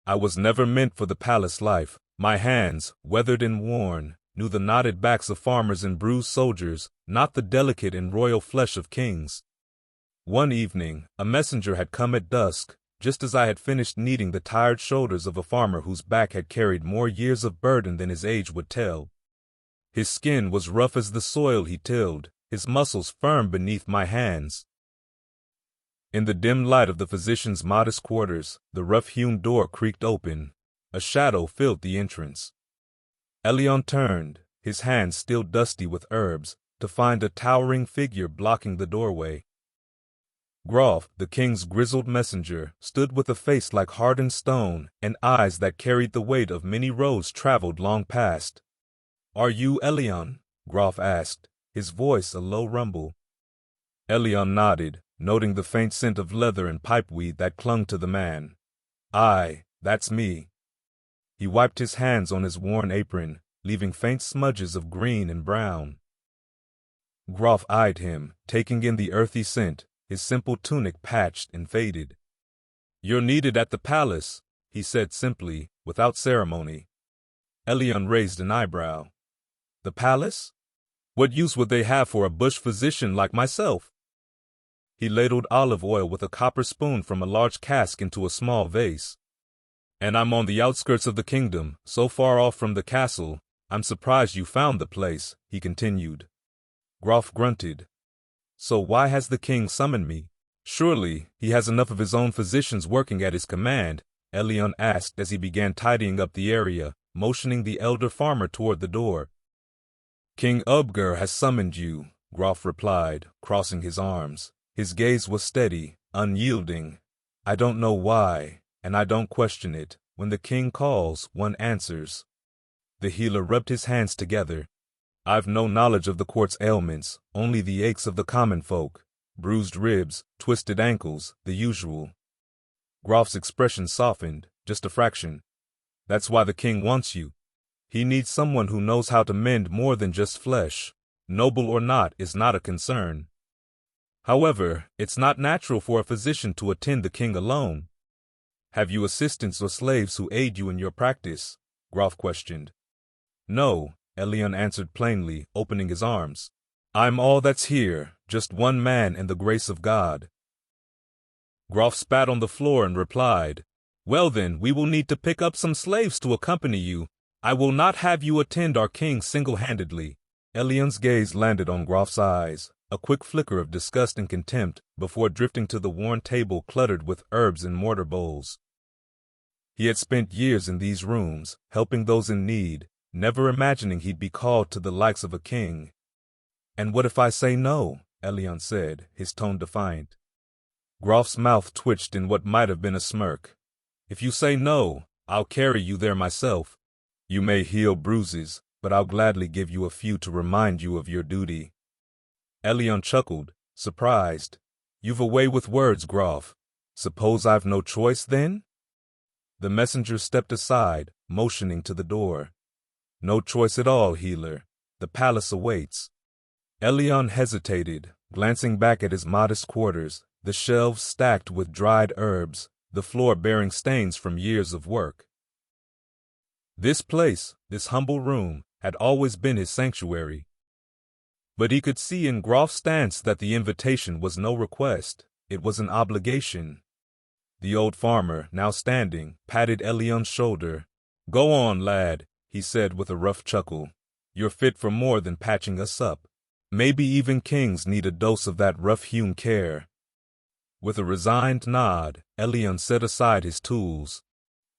I was never meant for the palace life. My hands, weathered and worn, knew the knotted backs of farmers and bruised soldiers, not the delicate and royal flesh of kings. One evening, a messenger had come at dusk, just as I had finished kneading the tired shoulders of a farmer whose back had carried more years of burden than his age would tell. His skin was rough as the soil he tilled, his muscles firm beneath my hands. In the dim light of the physician's modest quarters, the rough-hewn door creaked open. A shadow filled the entrance. Elion turned, his hands still dusty with herbs, to find a towering figure blocking the doorway. Groff, the king's grizzled messenger, stood with a face like hardened stone and eyes that carried the weight of many roads traveled long past. "Are you Elion?" Groff asked, his voice a low rumble. Elion nodded, noting the faint scent of leather and pipeweed that clung to the man. "Aye, that's me." He wiped his hands on his worn apron, leaving faint smudges of green and brown. Groff eyed him, taking in the earthy scent, his simple tunic patched and faded. "You're needed at the palace," he said simply, without ceremony. Elion raised an eyebrow. "The palace? What use would they have for a bush physician like myself?" He ladled olive oil with a copper spoon from a large cask into a small vase. "And I'm on the outskirts of the kingdom, so far off from the castle. I'm surprised you found the place," he continued. Groff grunted. "So why has the king summoned me? Surely he has enough of his own physicians working at his command," Elion asked as he began tidying up the area, motioning the elder farmer toward the door. "King Ubger has summoned you," Groff replied, crossing his arms. His gaze was steady, unyielding. "I don't know why, and I don't question it. When the king calls, one answers." The healer rubbed his hands together. "I've no knowledge of the court's ailments, only the aches of the common folk. Bruised ribs, twisted ankles, the usual." Groff's expression softened, just a fraction. "That's why the king wants you. He needs someone who knows how to mend more than just flesh. Noble or not is not a concern. However, it's not natural for a physician to attend the king alone." "Have you assistants or slaves who aid you in your practice?" Groff questioned. "No," Elion answered plainly, opening his arms. "I'm all that's here, just one man and the grace of God." Groff spat on the floor and replied, "Well then, we will need to pick up some slaves to accompany you. I will not have you attend our king single-handedly." Elion's gaze landed on Groff's eyes, a quick flicker of disgust and contempt before drifting to the worn table cluttered with herbs and mortar bowls. He had spent years in these rooms, helping those in need, never imagining he'd be called to the likes of a king. "And what if I say no?" Elion said, his tone defiant. Groff's mouth twitched in what might have been a smirk. "If you say no, I'll carry you there myself. You may heal bruises, but I'll gladly give you a few to remind you of your duty." Elion chuckled, surprised. "You've a way with words, Groff. Suppose I've no choice, then?" The messenger stepped aside, motioning to the door. "No choice at all, healer. The palace awaits." Elion hesitated, glancing back at his modest quarters, the shelves stacked with dried herbs, the floor bearing stains from years of work. This place, this humble room, had always been his sanctuary. But he could see in Groff's stance that the invitation was no request, it was an obligation. The old farmer, now standing, patted Elion's shoulder. "Go on, lad," he said with a rough chuckle. "You're fit for more than patching us up. Maybe even kings need a dose of that rough-hewn care." With a resigned nod, Elion set aside his tools.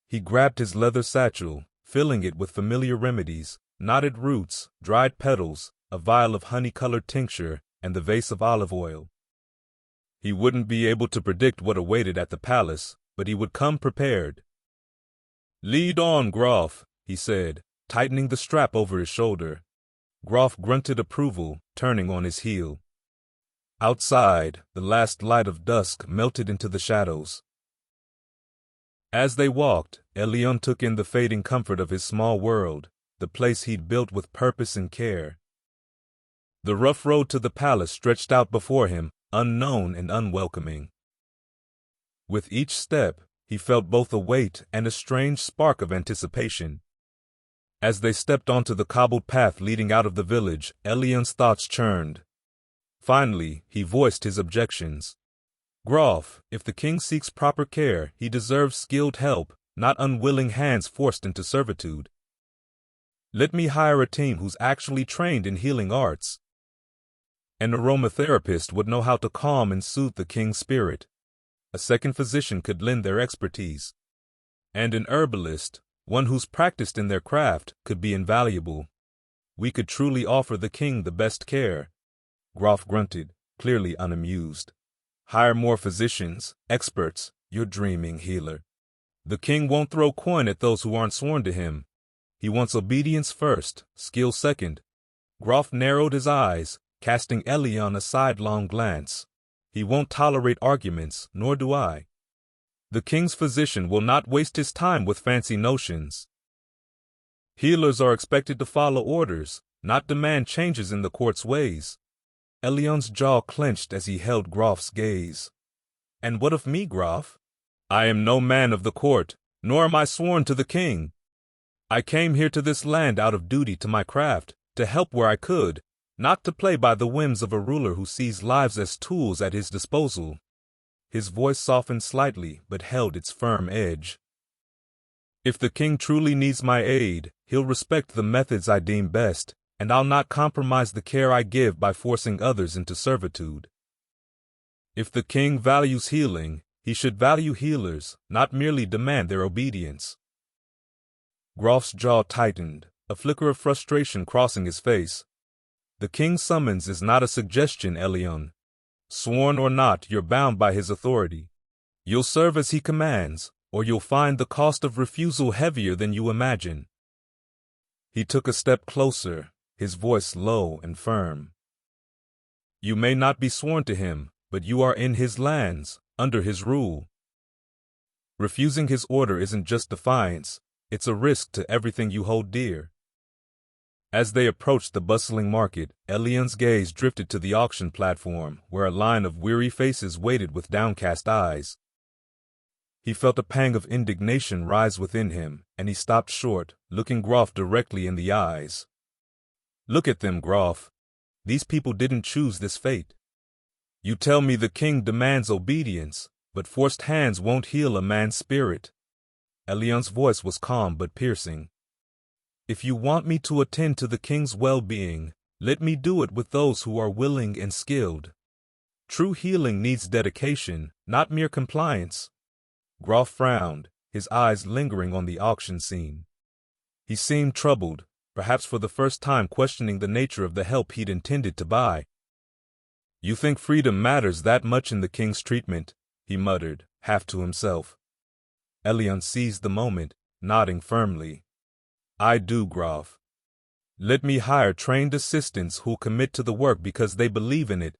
He grabbed his leather satchel, filling it with familiar remedies, knotted roots, dried petals, a vial of honey-colored tincture, and the vase of olive oil. He wouldn't be able to predict what awaited at the palace, but he would come prepared. "Lead on, Groff," he said, tightening the strap over his shoulder. Groff grunted approval, turning on his heel. Outside, the last light of dusk melted into the shadows. As they walked, Elion took in the fading comfort of his small world, the place he'd built with purpose and care. The rough road to the palace stretched out before him, unknown and unwelcoming. With each step, He felt both a weight and a strange spark of anticipation. As they stepped onto the cobbled path leading out of the village, Elion's thoughts churned. Finally, he voiced his objections. Groff, if the king seeks proper care, he deserves skilled help, not unwilling hands forced into servitude. Let me hire a team who's actually trained in healing arts. An aromatherapist would know how to calm and soothe the king's spirit. A second physician could lend their expertise. And an herbalist, one who's practiced in their craft, could be invaluable. We could truly offer the king the best care. Groff grunted, clearly unamused. Hire more physicians, experts, you're dreaming, healer. The king won't throw coin at those who aren't sworn to him. He wants obedience first, skill second. Groff narrowed his eyes, casting Elion a sidelong glance. He won't tolerate arguments, nor do I. The king's physician will not waste his time with fancy notions. Healers are expected to follow orders, not demand changes in the court's ways. Elion's jaw clenched as he held Groff's gaze. And what of me, Groff? I am no man of the court, nor am I sworn to the king. I came here to this land out of duty to my craft, to help where I could, not to play by the whims of a ruler who sees lives as tools at his disposal. His voice softened slightly, but held its firm edge. If the king truly needs my aid, he'll respect the methods I deem best, and I'll not compromise the care I give by forcing others into servitude. If the king values healing, he should value healers, not merely demand their obedience. Groff's jaw tightened, a flicker of frustration crossing his face. The king's summons is not a suggestion, Elion. Sworn or not, you're bound by his authority. You'll serve as he commands, or you'll find the cost of refusal heavier than you imagine. He took a step closer, his voice low and firm. You may not be sworn to him, but you are in his lands, under his rule. Refusing his order isn't just defiance, it's a risk to everything you hold dear. As they approached the bustling market, Elion's gaze drifted to the auction platform, where a line of weary faces waited with downcast eyes. He felt a pang of indignation rise within him, and he stopped short, looking Groff directly in the eyes. Look at them, Groff. These people didn't choose this fate. You tell me the king demands obedience, but forced hands won't heal a man's spirit. Elion's voice was calm but piercing. If you want me to attend to the king's well-being, let me do it with those who are willing and skilled. True healing needs dedication, not mere compliance. Groff frowned, his eyes lingering on the auction scene. He seemed troubled, perhaps for the first time questioning the nature of the help he'd intended to buy. You think freedom matters that much in the king's treatment? He muttered, half to himself. Elion seized the moment, nodding firmly. I do, Groff. Let me hire trained assistants who'll commit to the work because they believe in it.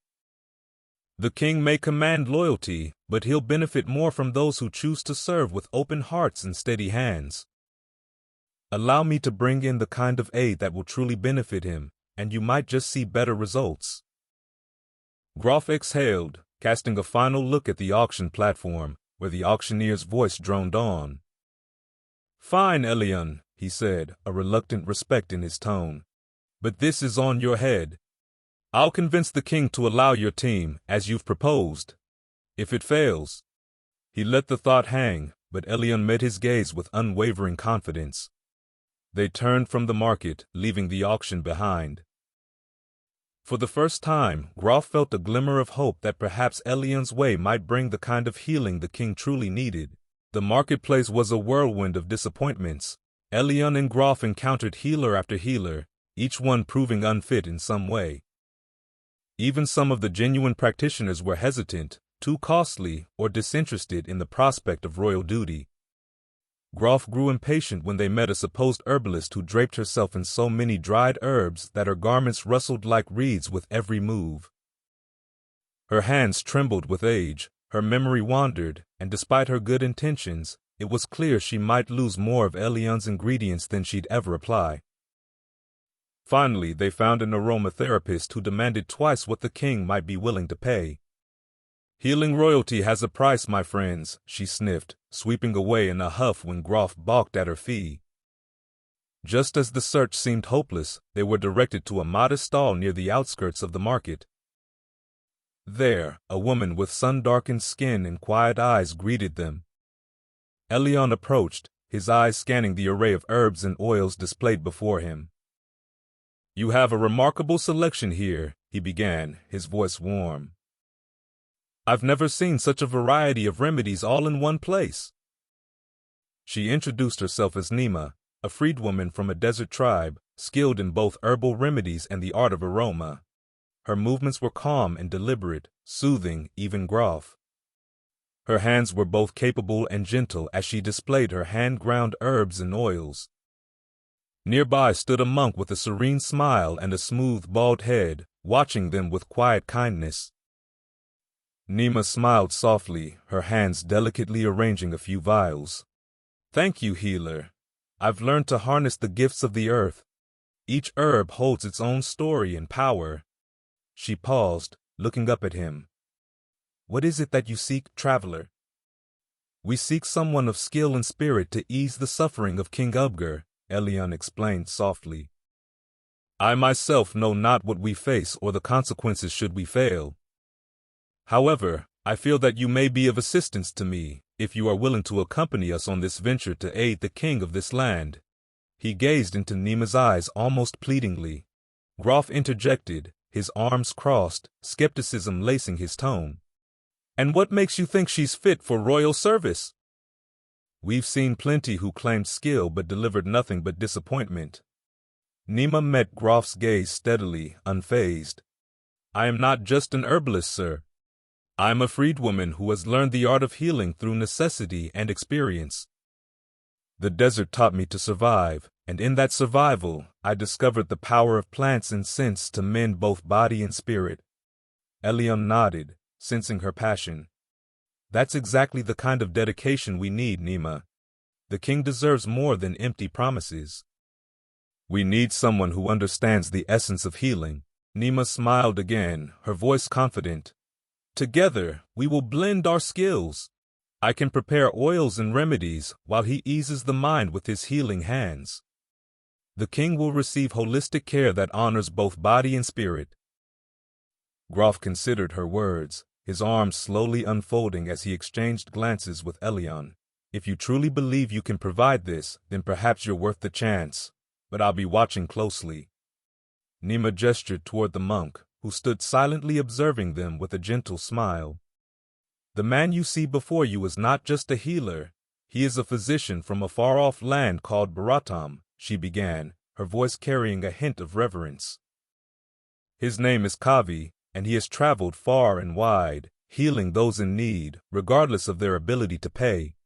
The king may command loyalty, but he'll benefit more from those who choose to serve with open hearts and steady hands. Allow me to bring in the kind of aid that will truly benefit him, and you might just see better results. Groff exhaled, casting a final look at the auction platform, where the auctioneer's voice droned on. Fine, Elion, he said, a reluctant respect in his tone. But this is on your head. I'll convince the king to allow your team, as you've proposed. If it fails. He let the thought hang, but Elion met his gaze with unwavering confidence. They turned from the market, leaving the auction behind. For the first time, Groff felt a glimmer of hope that perhaps Elion's way might bring the kind of healing the king truly needed. The marketplace was a whirlwind of disappointments. Elion and Groff encountered healer after healer, each one proving unfit in some way. Even some of the genuine practitioners were hesitant, too costly, or disinterested in the prospect of royal duty. Groff grew impatient when they met a supposed herbalist who draped herself in so many dried herbs that her garments rustled like reeds with every move. Her hands trembled with age, her memory wandered, and despite her good intentions, it was clear she might lose more of Elion's ingredients than she'd ever apply. Finally, they found an aromatherapist who demanded twice what the king might be willing to pay. Healing royalty has a price, my friends, she sniffed, sweeping away in a huff when Groff balked at her fee. Just as the search seemed hopeless, they were directed to a modest stall near the outskirts of the market. There, a woman with sun-darkened skin and quiet eyes greeted them. Elion approached, his eyes scanning the array of herbs and oils displayed before him. "You have a remarkable selection here," he began, his voice warm. "I've never seen such a variety of remedies all in one place." She introduced herself as Nima, a freedwoman from a desert tribe, skilled in both herbal remedies and the art of aroma. Her movements were calm and deliberate, soothing even Groff. Her hands were both capable and gentle as she displayed her hand-ground herbs and oils. Nearby stood a monk with a serene smile and a smooth, bald head, watching them with quiet kindness. Nima smiled softly, her hands delicately arranging a few vials. "Thank you, healer. I've learned to harness the gifts of the earth. Each herb holds its own story and power." She paused, looking up at him. "What is it that you seek, traveler?" "We seek someone of skill and spirit to ease the suffering of King Ubger," Elion explained softly. "I myself know not what we face or the consequences should we fail. However, I feel that you may be of assistance to me, if you are willing to accompany us on this venture to aid the king of this land." He gazed into Nima's eyes almost pleadingly. Groff interjected, his arms crossed, skepticism lacing his tone. "And what makes you think she's fit for royal service?" "We've seen plenty who claimed skill but delivered nothing but disappointment." Nima met Groff's gaze steadily, unfazed. "I am not just an herbalist, sir. I'm a freedwoman who has learned the art of healing through necessity and experience. The desert taught me to survive, and in that survival, I discovered the power of plants and scents to mend both body and spirit." Elion nodded, sensing her passion. "That's exactly the kind of dedication we need, Nima. The king deserves more than empty promises." "We need someone who understands the essence of healing." Nima smiled again, her voice confident. "Together, we will blend our skills. I can prepare oils and remedies while he eases the mind with his healing hands. The king will receive holistic care that honors both body and spirit." Groff considered her words, his arms slowly unfolding as he exchanged glances with Elion. "If you truly believe you can provide this, then perhaps you're worth the chance, but I'll be watching closely." Nima gestured toward the monk, who stood silently observing them with a gentle smile. "The man you see before you is not just a healer. He is a physician from a far-off land called Baratam," she began, her voice carrying a hint of reverence. "His name is Kavi, and he has traveled far and wide, healing those in need, regardless of their ability to pay.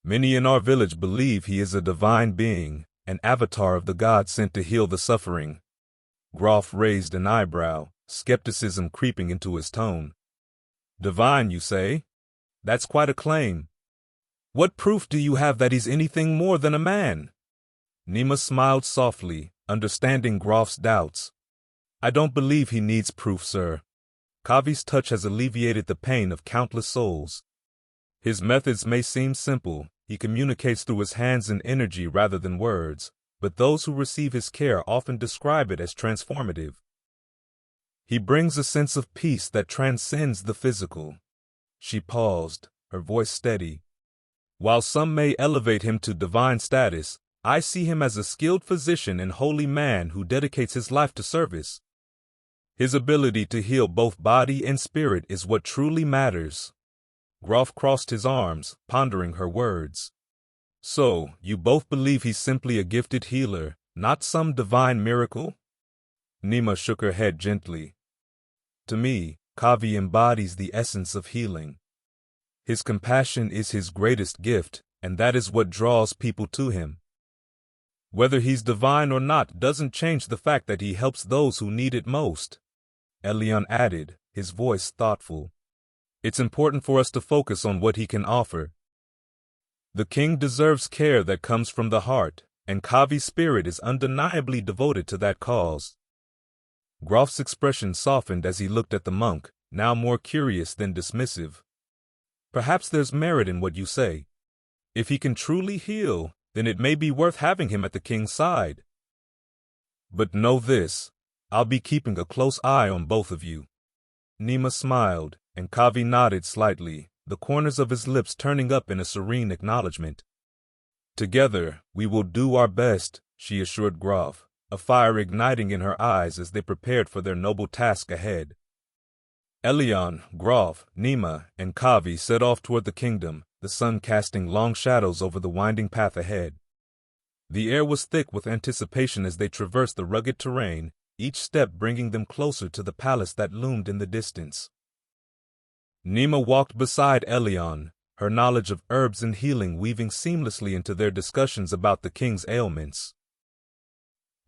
Many in our village believe he is a divine being, an avatar of the god sent to heal the suffering." Groff raised an eyebrow, skepticism creeping into his tone. "Divine, you say? That's quite a claim. What proof do you have that he's anything more than a man?" Nima smiled softly, understanding Groff's doubts. "I don't believe he needs proof, sir. Kavi's touch has alleviated the pain of countless souls. His methods may seem simple, he communicates through his hands and energy rather than words, but those who receive his care often describe it as transformative. He brings a sense of peace that transcends the physical." She paused, her voice steady. "While some may elevate him to divine status, I see him as a skilled physician and holy man who dedicates his life to service. His ability to heal both body and spirit is what truly matters." Groff crossed his arms, pondering her words. "So, you both believe he's simply a gifted healer, not some divine miracle?" Nima shook her head gently. "To me, Kavi embodies the essence of healing. His compassion is his greatest gift, and that is what draws people to him. Whether he's divine or not doesn't change the fact that he helps those who need it most," Elion added, his voice thoughtful. "It's important for us to focus on what he can offer. The king deserves care that comes from the heart, and Kavi's spirit is undeniably devoted to that cause." Groff's expression softened as he looked at the monk, now more curious than dismissive. Perhaps there's merit in what you say. If he can truly heal, then it may be worth having him at the king's side. But know this, I'll be keeping a close eye on both of you. Nima smiled, and Kavi nodded slightly, the corners of his lips turning up in a serene acknowledgement. Together, we will do our best, she assured Groff, a fire igniting in her eyes as they prepared for their noble task ahead. Elion, Groff, Nima, and Kavi set off toward the kingdom, the sun casting long shadows over the winding path ahead. The air was thick with anticipation as they traversed the rugged terrain, each step bringing them closer to the palace that loomed in the distance. Nima walked beside Elion, her knowledge of herbs and healing weaving seamlessly into their discussions about the king's ailments.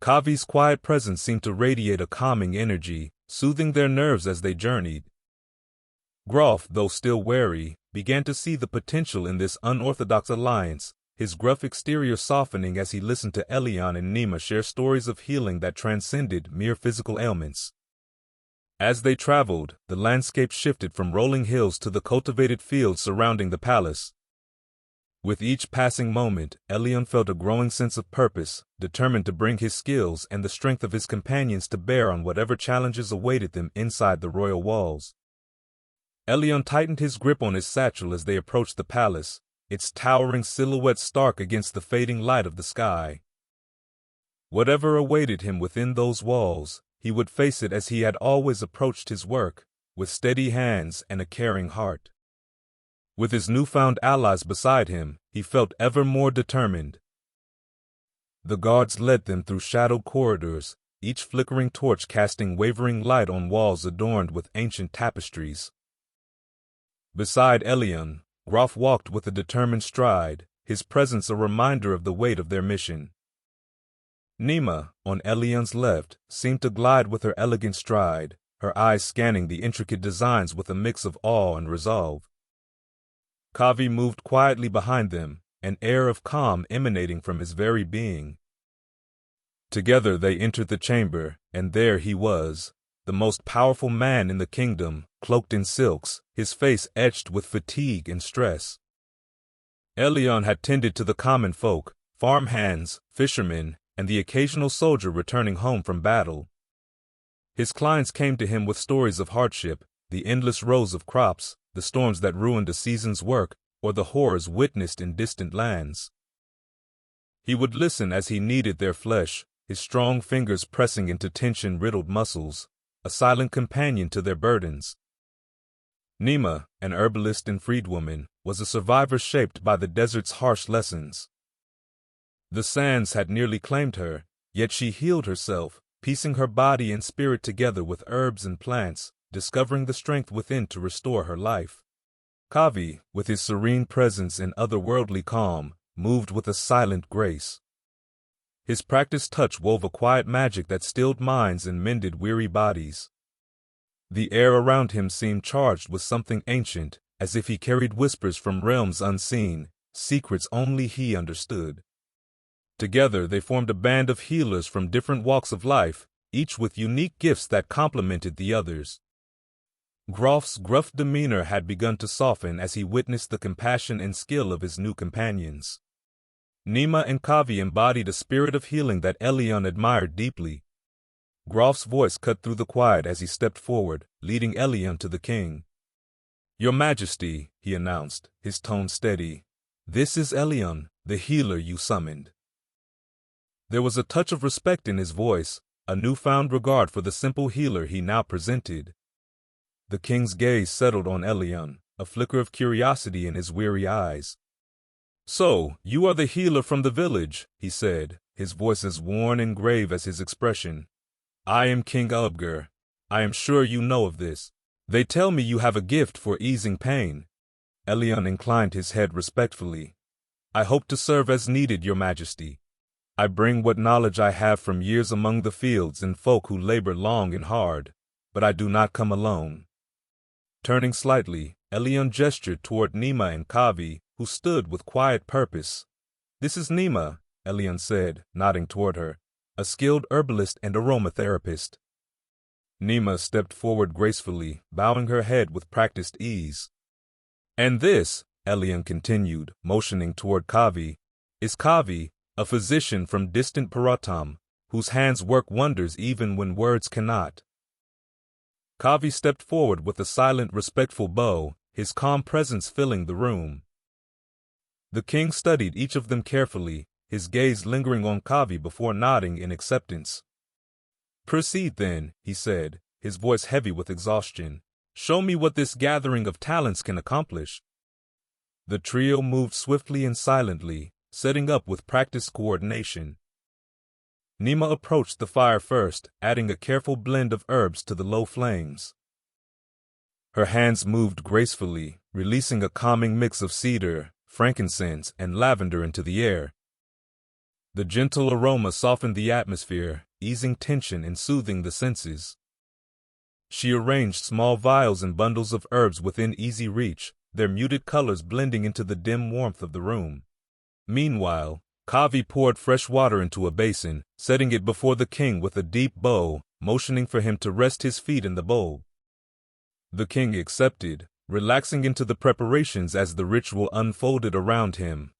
Kavi's quiet presence seemed to radiate a calming energy, soothing their nerves as they journeyed. Groff, though still wary, began to see the potential in this unorthodox alliance, his gruff exterior softening as he listened to Elion and Nima share stories of healing that transcended mere physical ailments. As they traveled, the landscape shifted from rolling hills to the cultivated fields surrounding the palace. With each passing moment, Elion felt a growing sense of purpose, determined to bring his skills and the strength of his companions to bear on whatever challenges awaited them inside the royal walls. Elion tightened his grip on his satchel as they approached the palace, its towering silhouette stark against the fading light of the sky. Whatever awaited him within those walls, he would face it as he had always approached his work, with steady hands and a caring heart. With his newfound allies beside him, he felt ever more determined. The guards led them through shadowed corridors, each flickering torch casting wavering light on walls adorned with ancient tapestries. Beside Elion, Groff walked with a determined stride, his presence a reminder of the weight of their mission. Nima, on Elion's left, seemed to glide with her elegant stride, her eyes scanning the intricate designs with a mix of awe and resolve. Kavi moved quietly behind them, an air of calm emanating from his very being. Together they entered the chamber, and there he was, the most powerful man in the kingdom, cloaked in silks, his face etched with fatigue and stress. Elion had tended to the common folk, farmhands, fishermen, and the occasional soldier returning home from battle. His clients came to him with stories of hardship, the endless rows of crops, the storms that ruined a season's work, or the horrors witnessed in distant lands. He would listen as he kneaded their flesh, his strong fingers pressing into tension-riddled muscles, a silent companion to their burdens. Nima, an herbalist and freedwoman, was a survivor shaped by the desert's harsh lessons. The sands had nearly claimed her, yet she healed herself, piecing her body and spirit together with herbs and plants, discovering the strength within to restore her life. Kavi, with his serene presence and otherworldly calm, moved with a silent grace. His practiced touch wove a quiet magic that stilled minds and mended weary bodies. The air around him seemed charged with something ancient, as if he carried whispers from realms unseen, secrets only he understood. Together they formed a band of healers from different walks of life, each with unique gifts that complemented the others. Groff's gruff demeanor had begun to soften as he witnessed the compassion and skill of his new companions. Nima and Kavi embodied a spirit of healing that Elion admired deeply. Groff's voice cut through the quiet as he stepped forward, leading Elion to the king. "Your Majesty," he announced, his tone steady, "this is Elion, the healer you summoned." There was a touch of respect in his voice, a newfound regard for the simple healer he now presented. The king's gaze settled on Elion, a flicker of curiosity in his weary eyes. "So, you are the healer from the village," he said, his voice as worn and grave as his expression. "I am King Ubger. I am sure you know of this. They tell me you have a gift for easing pain." Elion inclined his head respectfully. "I hope to serve as needed, Your Majesty. I bring what knowledge I have from years among the fields and folk who labor long and hard, but I do not come alone." Turning slightly, Elion gestured toward Nima and Kavi, who stood with quiet purpose. "This is Nima," Elion said, nodding toward her, "a skilled herbalist and aromatherapist." Nima stepped forward gracefully, bowing her head with practiced ease. And this, Elian continued, motioning toward Kavi, is Kavi, a physician from distant Paratam, whose hands work wonders even when words cannot. Kavi stepped forward with a silent, respectful bow, his calm presence filling the room. The king studied each of them carefully, his gaze lingering on Kavi before nodding in acceptance. Proceed then, he said, his voice heavy with exhaustion. Show me what this gathering of talents can accomplish. The trio moved swiftly and silently, setting up with practiced coordination. Nima approached the fire first, adding a careful blend of herbs to the low flames. Her hands moved gracefully, releasing a calming mix of cedar, frankincense, and lavender into the air. The gentle aroma softened the atmosphere, easing tension and soothing the senses. She arranged small vials and bundles of herbs within easy reach, their muted colors blending into the dim warmth of the room. Meanwhile, Kavi poured fresh water into a basin, setting it before the king with a deep bow, motioning for him to rest his feet in the bowl. The king accepted, relaxing into the preparations as the ritual unfolded around him.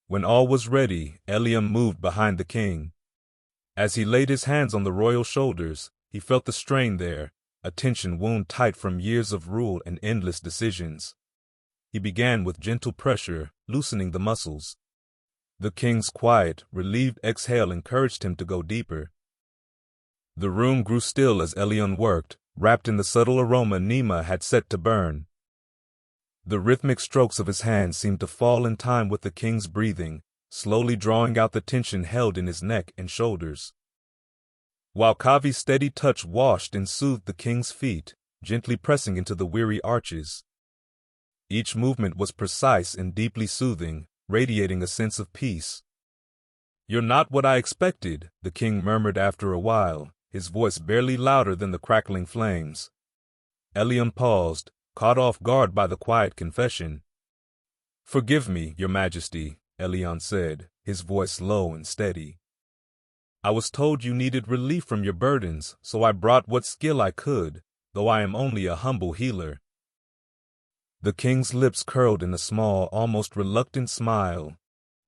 When all was ready, Eliam moved behind the king. As he laid his hands on the royal shoulders, he felt the strain there, a tension wound tight from years of rule and endless decisions. He began with gentle pressure, loosening the muscles. The king's quiet, relieved exhale encouraged him to go deeper. The room grew still as Elion worked, wrapped in the subtle aroma Nima had set to burn. The rhythmic strokes of his hands seemed to fall in time with the king's breathing, slowly drawing out the tension held in his neck and shoulders. While Kavi's steady touch washed and soothed the king's feet, gently pressing into the weary arches. Each movement was precise and deeply soothing, radiating a sense of peace. "You're not what I expected," the king murmured after a while, his voice barely louder than the crackling flames. Eliam paused, caught off guard by the quiet confession. "Forgive me, your majesty," Elian said, his voice low and steady. "I was told you needed relief from your burdens, so I brought what skill I could, though I am only a humble healer." The king's lips curled in a small, almost reluctant smile.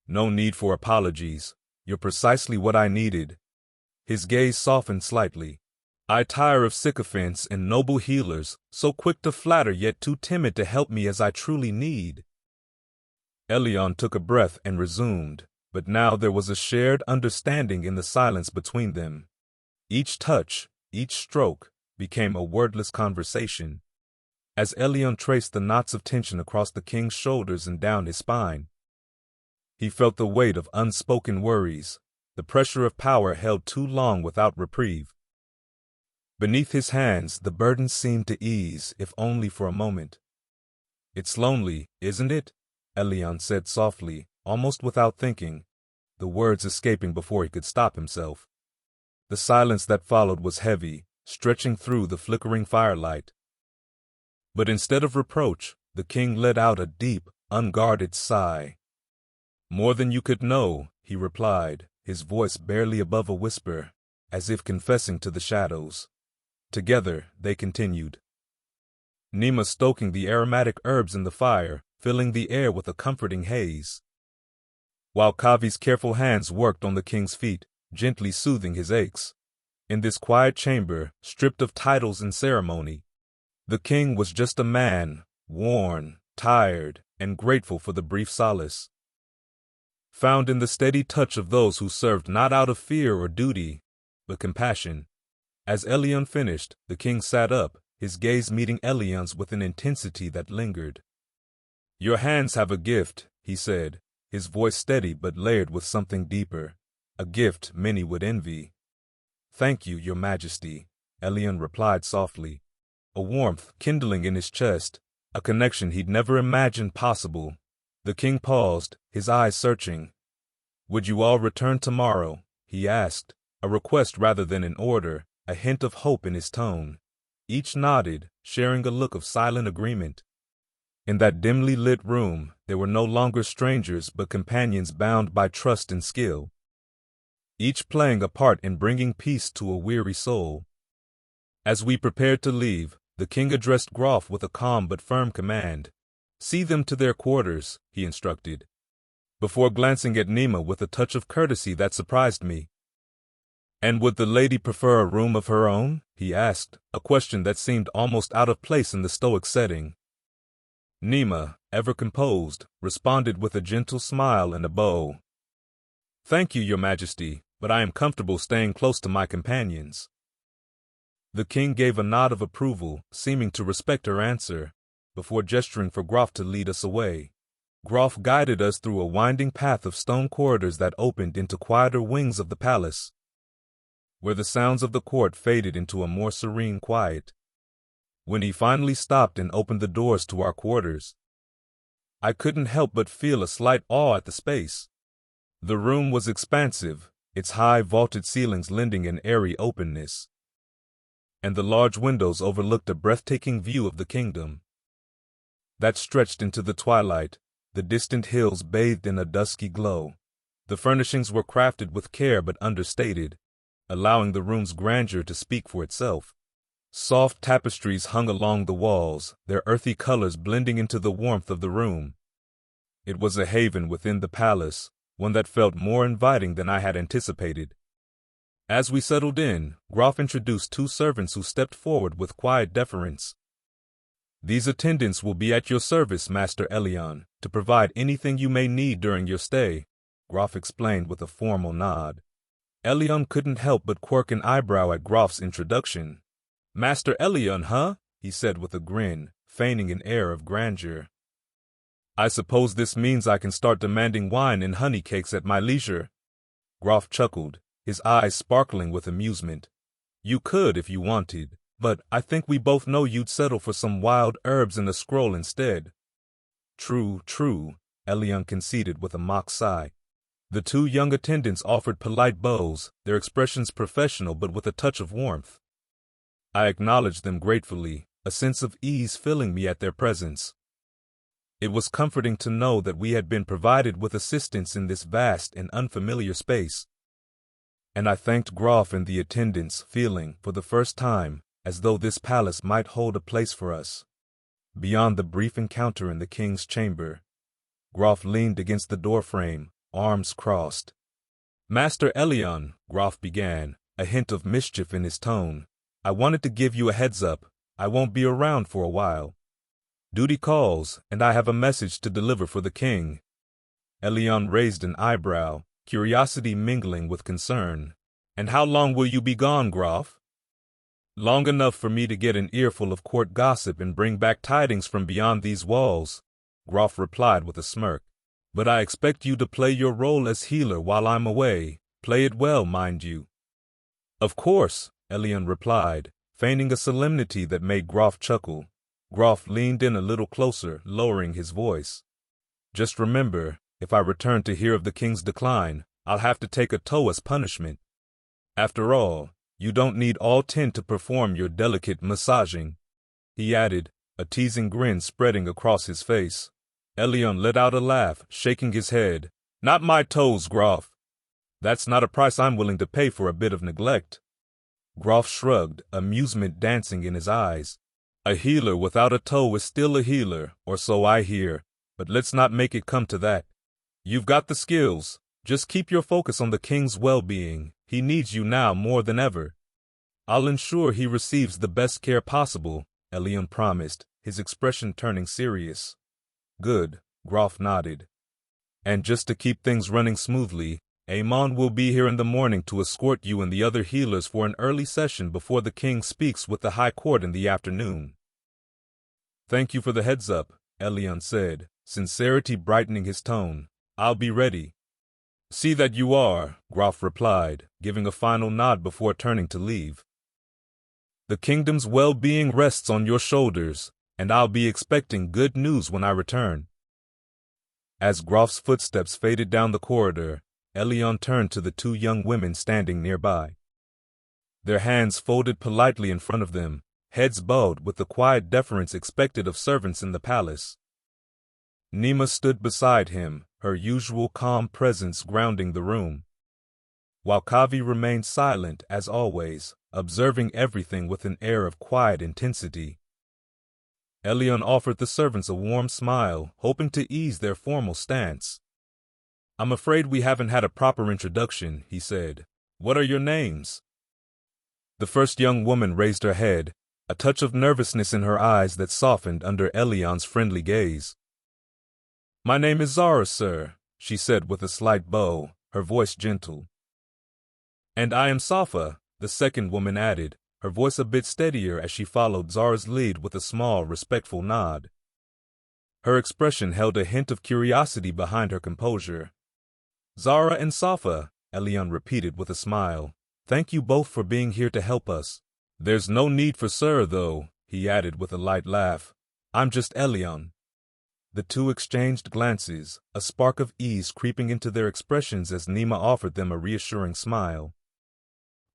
"No need for apologies. You're precisely what I needed." His gaze softened slightly. "I tire of sycophants and noble healers, so quick to flatter yet too timid to help me as I truly need." Elion took a breath and resumed, but now there was a shared understanding in the silence between them. Each touch, each stroke, became a wordless conversation. As Elion traced the knots of tension across the king's shoulders and down his spine, he felt the weight of unspoken worries, the pressure of power held too long without reprieve. Beneath his hands, the burden seemed to ease, if only for a moment. "It's lonely, isn't it?" Elion said softly, almost without thinking, the words escaping before he could stop himself. The silence that followed was heavy, stretching through the flickering firelight. But instead of reproach, the king let out a deep, unguarded sigh. "More than you could know," he replied, his voice barely above a whisper, as if confessing to the shadows. Together, they continued. Nima stoking the aromatic herbs in the fire, filling the air with a comforting haze. While Kavi's careful hands worked on the king's feet, gently soothing his aches. In this quiet chamber, stripped of titles and ceremony, the king was just a man, worn, tired, and grateful for the brief solace found in the steady touch of those who served not out of fear or duty, but compassion. As Elion finished, the king sat up, his gaze meeting Elion's with an intensity that lingered. "Your hands have a gift," he said, his voice steady but layered with something deeper, a gift many would envy. "Thank you, your majesty," Elion replied softly, a warmth kindling in his chest, a connection he'd never imagined possible. The king paused, his eyes searching. "Would you all return tomorrow?" he asked, a request rather than an order, a hint of hope in his tone. Each nodded, sharing a look of silent agreement. In that dimly lit room, they were no longer strangers but companions bound by trust and skill, each playing a part in bringing peace to a weary soul. As we prepared to leave, the king addressed Groff with a calm but firm command. "See them to their quarters," he instructed, before glancing at Nima with a touch of courtesy that surprised me. "And would the lady prefer a room of her own?" he asked, a question that seemed almost out of place in the stoic setting. Nima, ever composed, responded with a gentle smile and a bow. "Thank you, Your Majesty, but I am comfortable staying close to my companions." The king gave a nod of approval, seeming to respect her answer, before gesturing for Groff to lead us away. Groff guided us through a winding path of stone corridors that opened into quieter wings of the palace, where the sounds of the court faded into a more serene quiet. When he finally stopped and opened the doors to our quarters, I couldn't help but feel a slight awe at the space. The room was expansive, its high vaulted ceilings lending an airy openness, and the large windows overlooked a breathtaking view of the kingdom that stretched into the twilight, the distant hills bathed in a dusky glow. The furnishings were crafted with care but understated, allowing the room's grandeur to speak for itself. Soft tapestries hung along the walls, their earthy colors blending into the warmth of the room. It was a haven within the palace, one that felt more inviting than I had anticipated. As we settled in, Groff introduced two servants who stepped forward with quiet deference. "These attendants will be at your service, Master Elion, to provide anything you may need during your stay," Groff explained with a formal nod. Elion couldn't help but quirk an eyebrow at Groff's introduction. "Master Elion, huh?" he said with a grin, feigning an air of grandeur. "I suppose this means I can start demanding wine and honey cakes at my leisure." Groff chuckled, his eyes sparkling with amusement. "You could if you wanted, but I think we both know you'd settle for some wild herbs and a scroll instead." "True, true," Elion conceded with a mock sigh. The two young attendants offered polite bows, their expressions professional but with a touch of warmth. I acknowledged them gratefully, a sense of ease filling me at their presence. It was comforting to know that we had been provided with assistance in this vast and unfamiliar space. And I thanked Groff and the attendants, feeling, for the first time, as though this palace might hold a place for us. Beyond the brief encounter in the king's chamber, Groff leaned against the doorframe, arms crossed. "Master Elion," Groff began, a hint of mischief in his tone, "I wanted to give you a heads up. I won't be around for a while. Duty calls, and I have a message to deliver for the king." Elion raised an eyebrow, curiosity mingling with concern. "And how long will you be gone, Groff?" "Long enough for me to get an earful of court gossip and bring back tidings from beyond these walls," Groff replied with a smirk. "But I expect you to play your role as healer while I'm away. Play it well, mind you." "Of course," Elion replied, feigning a solemnity that made Groff chuckle. Groff leaned in a little closer, lowering his voice. "Just remember, if I return to hear of the king's decline, I'll have to take a toll as punishment. After all, you don't need all 10 to perform your delicate massaging," he added, a teasing grin spreading across his face. Elion let out a laugh, shaking his head. "Not my toes, Groff. That's not a price I'm willing to pay for a bit of neglect." Groff shrugged, amusement dancing in his eyes. "A healer without a toe is still a healer, or so I hear, but let's not make it come to that. You've got the skills. Just keep your focus on the king's well-being. He needs you now more than ever." "I'll ensure he receives the best care possible," Elion promised, his expression turning serious. "Good," Groff nodded. "And just to keep things running smoothly, Amon will be here in the morning to escort you and the other healers for an early session before the king speaks with the high court in the afternoon." "Thank you for the heads up," Elion said, sincerity brightening his tone. "I'll be ready." "See that you are," Groff replied, giving a final nod before turning to leave. "The kingdom's well-being rests on your shoulders, and I'll be expecting good news when I return." As Groff's footsteps faded down the corridor, Elion turned to the two young women standing nearby. Their hands folded politely in front of them, heads bowed with the quiet deference expected of servants in the palace. Nima stood beside him, her usual calm presence grounding the room, while Kavi remained silent as always, observing everything with an air of quiet intensity. Elion offered the servants a warm smile, hoping to ease their formal stance. "I'm afraid we haven't had a proper introduction," he said. "What are your names?" The first young woman raised her head, a touch of nervousness in her eyes that softened under Elion's friendly gaze. "My name is Zara, sir," she said with a slight bow, her voice gentle. "And I am Safa," the second woman added, her voice a bit steadier as she followed Zara's lead with a small, respectful nod. Her expression held a hint of curiosity behind her composure. "Zara and Safa," Elion repeated with a smile. "Thank you both for being here to help us." "There's no need for sir, though," he added with a light laugh. "I'm just Elion." The two exchanged glances, a spark of ease creeping into their expressions as Nima offered them a reassuring smile.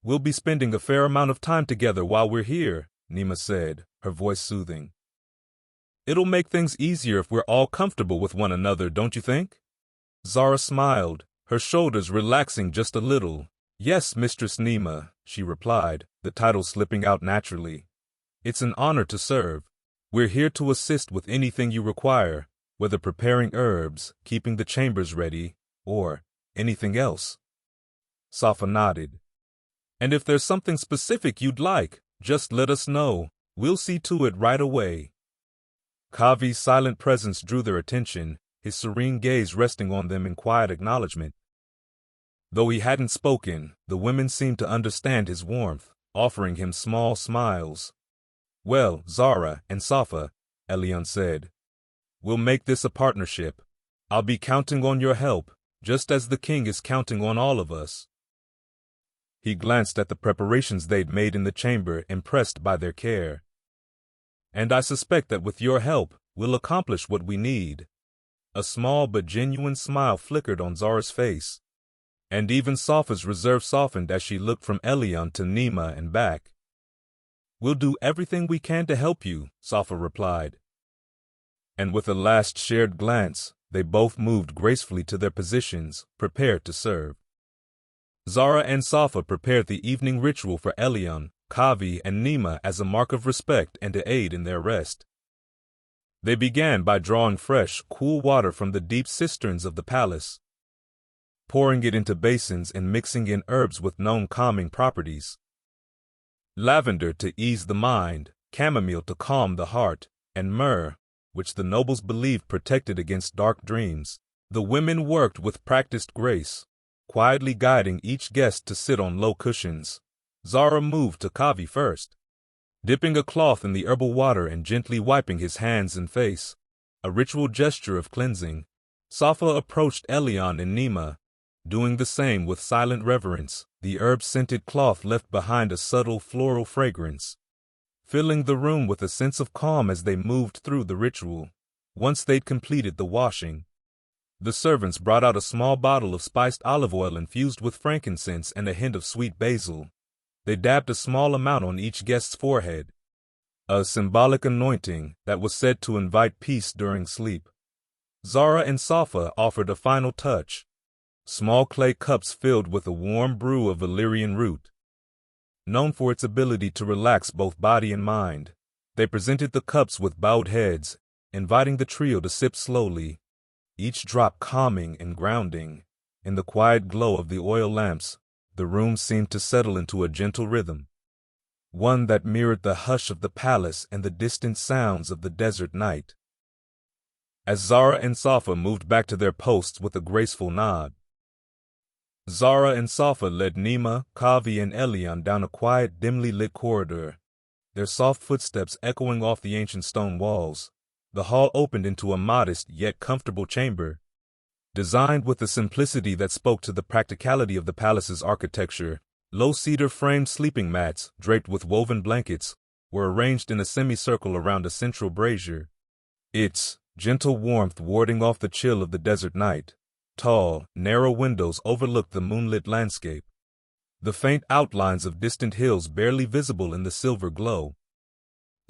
"We'll be spending a fair amount of time together while we're here," Nima said, her voice soothing. "It'll make things easier if we're all comfortable with one another, don't you think?" Zara smiled, her shoulders relaxing just a little. "Yes, Mistress Nima," she replied, the title slipping out naturally. "It's an honor to serve. We're here to assist with anything you require, whether preparing herbs, keeping the chambers ready, or anything else." Safa nodded. "And if there's something specific you'd like, just let us know. We'll see to it right away." Kavi's silent presence drew their attention, his serene gaze resting on them in quiet acknowledgement. Though he hadn't spoken, the women seemed to understand his warmth, offering him small smiles. "Well, Zara and Safa," Elion said, "we'll make this a partnership. I'll be counting on your help, just as the king is counting on all of us." He glanced at the preparations they'd made in the chamber, impressed by their care. "And I suspect that with your help, we'll accomplish what we need." A small but genuine smile flickered on Zara's face, and even Safa's reserve softened as she looked from Elion to Nima and back. "We'll do everything we can to help you," Safa replied. And with a last shared glance, they both moved gracefully to their positions, prepared to serve. Zara and Safa prepared the evening ritual for Elion, Kavi, and Nima as a mark of respect and to aid in their rest. They began by drawing fresh, cool water from the deep cisterns of the palace, pouring it into basins and mixing in herbs with known calming properties. Lavender to ease the mind, chamomile to calm the heart, and myrrh, which the nobles believed protected against dark dreams. The women worked with practiced grace, quietly guiding each guest to sit on low cushions. Zara moved to Kavi first, dipping a cloth in the herbal water and gently wiping his hands and face, a ritual gesture of cleansing. Safa approached Elion and Nima, doing the same with silent reverence. The herb-scented cloth left behind a subtle floral fragrance, filling the room with a sense of calm as they moved through the ritual. Once they'd completed the washing, the servants brought out a small bottle of spiced olive oil infused with frankincense and a hint of sweet basil. They dabbed a small amount on each guest's forehead, a symbolic anointing that was said to invite peace during sleep. Zara and Safa offered a final touch, small clay cups filled with a warm brew of valerian root, known for its ability to relax both body and mind. They presented the cups with bowed heads, inviting the trio to sip slowly, each drop calming and grounding. In the quiet glow of the oil lamps, the room seemed to settle into a gentle rhythm, one that mirrored the hush of the palace and the distant sounds of the desert night. As Zara and Safa moved back to their posts with a graceful nod, Zara and Safa led Nima, Kavi, and Elion down a quiet, dimly lit corridor, their soft footsteps echoing off the ancient stone walls. The hall opened into a modest yet comfortable chamber, designed with a simplicity that spoke to the practicality of the palace's architecture. Low cedar-framed sleeping mats, draped with woven blankets, were arranged in a semicircle around a central brazier, its gentle warmth warding off the chill of the desert night. Tall, narrow windows overlooked the moonlit landscape, the faint outlines of distant hills barely visible in the silver glow.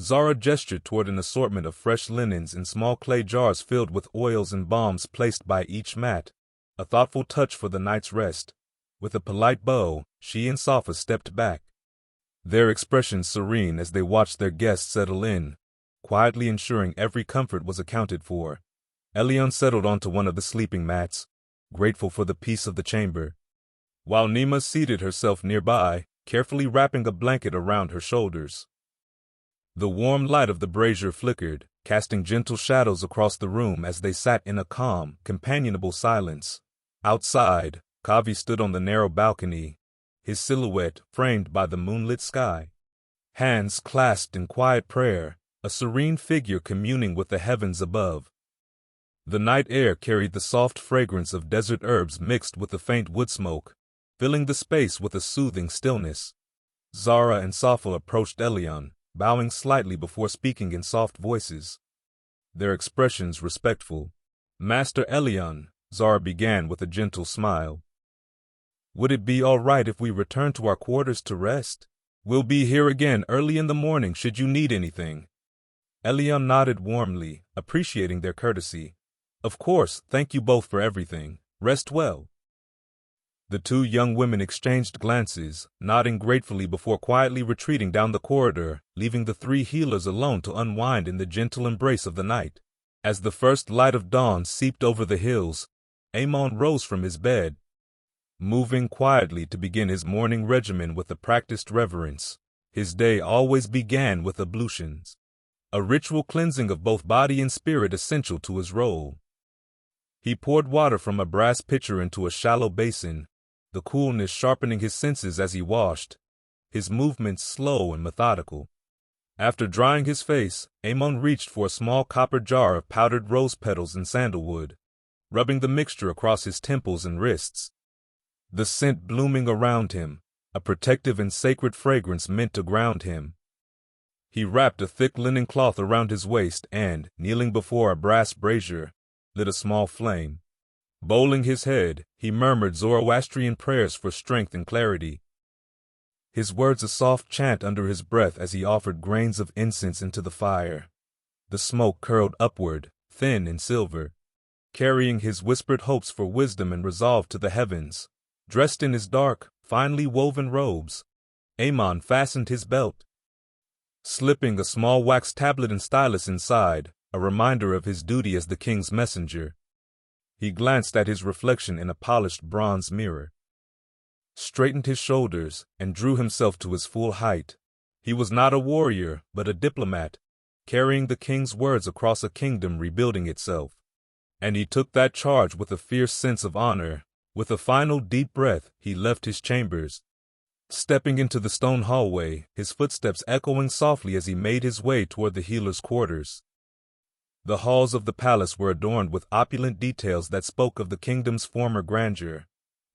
Zara gestured toward an assortment of fresh linens in small clay jars filled with oils and balms placed by each mat, a thoughtful touch for the night's rest. With a polite bow, she and Safa stepped back, their expressions serene as they watched their guests settle in, quietly ensuring every comfort was accounted for. Elion settled onto one of the sleeping mats, grateful for the peace of the chamber, while Nima seated herself nearby, carefully wrapping a blanket around her shoulders. The warm light of the brazier flickered, casting gentle shadows across the room as they sat in a calm, companionable silence. Outside, Kavi stood on the narrow balcony, his silhouette framed by the moonlit sky. Hands clasped in quiet prayer, a serene figure communing with the heavens above. The night air carried the soft fragrance of desert herbs mixed with the faint wood smoke, filling the space with a soothing stillness. Zara and Safa approached Elion, bowing slightly before speaking in soft voices, their expressions respectful. "Master Elion," Zara began with a gentle smile, "would it be all right if we return to our quarters to rest? We'll be here again early in the morning should you need anything." Elion nodded warmly, appreciating their courtesy. "Of course, thank you both for everything. Rest well." The two young women exchanged glances, nodding gratefully before quietly retreating down the corridor, leaving the three healers alone to unwind in the gentle embrace of the night. As the first light of dawn seeped over the hills, Amon rose from his bed, moving quietly to begin his morning regimen with a practiced reverence. His day always began with ablutions, a ritual cleansing of both body and spirit essential to his role. He poured water from a brass pitcher into a shallow basin, the coolness sharpening his senses as he washed, his movements slow and methodical. After drying his face, Amon reached for a small copper jar of powdered rose petals and sandalwood, rubbing the mixture across his temples and wrists. The scent blooming around him, a protective and sacred fragrance meant to ground him. He wrapped a thick linen cloth around his waist and, kneeling before a brass brazier, lit a small flame. Bowling his head, he murmured Zoroastrian prayers for strength and clarity, his words a soft chant under his breath as he offered grains of incense into the fire. The smoke curled upward, thin and silver, carrying his whispered hopes for wisdom and resolve to the heavens. Dressed in his dark, finely woven robes, Amon fastened his belt, slipping a small wax tablet and stylus inside, a reminder of his duty as the king's messenger. He glanced at his reflection in a polished bronze mirror, straightened his shoulders, and drew himself to his full height. He was not a warrior, but a diplomat, carrying the king's words across a kingdom rebuilding itself. And he took that charge with a fierce sense of honor. With a final deep breath, he left his chambers, stepping into the stone hallway, his footsteps echoing softly as he made his way toward the healer's quarters. The halls of the palace were adorned with opulent details that spoke of the kingdom's former grandeur.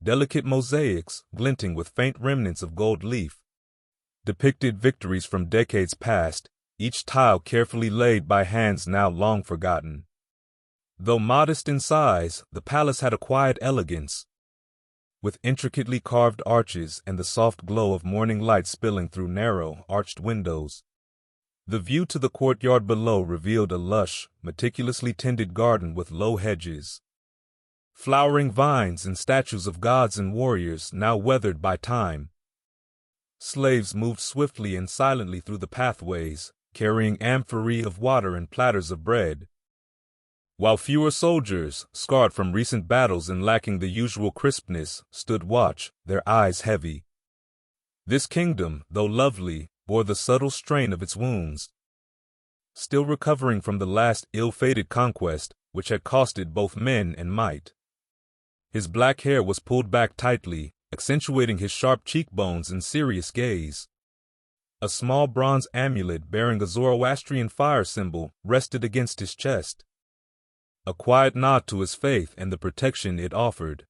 Delicate mosaics, glinting with faint remnants of gold leaf, depicted victories from decades past, each tile carefully laid by hands now long forgotten. Though modest in size, the palace had a quiet elegance, with intricately carved arches and the soft glow of morning light spilling through narrow, arched windows. The view to the courtyard below revealed a lush, meticulously tended garden with low hedges, flowering vines and statues of gods and warriors now weathered by time. Slaves moved swiftly and silently through the pathways, carrying amphorae of water and platters of bread, while fewer soldiers, scarred from recent battles and lacking the usual crispness, stood watch, their eyes heavy. This kingdom, though lovely, bore the subtle strain of its wounds, still recovering from the last ill-fated conquest, which had costed both men and might. His black hair was pulled back tightly, accentuating his sharp cheekbones and serious gaze. A small bronze amulet bearing a Zoroastrian fire symbol rested against his chest, a quiet nod to his faith and the protection it offered.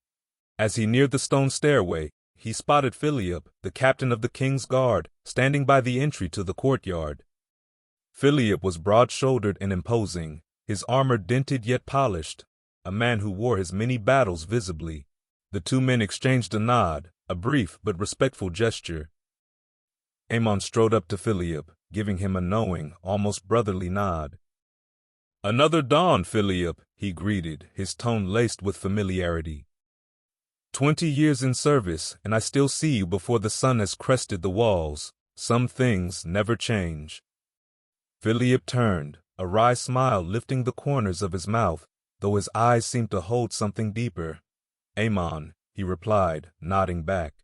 As he neared the stone stairway, he spotted Philippe, the captain of the king's guard, standing by the entry to the courtyard. Philippe was broad-shouldered and imposing, his armor dented yet polished, a man who wore his many battles visibly. The two men exchanged a nod, a brief but respectful gesture. Amon strode up to Philippe, giving him a knowing, almost brotherly nod. "Another dawn, Philippe," he greeted, his tone laced with familiarity. 20 years in service, and I still see you before the sun has crested the walls. Some things never change. Philippe turned, a wry smile lifting the corners of his mouth, though his eyes seemed to hold something deeper. Aemon, he replied, nodding back.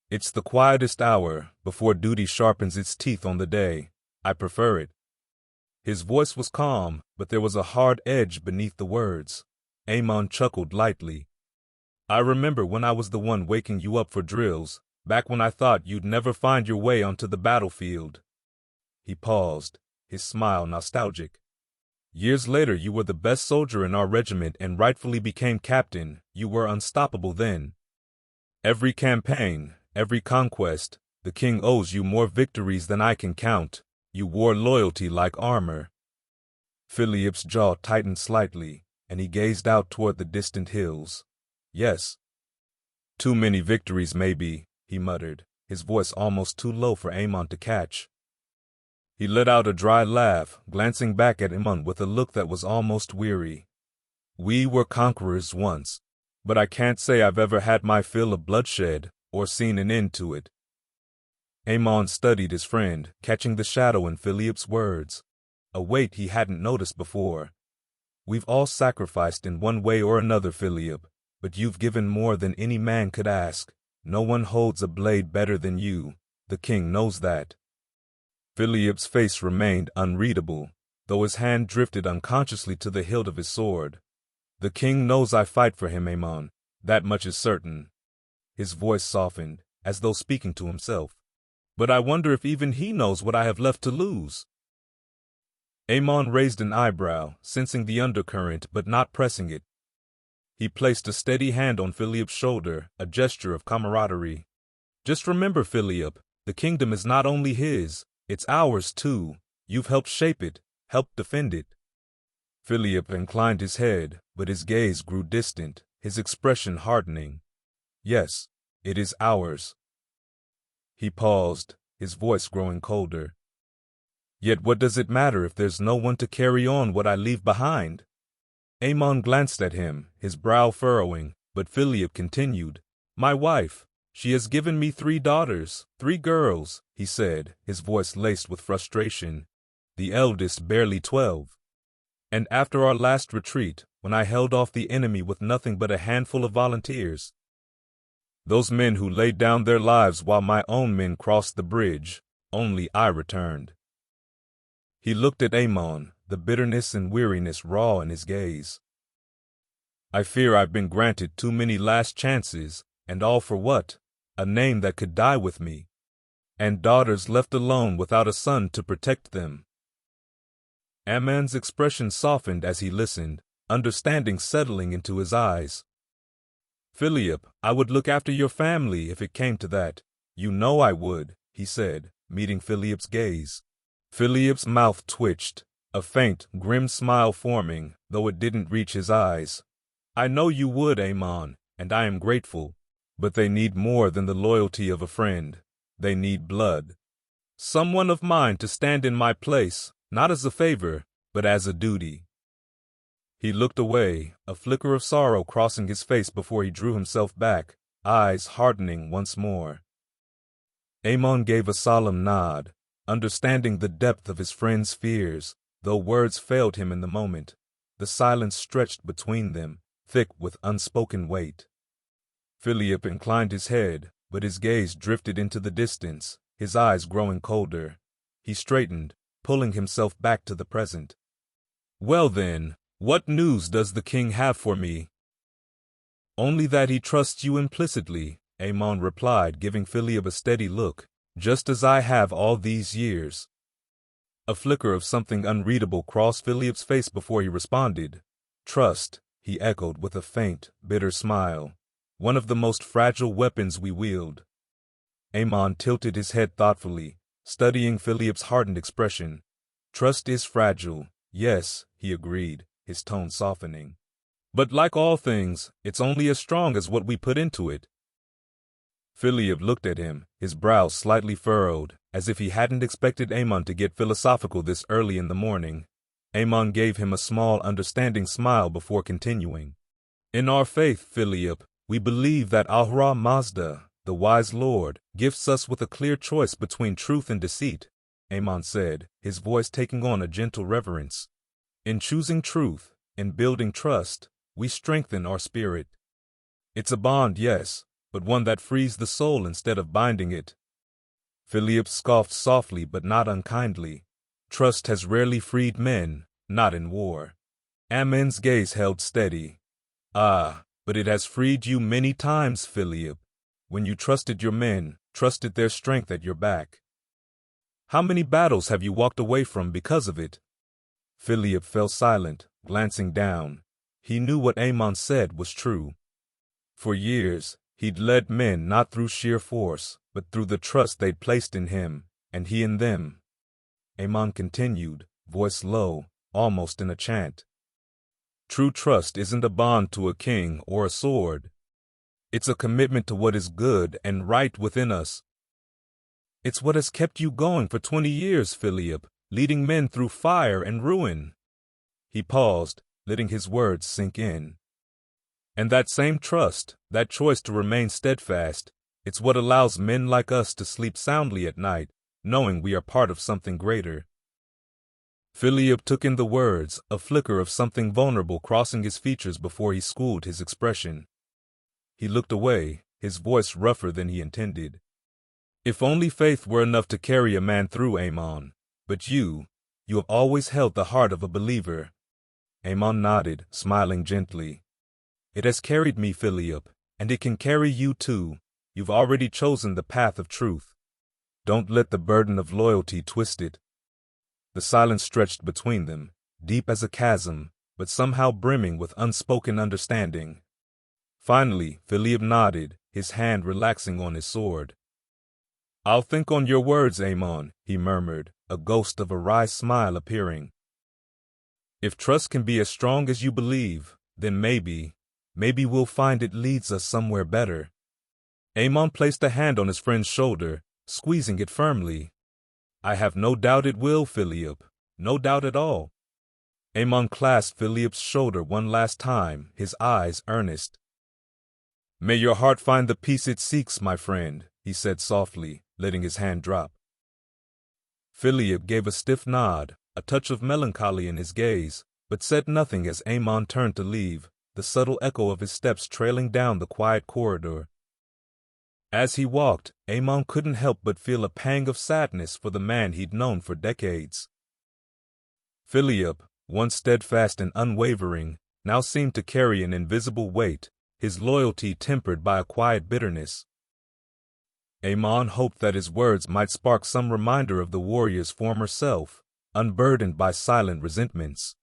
It's the quietest hour, before duty sharpens its teeth on the day. I prefer it. His voice was calm, but there was a hard edge beneath the words. Aemon chuckled lightly. I remember when I was the one waking you up for drills, back when I thought you'd never find your way onto the battlefield. He paused, his smile nostalgic. Years later you were the best soldier in our regiment and rightfully became captain. You were unstoppable then. Every campaign, every conquest, the king owes you more victories than I can count. You wore loyalty like armor. Philippe's jaw tightened slightly, and he gazed out toward the distant hills. Yes. Too many victories, maybe, he muttered, his voice almost too low for Aemon to catch. He let out a dry laugh, glancing back at Aemon with a look that was almost weary. We were conquerors once, but I can't say I've ever had my fill of bloodshed, or seen an end to it. Aemon studied his friend, catching the shadow in Philippe's words, a weight he hadn't noticed before. We've all sacrificed in one way or another, Philippe, but you've given more than any man could ask. No one holds a blade better than you. The king knows that. Philippe's face remained unreadable, though his hand drifted unconsciously to the hilt of his sword. The king knows I fight for him, Aemon. That much is certain. His voice softened, as though speaking to himself. But I wonder if even he knows what I have left to lose. Aemon raised an eyebrow, sensing the undercurrent but not pressing it. He placed a steady hand on Philippe's shoulder, a gesture of camaraderie. Just remember, Philippe, the kingdom is not only his, it's ours too. You've helped shape it, helped defend it. Philippe inclined his head, but his gaze grew distant, his expression hardening. Yes, it is ours. He paused, his voice growing colder. Yet what does it matter if there's no one to carry on what I leave behind? Aemon glanced at him, his brow furrowing, but Philippe continued. My wife, she has given me 3 daughters, 3 girls, he said, his voice laced with frustration. The eldest barely 12. And after our last retreat, when I held off the enemy with nothing but a handful of volunteers, those men who laid down their lives while my own men crossed the bridge, only I returned. He looked at Aemon, the bitterness and weariness raw in his gaze. I fear I've been granted too many last chances, and all for what? A name that could die with me. And daughters left alone without a son to protect them. Aemon's expression softened as he listened, understanding settling into his eyes. Philippe, I would look after your family if it came to that. You know I would, he said, meeting Philippe's gaze. Philippe's mouth twitched, a faint, grim smile forming, though it didn't reach his eyes. I know you would, Aemon, and I am grateful. But they need more than the loyalty of a friend. They need blood. Someone of mine to stand in my place, not as a favor, but as a duty. He looked away, a flicker of sorrow crossing his face before he drew himself back, eyes hardening once more. Aemon gave a solemn nod, understanding the depth of his friend's fears, though words failed him in the moment. The silence stretched between them, thick with unspoken weight. Philippe inclined his head, but his gaze drifted into the distance, his eyes growing colder. He straightened, pulling himself back to the present. Well then, what news does the king have for me? Only that he trusts you implicitly, Aemon replied, giving Philippe a steady look, just as I have all these years. A flicker of something unreadable crossed Philippe's face before he responded. Trust, he echoed with a faint, bitter smile. One of the most fragile weapons we wield. Aemon tilted his head thoughtfully, studying Philippe's hardened expression. Trust is fragile, yes, he agreed, his tone softening. But like all things, it's only as strong as what we put into it. Philippe looked at him, his brow slightly furrowed, as if he hadn't expected Aemon to get philosophical this early in the morning. Aemon gave him a small, understanding smile before continuing. In our faith, Philippe, we believe that Ahura Mazda, the wise Lord, gifts us with a clear choice between truth and deceit, Amon said, his voice taking on a gentle reverence. In choosing truth, in building trust, we strengthen our spirit. It's a bond, yes, but one that frees the soul instead of binding it. Philippe scoffed softly but not unkindly. Trust has rarely freed men, not in war. Amon's gaze held steady. Ah, but it has freed you many times, Philippe, when you trusted your men, trusted their strength at your back. How many battles have you walked away from because of it? Philippe fell silent, glancing down. He knew what Amon said was true. For years, he'd led men not through sheer force, but through the trust they'd placed in him, and he in them. Amon continued, voice low, almost in a chant. True trust isn't a bond to a king or a sword. It's a commitment to what is good and right within us. It's what has kept you going for 20 years, Philippe, leading men through fire and ruin. He paused, letting his words sink in. And that same trust, that choice to remain steadfast, it's what allows men like us to sleep soundly at night, knowing we are part of something greater. Philippe took in the words, a flicker of something vulnerable crossing his features before he schooled his expression. He looked away, his voice rougher than he intended. If only faith were enough to carry a man through, Amon. But you have always held the heart of a believer. Amon nodded, smiling gently. It has carried me, Philippe, and it can carry you too. You've already chosen the path of truth. Don't let the burden of loyalty twist it. The silence stretched between them, deep as a chasm, but somehow brimming with unspoken understanding. Finally, Philippe nodded, his hand relaxing on his sword. I'll think on your words, Amon, he murmured, a ghost of a wry smile appearing. If trust can be as strong as you believe, then maybe we'll find it leads us somewhere better. Amon placed a hand on his friend's shoulder, squeezing it firmly. I have no doubt it will, Philippe, no doubt at all. Amon clasped Philippe's shoulder one last time, his eyes earnest. May your heart find the peace it seeks, my friend, he said softly, letting his hand drop. Philippe gave a stiff nod, a touch of melancholy in his gaze, but said nothing as Amon turned to leave, the subtle echo of his steps trailing down the quiet corridor. As he walked, Amon couldn't help but feel a pang of sadness for the man he'd known for decades. Philippe, once steadfast and unwavering, now seemed to carry an invisible weight, his loyalty tempered by a quiet bitterness. Amon hoped that his words might spark some reminder of the warrior's former self, unburdened by silent resentments.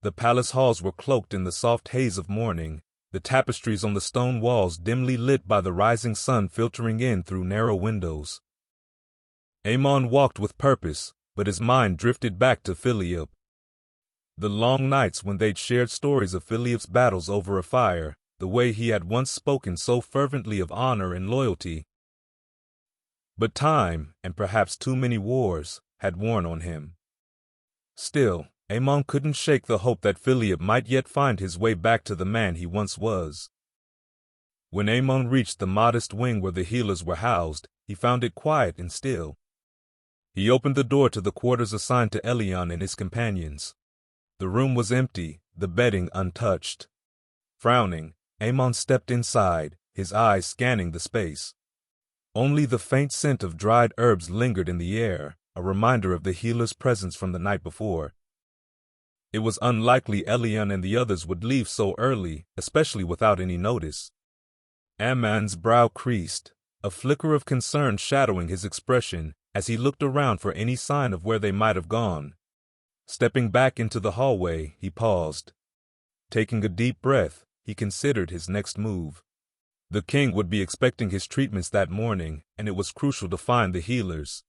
The palace halls were cloaked in the soft haze of morning, the tapestries on the stone walls dimly lit by the rising sun filtering in through narrow windows. Amon walked with purpose, but his mind drifted back to Philippe. The long nights when they'd shared stories of Philippe's battles over a fire, the way he had once spoken so fervently of honor and loyalty. But time, and perhaps too many wars, had worn on him. Still, Amon couldn't shake the hope that Philippe might yet find his way back to the man he once was. When Amon reached the modest wing where the healers were housed, he found it quiet and still. He opened the door to the quarters assigned to Elion and his companions. The room was empty, the bedding untouched. Frowning, Amon stepped inside, his eyes scanning the space. Only the faint scent of dried herbs lingered in the air, a reminder of the healer's presence from the night before. It was unlikely Elion and the others would leave so early, especially without any notice. Amon's brow creased, a flicker of concern shadowing his expression as he looked around for any sign of where they might have gone. Stepping back into the hallway, he paused. Taking a deep breath, he considered his next move. The king would be expecting his treatments that morning, and it was crucial to find the healers.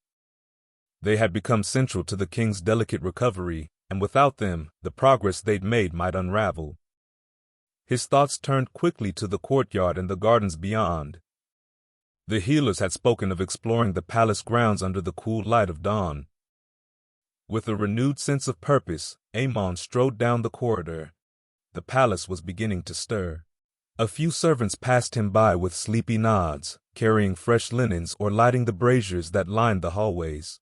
They had become central to the king's delicate recovery, and without them, the progress they'd made might unravel. His thoughts turned quickly to the courtyard and the gardens beyond. The healers had spoken of exploring the palace grounds under the cool light of dawn. With a renewed sense of purpose, Amon strode down the corridor. The palace was beginning to stir. A few servants passed him by with sleepy nods, carrying fresh linens or lighting the braziers that lined the hallways.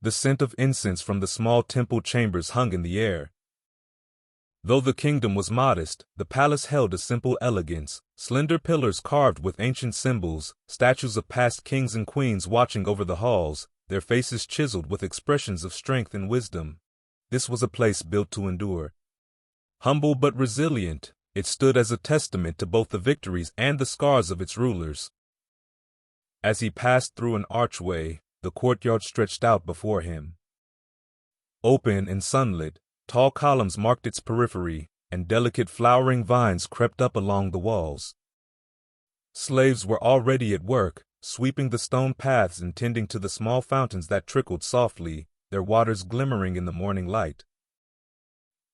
The scent of incense from the small temple chambers hung in the air. Though the kingdom was modest, the palace held a simple elegance, slender pillars carved with ancient symbols, statues of past kings and queens watching over the halls, their faces chiseled with expressions of strength and wisdom. This was a place built to endure. Humble but resilient, it stood as a testament to both the victories and the scars of its rulers. As he passed through an archway, the courtyard stretched out before him. Open and sunlit, tall columns marked its periphery, and delicate flowering vines crept up along the walls. Slaves were already at work, sweeping the stone paths and tending to the small fountains that trickled softly, their waters glimmering in the morning light.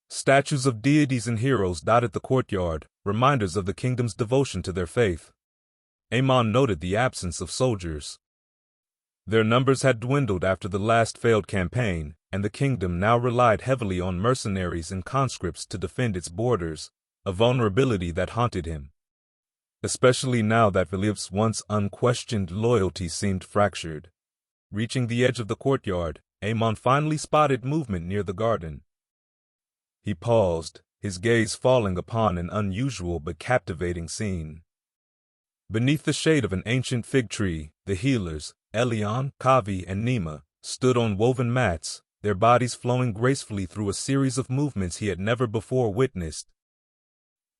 Statues of deities and heroes dotted the courtyard, reminders of the kingdom's devotion to their faith. Amon noted the absence of soldiers. Their numbers had dwindled after the last failed campaign, and the kingdom now relied heavily on mercenaries and conscripts to defend its borders, a vulnerability that haunted him. Especially now that Philippe's once unquestioned loyalty seemed fractured. Reaching the edge of the courtyard, Amon finally spotted movement near the garden. He paused, his gaze falling upon an unusual but captivating scene. Beneath the shade of an ancient fig tree, the healers, Elion, Kavi, and Nima, stood on woven mats, their bodies flowing gracefully through a series of movements he had never before witnessed.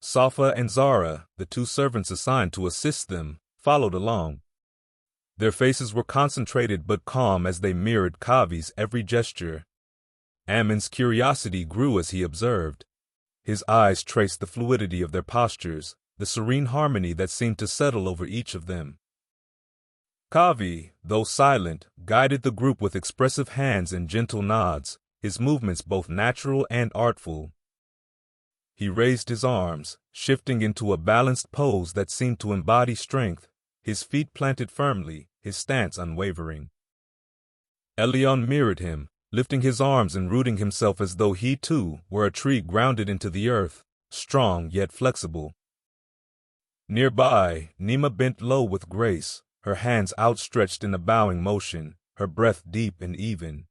Safa and Zara, the two servants assigned to assist them, followed along. Their faces were concentrated but calm as they mirrored Kavi's every gesture. Amon's curiosity grew as he observed. His eyes traced the fluidity of their postures, the serene harmony that seemed to settle over each of them. Kavi, though silent, guided the group with expressive hands and gentle nods, his movements both natural and artful. He raised his arms, shifting into a balanced pose that seemed to embody strength, his feet planted firmly, his stance unwavering. Elion mirrored him, lifting his arms and rooting himself as though he too were a tree grounded into the earth, strong yet flexible. Nearby, Nima bent low with grace, her hands outstretched in a bowing motion, her breath deep and even.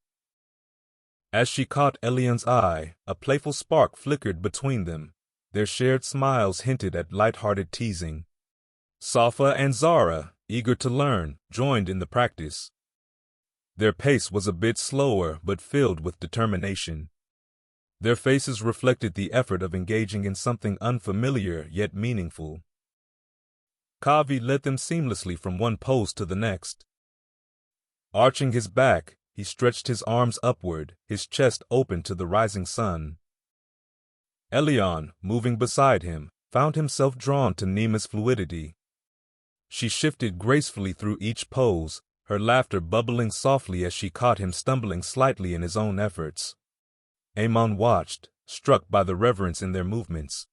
As she caught Elion's eye, a playful spark flickered between them. Their shared smiles hinted at light-hearted teasing. Safa and Zara, eager to learn, joined in the practice. Their pace was a bit slower but filled with determination. Their faces reflected the effort of engaging in something unfamiliar yet meaningful. Kavi led them seamlessly from one pose to the next. Arching his back, he stretched his arms upward, his chest open to the rising sun. Elion, moving beside him, found himself drawn to Nima's fluidity. She shifted gracefully through each pose, her laughter bubbling softly as she caught him stumbling slightly in his own efforts. Amon watched, struck by the reverence in their movements.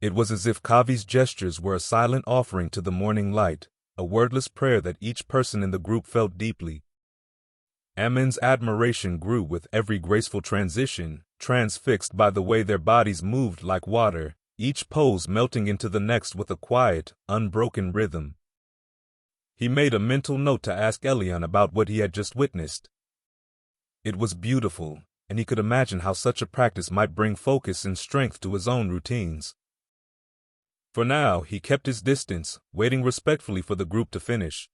It was as if Kavi's gestures were a silent offering to the morning light, a wordless prayer that each person in the group felt deeply. Amon's admiration grew with every graceful transition, transfixed by the way their bodies moved like water, each pose melting into the next with a quiet, unbroken rhythm. He made a mental note to ask Elion about what he had just witnessed. It was beautiful, and he could imagine how such a practice might bring focus and strength to his own routines. For now, he kept his distance, waiting respectfully for the group to finish.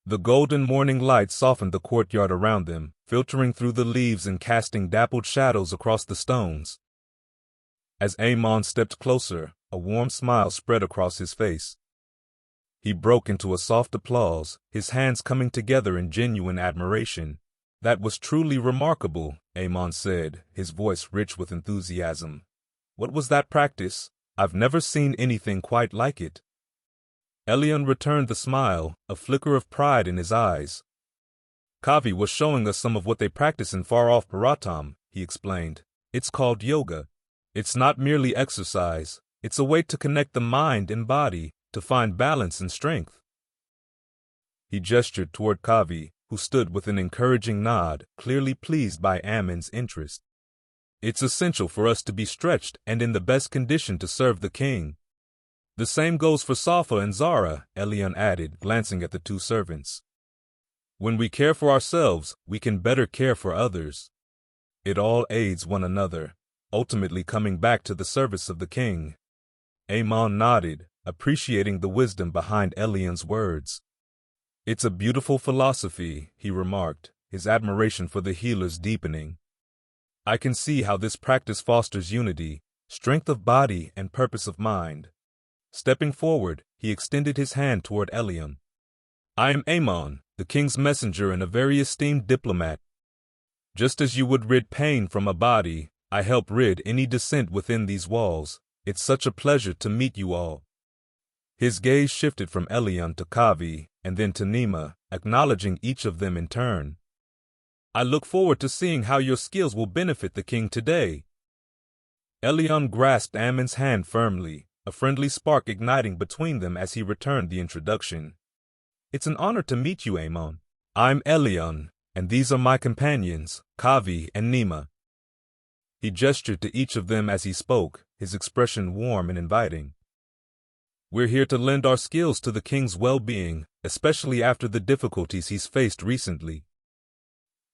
The golden morning light softened the courtyard around them, filtering through the leaves and casting dappled shadows across the stones. As Amon stepped closer, a warm smile spread across his face. He broke into a soft applause, his hands coming together in genuine admiration. "That was truly remarkable," Amon said, his voice rich with enthusiasm. "What was that practice? I've never seen anything quite like it." Elion returned the smile, a flicker of pride in his eyes. "Kavi was showing us some of what they practice in far-off Bharatam," he explained. "It's called yoga. It's not merely exercise. It's a way to connect the mind and body, to find balance and strength." He gestured toward Kavi, who stood with an encouraging nod, clearly pleased by Amon's interest. It's essential for us to be stretched and in the best condition to serve the king. The same goes for Safa and Zara, Elion added, glancing at the two servants. When we care for ourselves, we can better care for others. It all aids one another, ultimately coming back to the service of the king. Amon nodded, appreciating the wisdom behind Elion's words. It's a beautiful philosophy, he remarked, his admiration for the healers deepening. I can see how this practice fosters unity, strength of body, and purpose of mind. Stepping forward, he extended his hand toward Elion. I am Amon, the king's messenger and a very esteemed diplomat. Just as you would rid pain from a body, I help rid any dissent within these walls. It's such a pleasure to meet you all. His gaze shifted from Elion to Kavi, and then to Nima, acknowledging each of them in turn. I look forward to seeing how your skills will benefit the king today. Elion grasped Amon's hand firmly, a friendly spark igniting between them as he returned the introduction. It's an honor to meet you, Amon. I'm Elion, and these are my companions, Kavi and Nima. He gestured to each of them as he spoke, his expression warm and inviting. We're here to lend our skills to the king's well-being, especially after the difficulties he's faced recently.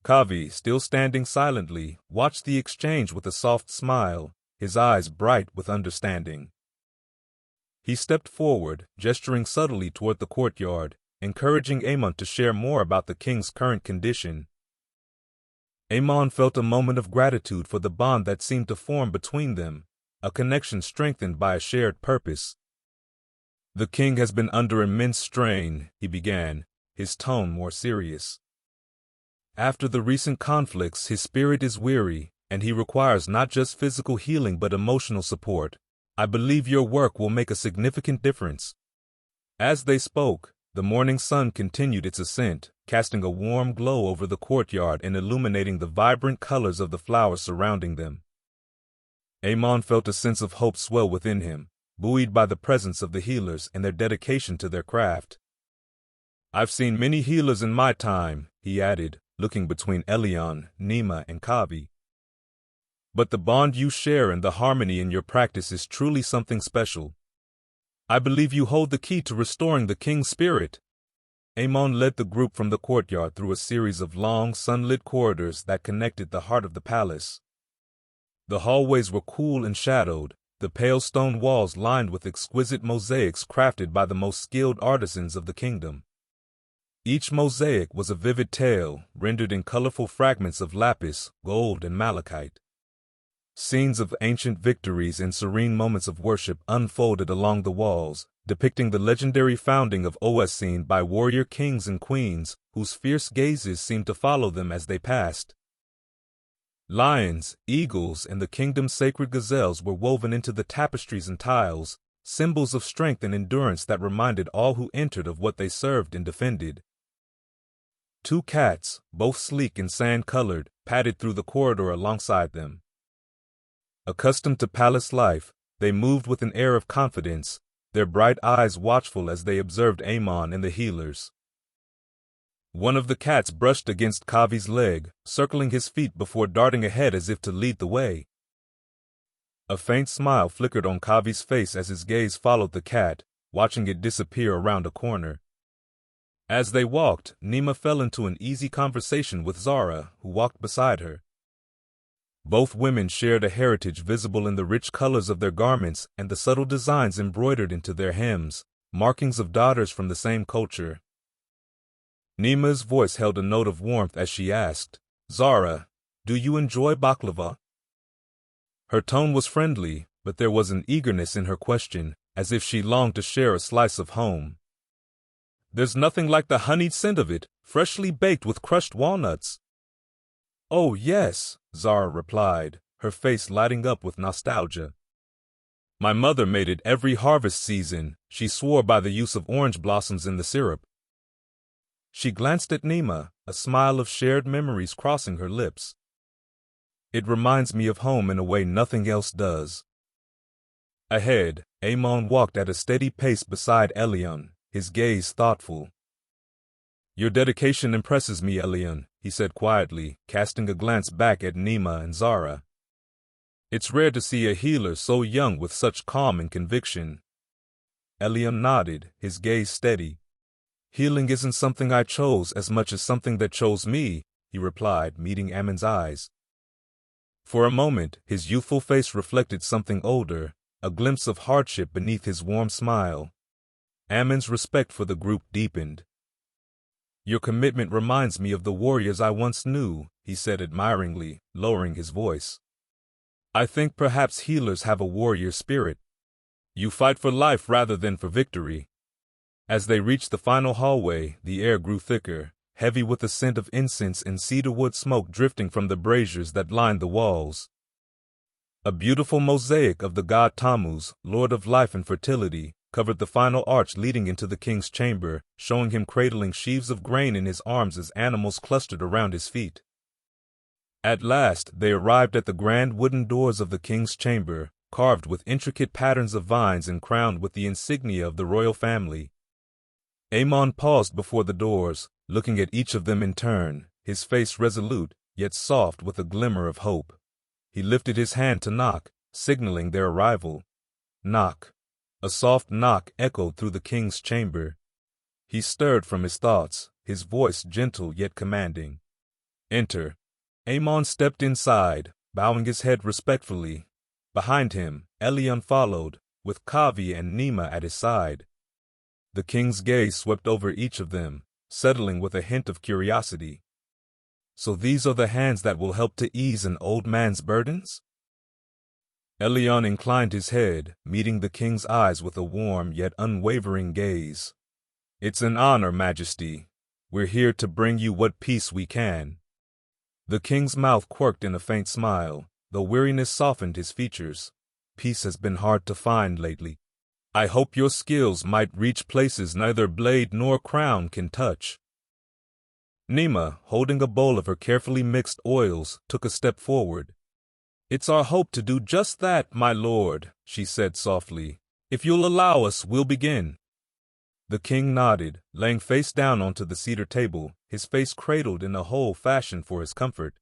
Kavi, still standing silently, watched the exchange with a soft smile, his eyes bright with understanding. He stepped forward, gesturing subtly toward the courtyard, encouraging Amon to share more about the king's current condition. Amon felt a moment of gratitude for the bond that seemed to form between them, a connection strengthened by a shared purpose. The king has been under immense strain, he began, his tone more serious. After the recent conflicts, his spirit is weary, and he requires not just physical healing but emotional support. I believe your work will make a significant difference. As they spoke, the morning sun continued its ascent, casting a warm glow over the courtyard and illuminating the vibrant colors of the flowers surrounding them. Amon felt a sense of hope swell within him, buoyed by the presence of the healers and their dedication to their craft. I've seen many healers in my time, he added, looking between Elion, Nima, and Kavi. But the bond you share and the harmony in your practice is truly something special. I believe you hold the key to restoring the king's spirit. Amon led the group from the courtyard through a series of long, sunlit corridors that connected the heart of the palace. The hallways were cool and shadowed, the pale stone walls lined with exquisite mosaics crafted by the most skilled artisans of the kingdom. Each mosaic was a vivid tale, rendered in colorful fragments of lapis, gold, and malachite. Scenes of ancient victories and serene moments of worship unfolded along the walls, depicting the legendary founding of Owasin by warrior kings and queens, whose fierce gazes seemed to follow them as they passed. Lions, eagles, and the kingdom's sacred gazelles were woven into the tapestries and tiles, symbols of strength and endurance that reminded all who entered of what they served and defended. Two cats, both sleek and sand-colored, padded through the corridor alongside them. Accustomed to palace life, they moved with an air of confidence, their bright eyes watchful as they observed Amon and the healers. One of the cats brushed against Kavi's leg, circling his feet before darting ahead as if to lead the way. A faint smile flickered on Kavi's face as his gaze followed the cat, watching it disappear around a corner. As they walked, Nima fell into an easy conversation with Zara, who walked beside her. Both women shared a heritage visible in the rich colors of their garments and the subtle designs embroidered into their hems, markings of daughters from the same culture. Nima's voice held a note of warmth as she asked, "Zara, do you enjoy baklava?" Her tone was friendly, but there was an eagerness in her question, as if she longed to share a slice of home. "There's nothing like the honeyed scent of it, freshly baked with crushed walnuts." "Oh, yes," Zara replied, her face lighting up with nostalgia. "My mother made it every harvest season. She swore by the use of orange blossoms in the syrup." She glanced at Nima, a smile of shared memories crossing her lips. "It reminds me of home in a way nothing else does." Ahead, Amon walked at a steady pace beside Elion, his gaze thoughtful. "Your dedication impresses me, Elion," he said quietly, casting a glance back at Nima and Zara. It's rare to see a healer so young with such calm and conviction. Elion nodded, his gaze steady. Healing isn't something I chose as much as something that chose me, he replied, meeting Ammon's eyes. For a moment, his youthful face reflected something older, a glimpse of hardship beneath his warm smile. Ammon's respect for the group deepened. Your commitment reminds me of the warriors I once knew, he said admiringly, lowering his voice. I think perhaps healers have a warrior spirit. You fight for life rather than for victory. As they reached the final hallway, the air grew thicker, heavy with the scent of incense and cedarwood smoke drifting from the braziers that lined the walls. A beautiful mosaic of the god Tammuz, lord of life and fertility, covered the final arch leading into the king's chamber, showing him cradling sheaves of grain in his arms as animals clustered around his feet. At last, they arrived at the grand wooden doors of the king's chamber, carved with intricate patterns of vines and crowned with the insignia of the royal family. Ammon paused before the doors, looking at each of them in turn, his face resolute, yet soft with a glimmer of hope. He lifted his hand to knock, signaling their arrival. Knock. A soft knock echoed through the king's chamber. He stirred from his thoughts, his voice gentle yet commanding. Enter. Ammon stepped inside, bowing his head respectfully. Behind him, Elion followed, with Kavi and Nima at his side. The king's gaze swept over each of them, settling with a hint of curiosity. So these are the hands that will help to ease an old man's burdens? Elion inclined his head, meeting the king's eyes with a warm yet unwavering gaze. It's an honor, Majesty. We're here to bring you what peace we can. The king's mouth quirked in a faint smile, though weariness softened his features. Peace has been hard to find lately. I hope your skills might reach places neither blade nor crown can touch. Nima, holding a bowl of her carefully mixed oils, took a step forward. It's our hope to do just that, my lord, she said softly. If you'll allow us, we'll begin. The king nodded, laying face down onto the cedar table, his face cradled in a hole fashioned for his comfort.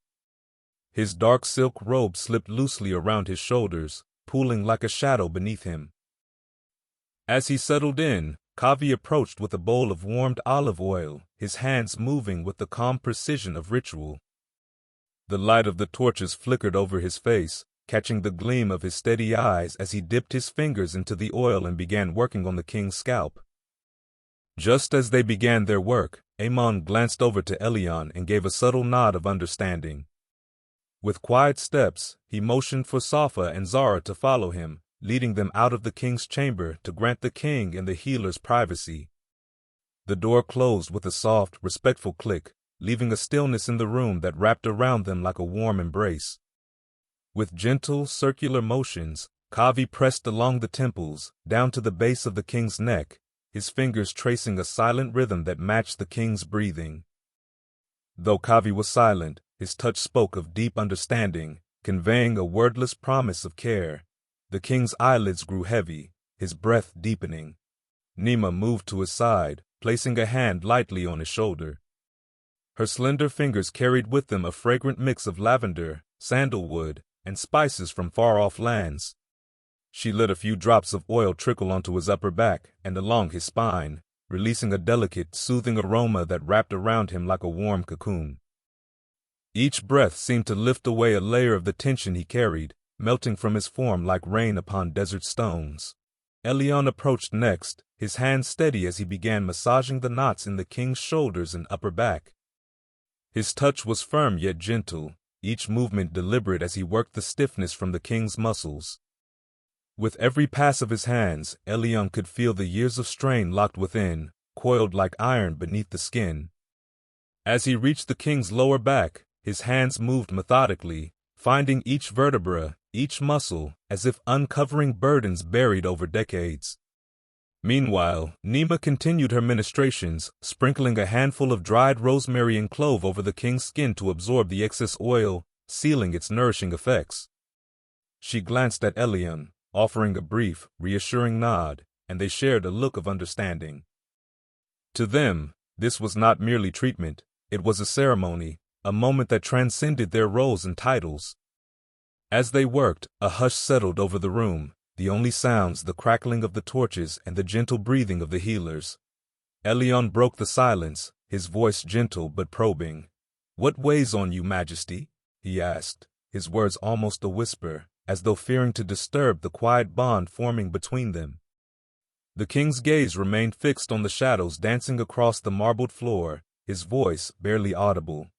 His dark silk robe slipped loosely around his shoulders, pooling like a shadow beneath him. As he settled in, Kavi approached with a bowl of warmed olive oil, his hands moving with the calm precision of ritual. The light of the torches flickered over his face, catching the gleam of his steady eyes as he dipped his fingers into the oil and began working on the king's scalp. Just as they began their work, Ammon glanced over to Elion and gave a subtle nod of understanding. With quiet steps, he motioned for Safa and Zara to follow him, leading them out of the king's chamber to grant the king and the healers privacy. The door closed with a soft, respectful click, leaving a stillness in the room that wrapped around them like a warm embrace. With gentle, circular motions, Kavi pressed along the temples, down to the base of the king's neck, his fingers tracing a silent rhythm that matched the king's breathing. Though Kavi was silent, his touch spoke of deep understanding, conveying a wordless promise of care. The king's eyelids grew heavy, his breath deepening. Nima moved to his side, placing a hand lightly on his shoulder. Her slender fingers carried with them a fragrant mix of lavender, sandalwood, and spices from far-off lands. She let a few drops of oil trickle onto his upper back and along his spine, releasing a delicate, soothing aroma that wrapped around him like a warm cocoon. Each breath seemed to lift away a layer of the tension he carried, melting from his form like rain upon desert stones. Elion approached next, his hand steady as he began massaging the knots in the king's shoulders and upper back. His touch was firm yet gentle, each movement deliberate as he worked the stiffness from the king's muscles. With every pass of his hands, Elion could feel the years of strain locked within, coiled like iron beneath the skin. As he reached the king's lower back, his hands moved methodically, finding each vertebra, each muscle, as if uncovering burdens buried over decades. Meanwhile, Nima continued her ministrations, sprinkling a handful of dried rosemary and clove over the king's skin to absorb the excess oil, sealing its nourishing effects. She glanced at Elion, offering a brief, reassuring nod, and they shared a look of understanding. To them, this was not merely treatment, it was a ceremony, a moment that transcended their roles and titles. As they worked, a hush settled over the room, the only sounds the crackling of the torches and the gentle breathing of the healers. Elion broke the silence, his voice gentle but probing. "What weighs on you, Majesty?" he asked, his words almost a whisper, as though fearing to disturb the quiet bond forming between them. The king's gaze remained fixed on the shadows dancing across the marbled floor, his voice barely audible.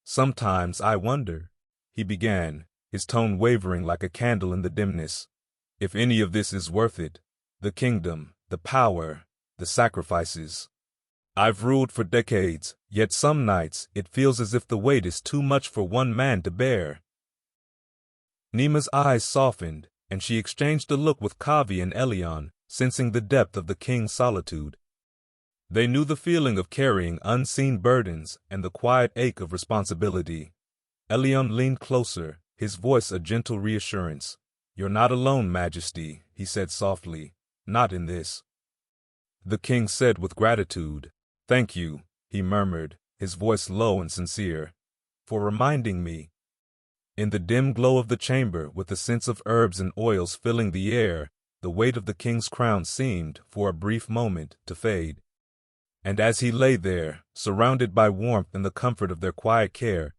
"Sometimes I wonder," he began, his tone wavering like a candle in the dimness, "if any of this is worth it. The kingdom, the power, the sacrifices. I've ruled for decades, yet some nights it feels as if the weight is too much for one man to bear." Nima's eyes softened, and she exchanged a look with Kavi and Elion, sensing the depth of the king's solitude. They knew the feeling of carrying unseen burdens and the quiet ache of responsibility. Elion leaned closer, his voice a gentle reassurance. "You're not alone, Majesty," he said softly. "Not in this." The king said with gratitude. "Thank you," he murmured, his voice low and sincere, "for reminding me." In the dim glow of the chamber, with the scents of herbs and oils filling the air, the weight of the king's crown seemed, for a brief moment, to fade. And as he lay there, surrounded by warmth and the comfort of their quiet care,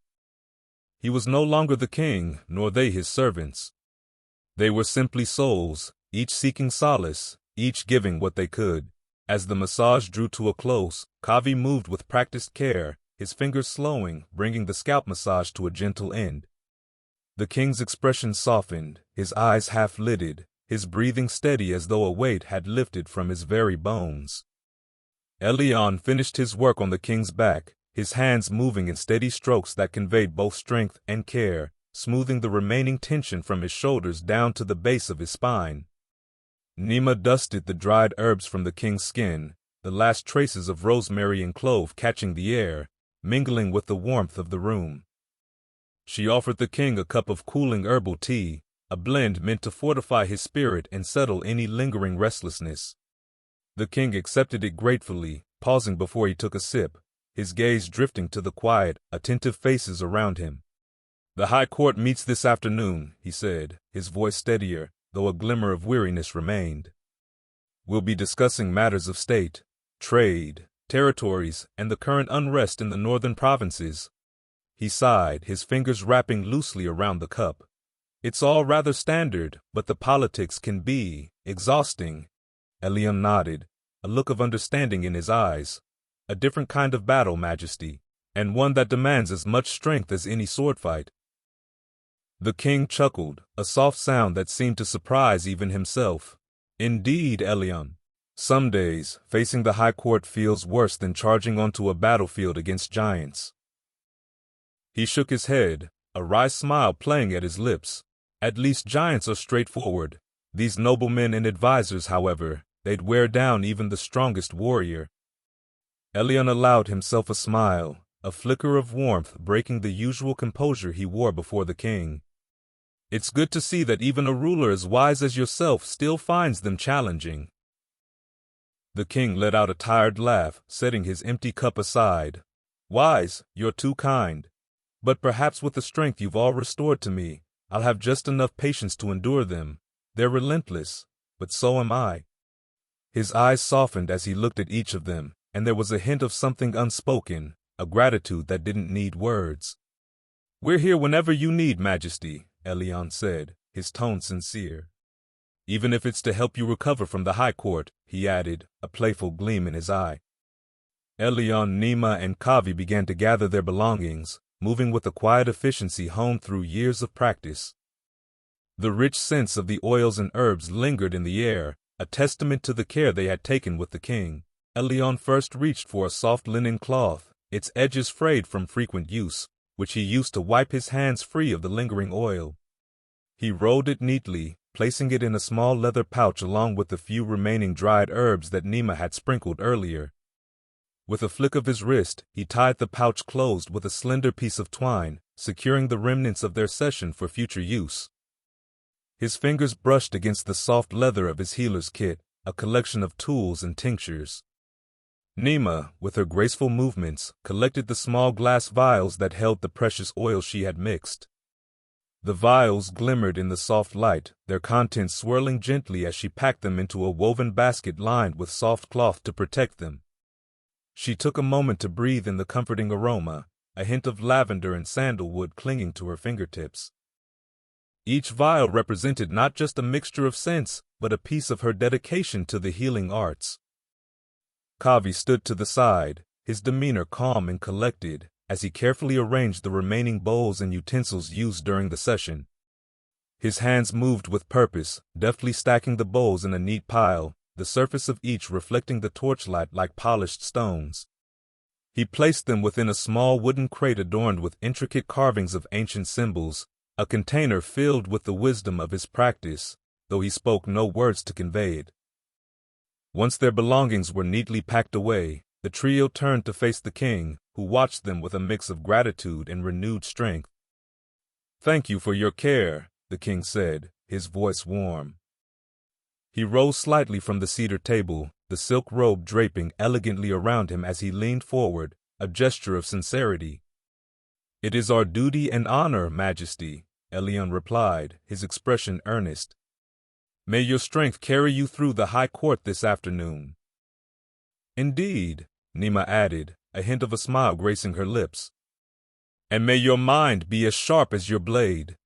he was no longer the king, nor they his servants. They were simply souls, each seeking solace, each giving what they could. As the massage drew to a close, Kavi moved with practiced care, his fingers slowing, bringing the scalp massage to a gentle end. The king's expression softened, his eyes half-lidded, his breathing steady as though a weight had lifted from his very bones. Elion finished his work on the king's back, his hands moving in steady strokes that conveyed both strength and care, smoothing the remaining tension from his shoulders down to the base of his spine. Nima dusted the dried herbs from the king's skin, the last traces of rosemary and clove catching the air, mingling with the warmth of the room. She offered the king a cup of cooling herbal tea, a blend meant to fortify his spirit and settle any lingering restlessness. The king accepted it gratefully, pausing before he took a sip, his gaze drifting to the quiet, attentive faces around him. "The High Court meets this afternoon," he said, his voice steadier, though a glimmer of weariness remained. "We'll be discussing matters of state, trade, territories, and the current unrest in the northern provinces." He sighed, his fingers wrapping loosely around the cup. "It's all rather standard, but the politics can be exhausting." Elion nodded, a look of understanding in his eyes. "A different kind of battle, Majesty, and one that demands as much strength as any sword fight." The king chuckled, a soft sound that seemed to surprise even himself. "Indeed, Elion. Some days, facing the High Court feels worse than charging onto a battlefield against giants." He shook his head, a wry smile playing at his lips. "At least giants are straightforward. These noblemen and advisors, however, they'd wear down even the strongest warrior." Elion allowed himself a smile, a flicker of warmth breaking the usual composure he wore before the king. "It's good to see that even a ruler as wise as yourself still finds them challenging." The king let out a tired laugh, setting his empty cup aside. "Wise, you're too kind. But perhaps with the strength you've all restored to me, I'll have just enough patience to endure them. They're relentless, but so am I." His eyes softened as he looked at each of them, and there was a hint of something unspoken, a gratitude that didn't need words. "We're here whenever you need, Majesty," Elion said, his tone sincere. "Even if it's to help you recover from the High Court," he added, a playful gleam in his eye. Elion, Nima, and Kavi began to gather their belongings, moving with a quiet efficiency honed through years of practice. The rich scents of the oils and herbs lingered in the air, a testament to the care they had taken with the king. Elion first reached for a soft linen cloth, its edges frayed from frequent use, which he used to wipe his hands free of the lingering oil. He rolled it neatly, placing it in a small leather pouch along with the few remaining dried herbs that Nima had sprinkled earlier. With a flick of his wrist, he tied the pouch closed with a slender piece of twine, securing the remnants of their session for future use. His fingers brushed against the soft leather of his healer's kit, a collection of tools and tinctures. Nima, with her graceful movements, collected the small glass vials that held the precious oil she had mixed. The vials glimmered in the soft light, their contents swirling gently as she packed them into a woven basket lined with soft cloth to protect them. She took a moment to breathe in the comforting aroma, a hint of lavender and sandalwood clinging to her fingertips. Each vial represented not just a mixture of scents, but a piece of her dedication to the healing arts. Kavi stood to the side, his demeanor calm and collected, as he carefully arranged the remaining bowls and utensils used during the session. His hands moved with purpose, deftly stacking the bowls in a neat pile, the surface of each reflecting the torchlight like polished stones. He placed them within a small wooden crate adorned with intricate carvings of ancient symbols, a container filled with the wisdom of his practice, though he spoke no words to convey it. Once their belongings were neatly packed away, the trio turned to face the king, who watched them with a mix of gratitude and renewed strength. "Thank you for your care," the king said, his voice warm. He rose slightly from the cedar table, the silk robe draping elegantly around him as he leaned forward, a gesture of sincerity. "It is our duty and honor, Majesty," Elion replied, his expression earnest. "May your strength carry you through the high court this afternoon." "Indeed," Nima added, a hint of a smile gracing her lips. "And may your mind be as sharp as your blade."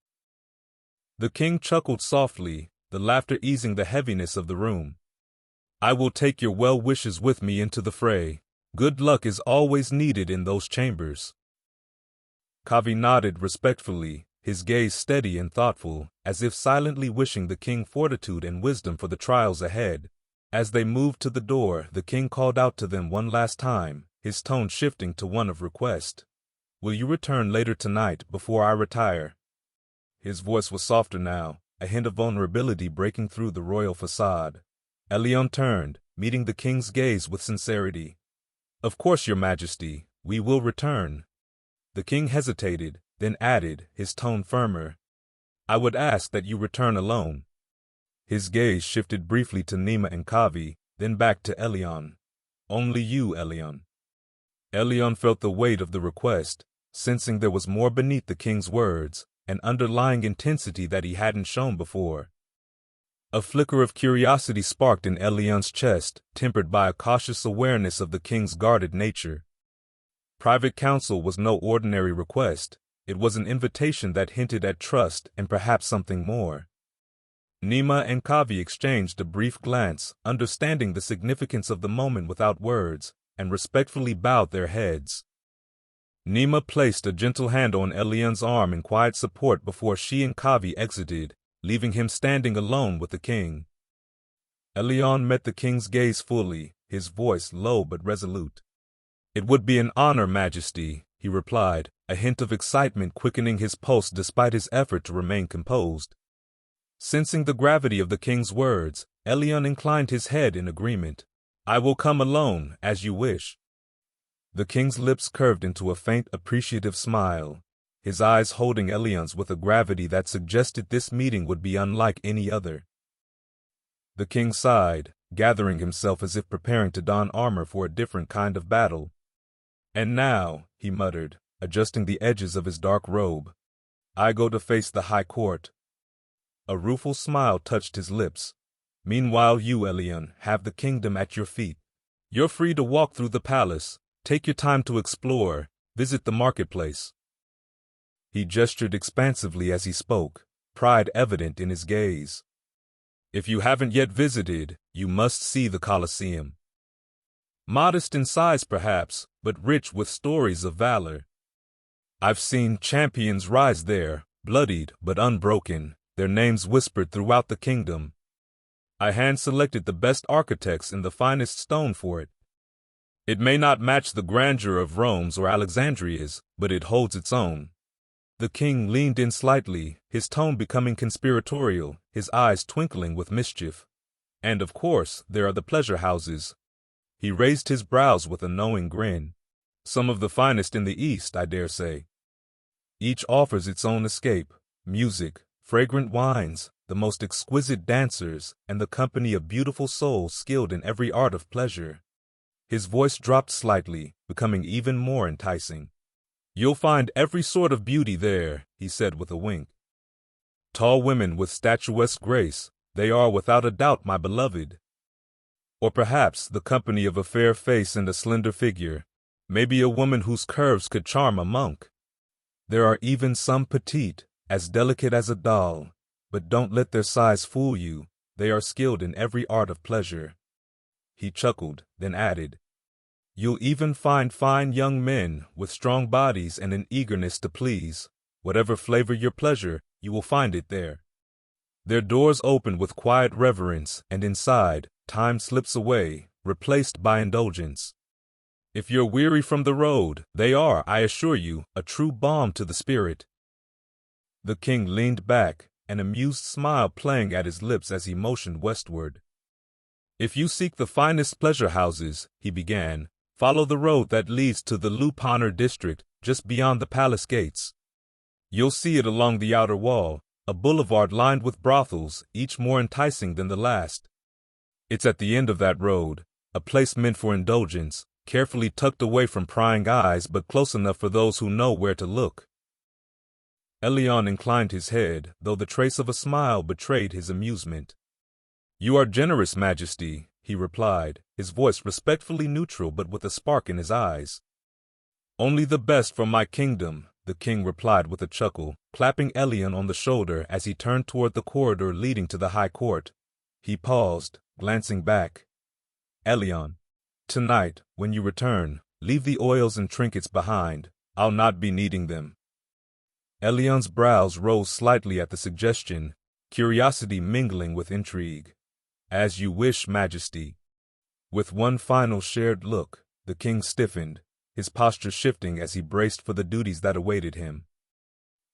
The king chuckled softly, the laughter easing the heaviness of the room. "I will take your well wishes with me into the fray. Good luck is always needed in those chambers." Kavi nodded respectfully, his gaze steady and thoughtful, as if silently wishing the king fortitude and wisdom for the trials ahead. As they moved to the door, the king called out to them one last time, his tone shifting to one of request. "Will you return later tonight, before I retire?" His voice was softer now, a hint of vulnerability breaking through the royal facade. Elion turned, meeting the king's gaze with sincerity. "Of course, your majesty, we will return." The king hesitated, then added, his tone firmer, "I would ask that you return alone." His gaze shifted briefly to Nima and Kavi, then back to Elion. "Only you, Elion." Elion felt the weight of the request, sensing there was more beneath the king's words, an underlying intensity that he hadn't shown before. A flicker of curiosity sparked in Elion's chest, tempered by a cautious awareness of the king's guarded nature. Private counsel was no ordinary request. It was an invitation that hinted at trust and perhaps something more. Nima and Kavi exchanged a brief glance, understanding the significance of the moment without words, and respectfully bowed their heads. Nima placed a gentle hand on Elion's arm in quiet support before she and Kavi exited, leaving him standing alone with the king. Elion met the king's gaze fully, his voice low but resolute. "It would be an honor, Majesty," he replied, a hint of excitement quickening his pulse despite his effort to remain composed. Sensing the gravity of the king's words, Elion inclined his head in agreement. "I will come alone, as you wish." The king's lips curved into a faint, appreciative smile, his eyes holding Elion's with a gravity that suggested this meeting would be unlike any other. The king sighed, gathering himself as if preparing to don armor for a different kind of battle. "And now," he muttered, adjusting the edges of his dark robe, "I go to face the high court." A rueful smile touched his lips. "Meanwhile you, Elion, have the kingdom at your feet. You're free to walk through the palace, take your time to explore, visit the marketplace." He gestured expansively as he spoke, pride evident in his gaze. "If you haven't yet visited, you must see the Colosseum. Modest in size perhaps, but rich with stories of valor. I've seen champions rise there, bloodied but unbroken, their names whispered throughout the kingdom. I hand-selected the best architects and the finest stone for it. It may not match the grandeur of Rome's or Alexandria's, but it holds its own." The king leaned in slightly, his tone becoming conspiratorial, his eyes twinkling with mischief. "And of course, there are the pleasure houses." He raised his brows with a knowing grin. "Some of the finest in the East, I dare say. Each offers its own escape, music, fragrant wines, the most exquisite dancers, and the company of beautiful souls skilled in every art of pleasure." His voice dropped slightly, becoming even more enticing. "You'll find every sort of beauty there," he said with a wink. Tall women with statuesque grace, they are without a doubt my beloved. Or perhaps the company of a fair face and a slender figure, maybe a woman whose curves could charm a monk. There are even some petite, as delicate as a doll, but don't let their size fool you, they are skilled in every art of pleasure. He chuckled, then added, You'll even find fine young men with strong bodies and an eagerness to please. Whatever flavor your pleasure, you will find it there. Their doors open with quiet reverence, and inside, time slips away, replaced by indulgence. If you're weary from the road, they are, I assure you, a true balm to the spirit. The king leaned back, an amused smile playing at his lips as he motioned westward. If you seek the finest pleasure houses, he began, follow the road that leads to the Lupanar district, just beyond the palace gates. You'll see it along the outer wall, a boulevard lined with brothels, each more enticing than the last. It's at the end of that road, a place meant for indulgence, carefully tucked away from prying eyes but close enough for those who know where to look. Elion inclined his head, though the trace of a smile betrayed his amusement. You are generous, Majesty, he replied, his voice respectfully neutral but with a spark in his eyes. Only the best for my kingdom, the king replied with a chuckle, clapping Elion on the shoulder as he turned toward the corridor leading to the high court. He paused, glancing back. Elion, tonight, when you return, leave the oils and trinkets behind. I'll not be needing them. Elion's brows rose slightly at the suggestion, curiosity mingling with intrigue. As you wish, Majesty. With one final shared look, the king stiffened, his posture shifting as he braced for the duties that awaited him.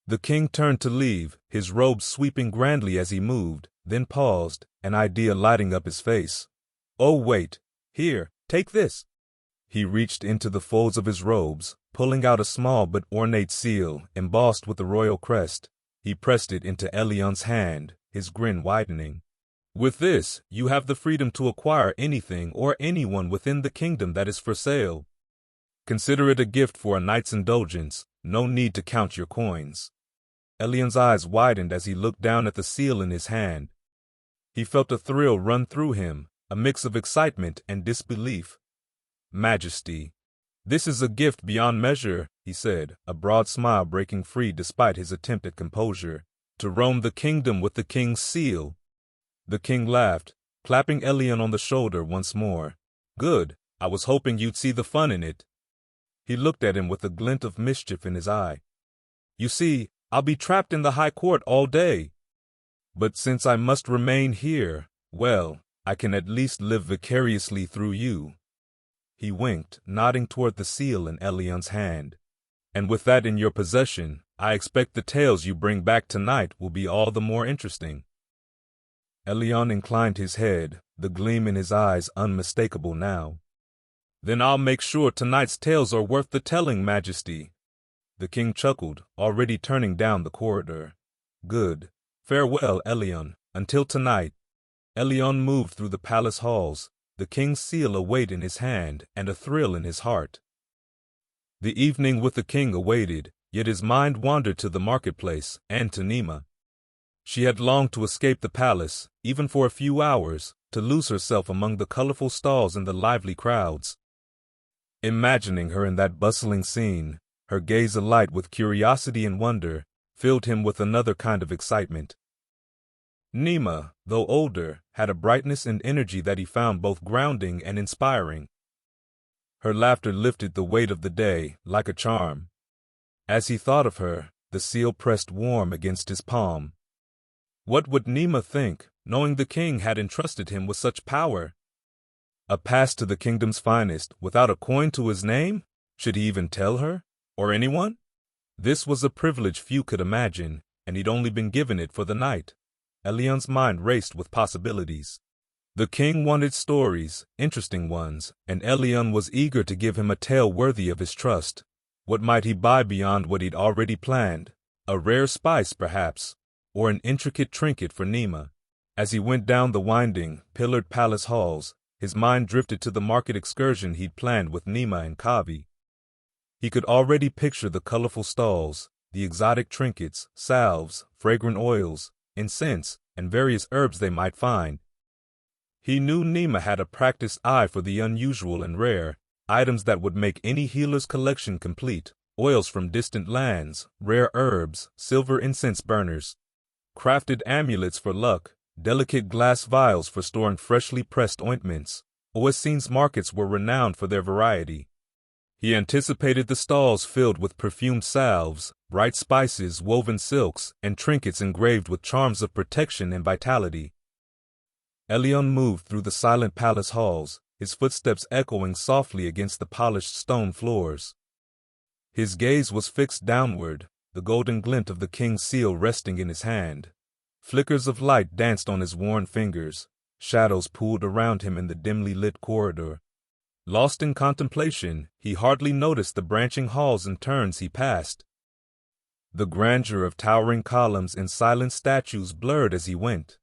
The king turned to leave, his robes sweeping grandly as he moved, then paused, an idea lighting up his face. Oh, wait. Here, take this. He reached into the folds of his robes, pulling out a small but ornate seal, embossed with the royal crest. He pressed it into Elion's hand, his grin widening. With this, you have the freedom to acquire anything or anyone within the kingdom that is for sale. Consider it a gift for a night's indulgence, no need to count your coins. Elion's eyes widened as he looked down at the seal in his hand. He felt a thrill run through him, a mix of excitement and disbelief. Majesty, this is a gift beyond measure, he said, a broad smile breaking free despite his attempt at composure. To roam the kingdom with the king's seal. The king laughed, clapping Elion on the shoulder once more. Good, I was hoping you'd see the fun in it. He looked at him with a glint of mischief in his eye. You see, I'll be trapped in the high court all day. But since I must remain here, well, I can at least live vicariously through you. He winked, nodding toward the seal in Elion's hand. And with that in your possession, I expect the tales you bring back tonight will be all the more interesting. Elion inclined his head, the gleam in his eyes unmistakable now. Then I'll make sure tonight's tales are worth the telling, Majesty. The king chuckled, already turning down the corridor. Good. Farewell, Elion, until tonight. Elion moved through the palace halls, the king's seal a weight in his hand and a thrill in his heart. The evening with the king awaited, yet his mind wandered to the marketplace and to Nima. She had longed to escape the palace, even for a few hours, to lose herself among the colorful stalls and the lively crowds. Imagining her in that bustling scene, her gaze alight with curiosity and wonder, filled him with another kind of excitement. Nima, though older, had a brightness and energy that he found both grounding and inspiring. Her laughter lifted the weight of the day, like a charm. As he thought of her, the seal pressed warm against his palm. What would Nima think, knowing the king had entrusted him with such power? A pass to the kingdom's finest, without a coin to his name? Should he even tell her? Or anyone? This was a privilege few could imagine, and he'd only been given it for the night. Elion's mind raced with possibilities. The king wanted stories, interesting ones, and Elion was eager to give him a tale worthy of his trust. What might he buy beyond what he'd already planned? A rare spice, perhaps, or an intricate trinket for Nima. As he went down the winding, pillared palace halls, his mind drifted to the market excursion he'd planned with Nima and Kavi. He could already picture the colorful stalls, the exotic trinkets, salves, fragrant oils, incense, and various herbs they might find. He knew Nima had a practiced eye for the unusual and rare, items that would make any healer's collection complete, oils from distant lands, rare herbs, silver incense burners, crafted amulets for luck, delicate glass vials for storing freshly pressed ointments. Oisin's markets were renowned for their variety. He anticipated the stalls filled with perfumed salves, bright spices, woven silks, and trinkets engraved with charms of protection and vitality. Elion moved through the silent palace halls, his footsteps echoing softly against the polished stone floors. His gaze was fixed downward, the golden glint of the king's seal resting in his hand. Flickers of light danced on his worn fingers, shadows pooled around him in the dimly lit corridor. Lost in contemplation, he hardly noticed the branching halls and turns he passed. The grandeur of towering columns and silent statues blurred as he went.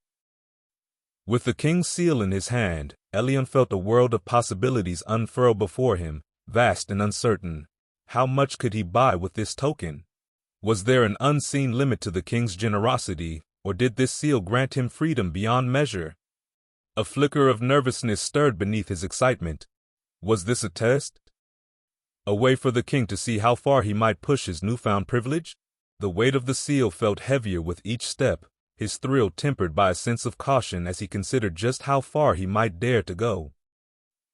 With the king's seal in his hand, Elion felt a world of possibilities unfurl before him, vast and uncertain. How much could he buy with this token? Was there an unseen limit to the king's generosity, or did this seal grant him freedom beyond measure? A flicker of nervousness stirred beneath his excitement. Was this a test? A way for the king to see how far he might push his newfound privilege? The weight of the seal felt heavier with each step, his thrill tempered by a sense of caution as he considered just how far he might dare to go.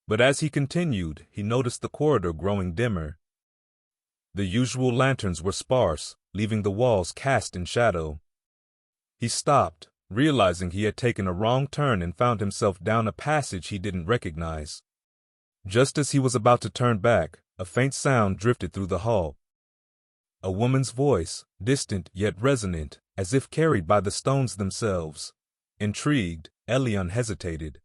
But as he continued, he noticed the corridor growing dimmer. The usual lanterns were sparse, leaving the walls cast in shadow. He stopped, realizing he had taken a wrong turn and found himself down a passage he didn't recognize. Just as he was about to turn back, a faint sound drifted through the hall. A woman's voice, distant yet resonant, as if carried by the stones themselves. Intrigued, Elion hesitated.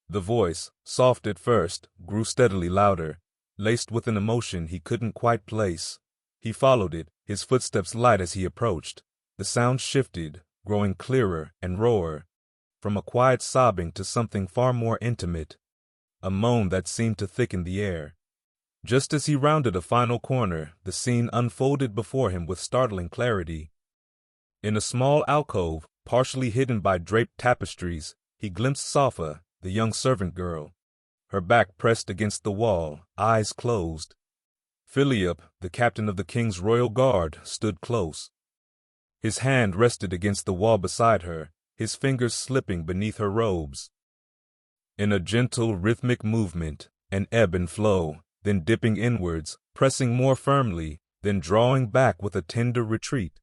The voice, soft at first, grew steadily louder, laced with an emotion he couldn't quite place. He followed it, his footsteps light as he approached. The sound shifted, growing clearer and rawer, from a quiet sobbing to something far more intimate, a moan that seemed to thicken the air. Just as he rounded a final corner, the scene unfolded before him with startling clarity. In a small alcove, partially hidden by draped tapestries, he glimpsed Safa, the young servant girl, her back pressed against the wall, eyes closed. Philippe, the captain of the king's royal guard, stood close. His hand rested against the wall beside her, his fingers slipping beneath her robes. In a gentle, rhythmic movement, an ebb and flow, then dipping inwards, pressing more firmly, then drawing back with a tender retreat.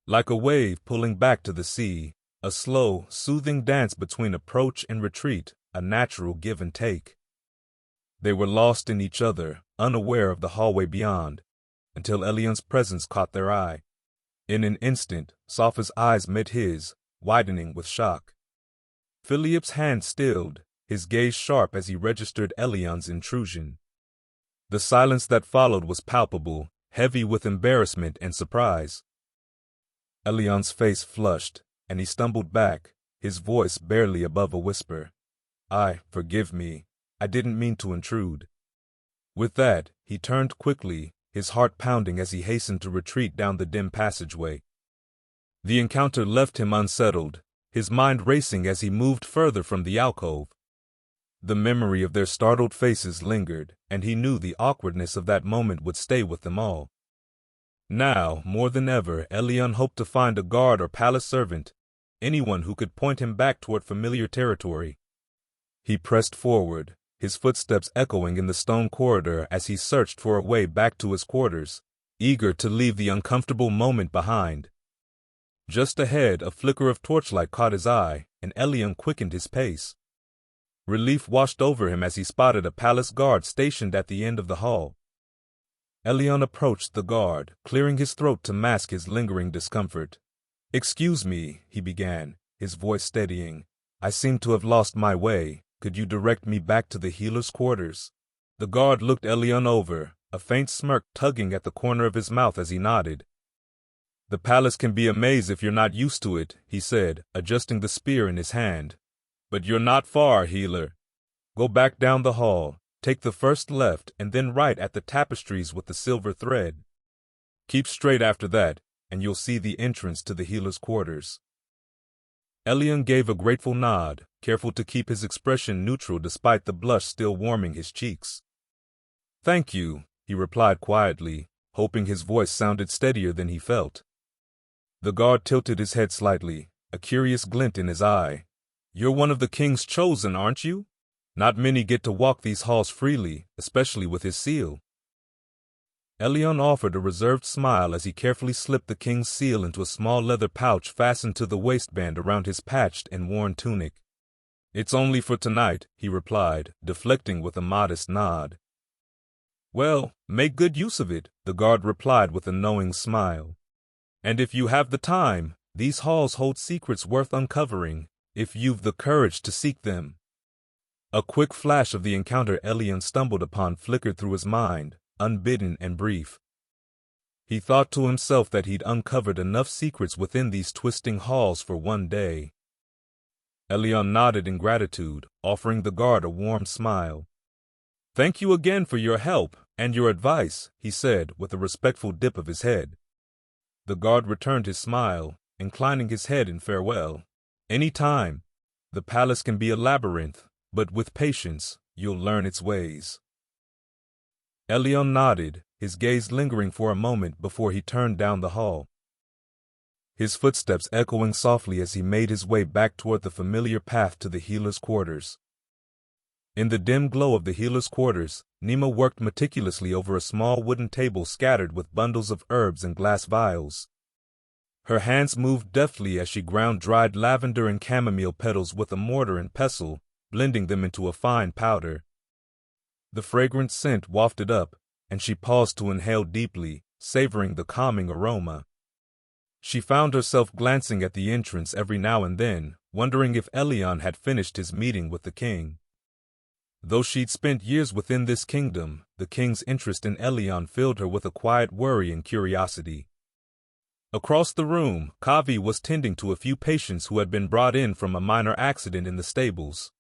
Like a wave pulling back to the sea, a slow, soothing dance between approach and retreat, a natural give and take. They were lost in each other, unaware of the hallway beyond, until Elion's presence caught their eye. In an instant, Safa's eyes met his, widening with shock. Philippe's hand stilled, his gaze sharp as he registered Elion's intrusion. The silence that followed was palpable, heavy with embarrassment and surprise. Elion's face flushed, and he stumbled back, his voice barely above a whisper. Forgive me. I didn't mean to intrude." With that, he turned quickly, his heart pounding as he hastened to retreat down the dim passageway. The encounter left him unsettled, his mind racing as he moved further from the alcove. The memory of their startled faces lingered, and he knew the awkwardness of that moment would stay with them all. Now, more than ever, Elion hoped to find a guard or palace servant, anyone who could point him back toward familiar territory. He pressed forward, his footsteps echoing in the stone corridor as he searched for a way back to his quarters, eager to leave the uncomfortable moment behind. Just ahead, a flicker of torchlight caught his eye, and Elion quickened his pace. Relief washed over him as he spotted a palace guard stationed at the end of the hall. Elion approached the guard, clearing his throat to mask his lingering discomfort. "Excuse me," he began, his voice steadying. "I seem to have lost my way. Could you direct me back to the healer's quarters?" The guard looked Elion over, a faint smirk tugging at the corner of his mouth as he nodded. "The palace can be a maze if you're not used to it," he said, adjusting the spear in his hand. "But you're not far, healer. Go back down the hall, take the first left, and then right at the tapestries with the silver thread." Keep straight after that, and you'll see the entrance to the healer's quarters. Elion gave a grateful nod, careful to keep his expression neutral despite the blush still warming his cheeks. Thank you, he replied quietly, hoping his voice sounded steadier than he felt. The guard tilted his head slightly, a curious glint in his eye. You're one of the king's chosen, aren't you? Not many get to walk these halls freely, especially with his seal. Elion offered a reserved smile as he carefully slipped the king's seal into a small leather pouch fastened to the waistband around his patched and worn tunic. It's only for tonight, he replied, deflecting with a modest nod. Well, make good use of it, the guard replied with a knowing smile. And if you have the time, these halls hold secrets worth uncovering, if you've the courage to seek them. A quick flash of the encounter Elion stumbled upon flickered through his mind, unbidden and brief. He thought to himself that he'd uncovered enough secrets within these twisting halls for one day. Elion nodded in gratitude, offering the guard a warm smile. Thank you again for your help and your advice, he said with a respectful dip of his head. The guard returned his smile, inclining his head in farewell. Any time. The palace can be a labyrinth, but with patience, you'll learn its ways. Elion nodded, his gaze lingering for a moment before he turned down the hall. His footsteps echoing softly as he made his way back toward the familiar path to the healer's quarters. In the dim glow of the healer's quarters, Nima worked meticulously over a small wooden table scattered with bundles of herbs and glass vials. Her hands moved deftly as she ground dried lavender and chamomile petals with a mortar and pestle, blending them into a fine powder. The fragrant scent wafted up, and she paused to inhale deeply, savoring the calming aroma. She found herself glancing at the entrance every now and then, wondering if Elion had finished his meeting with the king. Though she'd spent years within this kingdom, the king's interest in Elion filled her with a quiet worry and curiosity. Across the room, Kavi was tending to a few patients who had been brought in from a minor accident in the stables.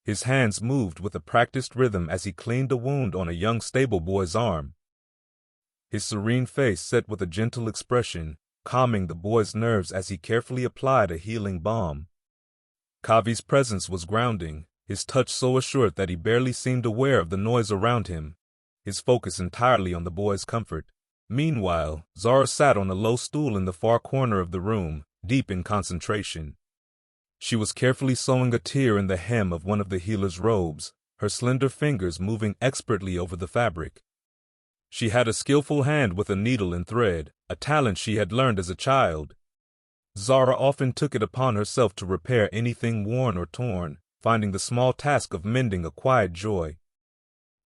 His hands moved with a practiced rhythm as he cleaned a wound on a young stable boy's arm. His serene face set with a gentle expression, calming the boy's nerves as he carefully applied a healing balm. Kavi's presence was grounding, his touch so assured that he barely seemed aware of the noise around him, his focus entirely on the boy's comfort. Meanwhile, Zara sat on a low stool in the far corner of the room, deep in concentration. She was carefully sewing a tear in the hem of one of the healer's robes, her slender fingers moving expertly over the fabric. She had a skillful hand with a needle and thread, a talent she had learned as a child. Zara often took it upon herself to repair anything worn or torn, finding the small task of mending a quiet joy.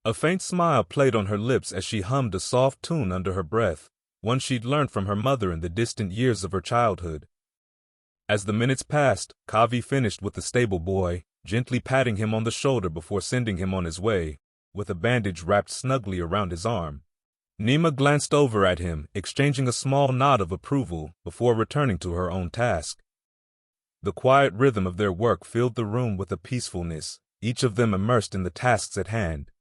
A faint smile played on her lips as she hummed a soft tune under her breath, one she'd learned from her mother in the distant years of her childhood. As the minutes passed, Kavi finished with the stable boy, gently patting him on the shoulder before sending him on his way, with a bandage wrapped snugly around his arm. Nima glanced over at him, exchanging a small nod of approval before returning to her own task. The quiet rhythm of their work filled the room with a peacefulness, each of them immersed in the tasks at hand.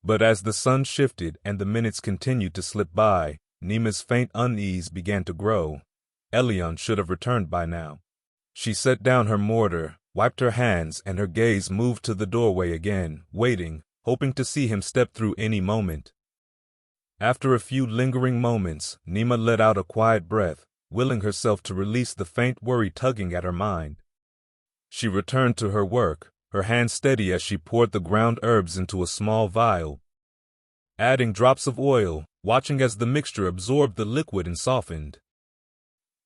But as the sun shifted and the minutes continued to slip by, Nima's faint unease began to grow. Elion should have returned by now. She set down her mortar, wiped her hands, and her gaze moved to the doorway again, waiting, hoping to see him step through any moment. After a few lingering moments, Nima let out a quiet breath, willing herself to release the faint worry tugging at her mind. She returned to her work, her hand steady as she poured the ground herbs into a small vial, adding drops of oil, watching as the mixture absorbed the liquid and softened.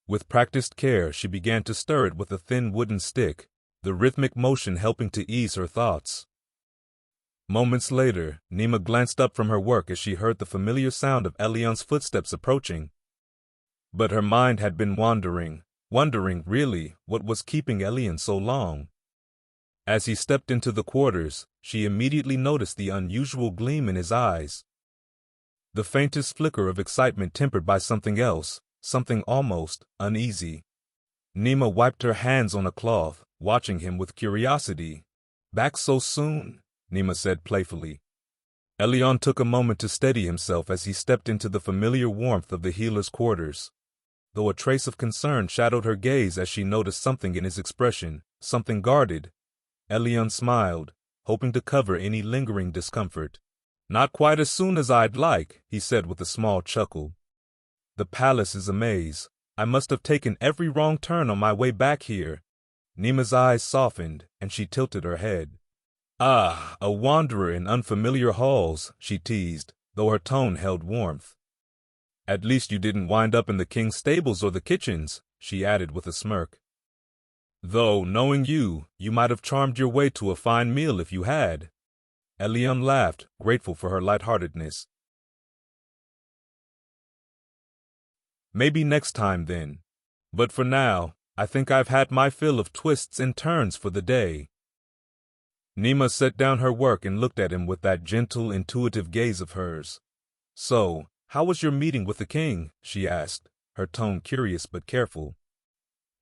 With practiced care, she began to stir it with a thin wooden stick, the rhythmic motion helping to ease her thoughts. Moments later, Nima glanced up from her work as she heard the familiar sound of Elion's footsteps approaching. But her mind had been wondering really, what was keeping Elion so long. As he stepped into the quarters, she immediately noticed the unusual gleam in his eyes. The faintest flicker of excitement tempered by something else, something almost uneasy. Nima wiped her hands on a cloth, watching him with curiosity. "Back so soon?" Nima said playfully. Elion took a moment to steady himself as he stepped into the familiar warmth of the healer's quarters. Though a trace of concern shadowed her gaze as she noticed something in his expression, something guarded, Elion smiled, hoping to cover any lingering discomfort. "Not quite as soon as I'd like," he said with a small chuckle. "The palace is a maze. I must have taken every wrong turn on my way back here." Nima's eyes softened, and she tilted her head. "Ah, a wanderer in unfamiliar halls," she teased, though her tone held warmth. "At least you didn't wind up in the king's stables or the kitchens," she added with a smirk. "Though, knowing you, you might have charmed your way to a fine meal if you had." Elion laughed, grateful for her lightheartedness. "Maybe next time, then. But for now, I think I've had my fill of twists and turns for the day." Nima set down her work and looked at him with that gentle, intuitive gaze of hers. "So, how was your meeting with the king?" she asked, her tone curious but careful.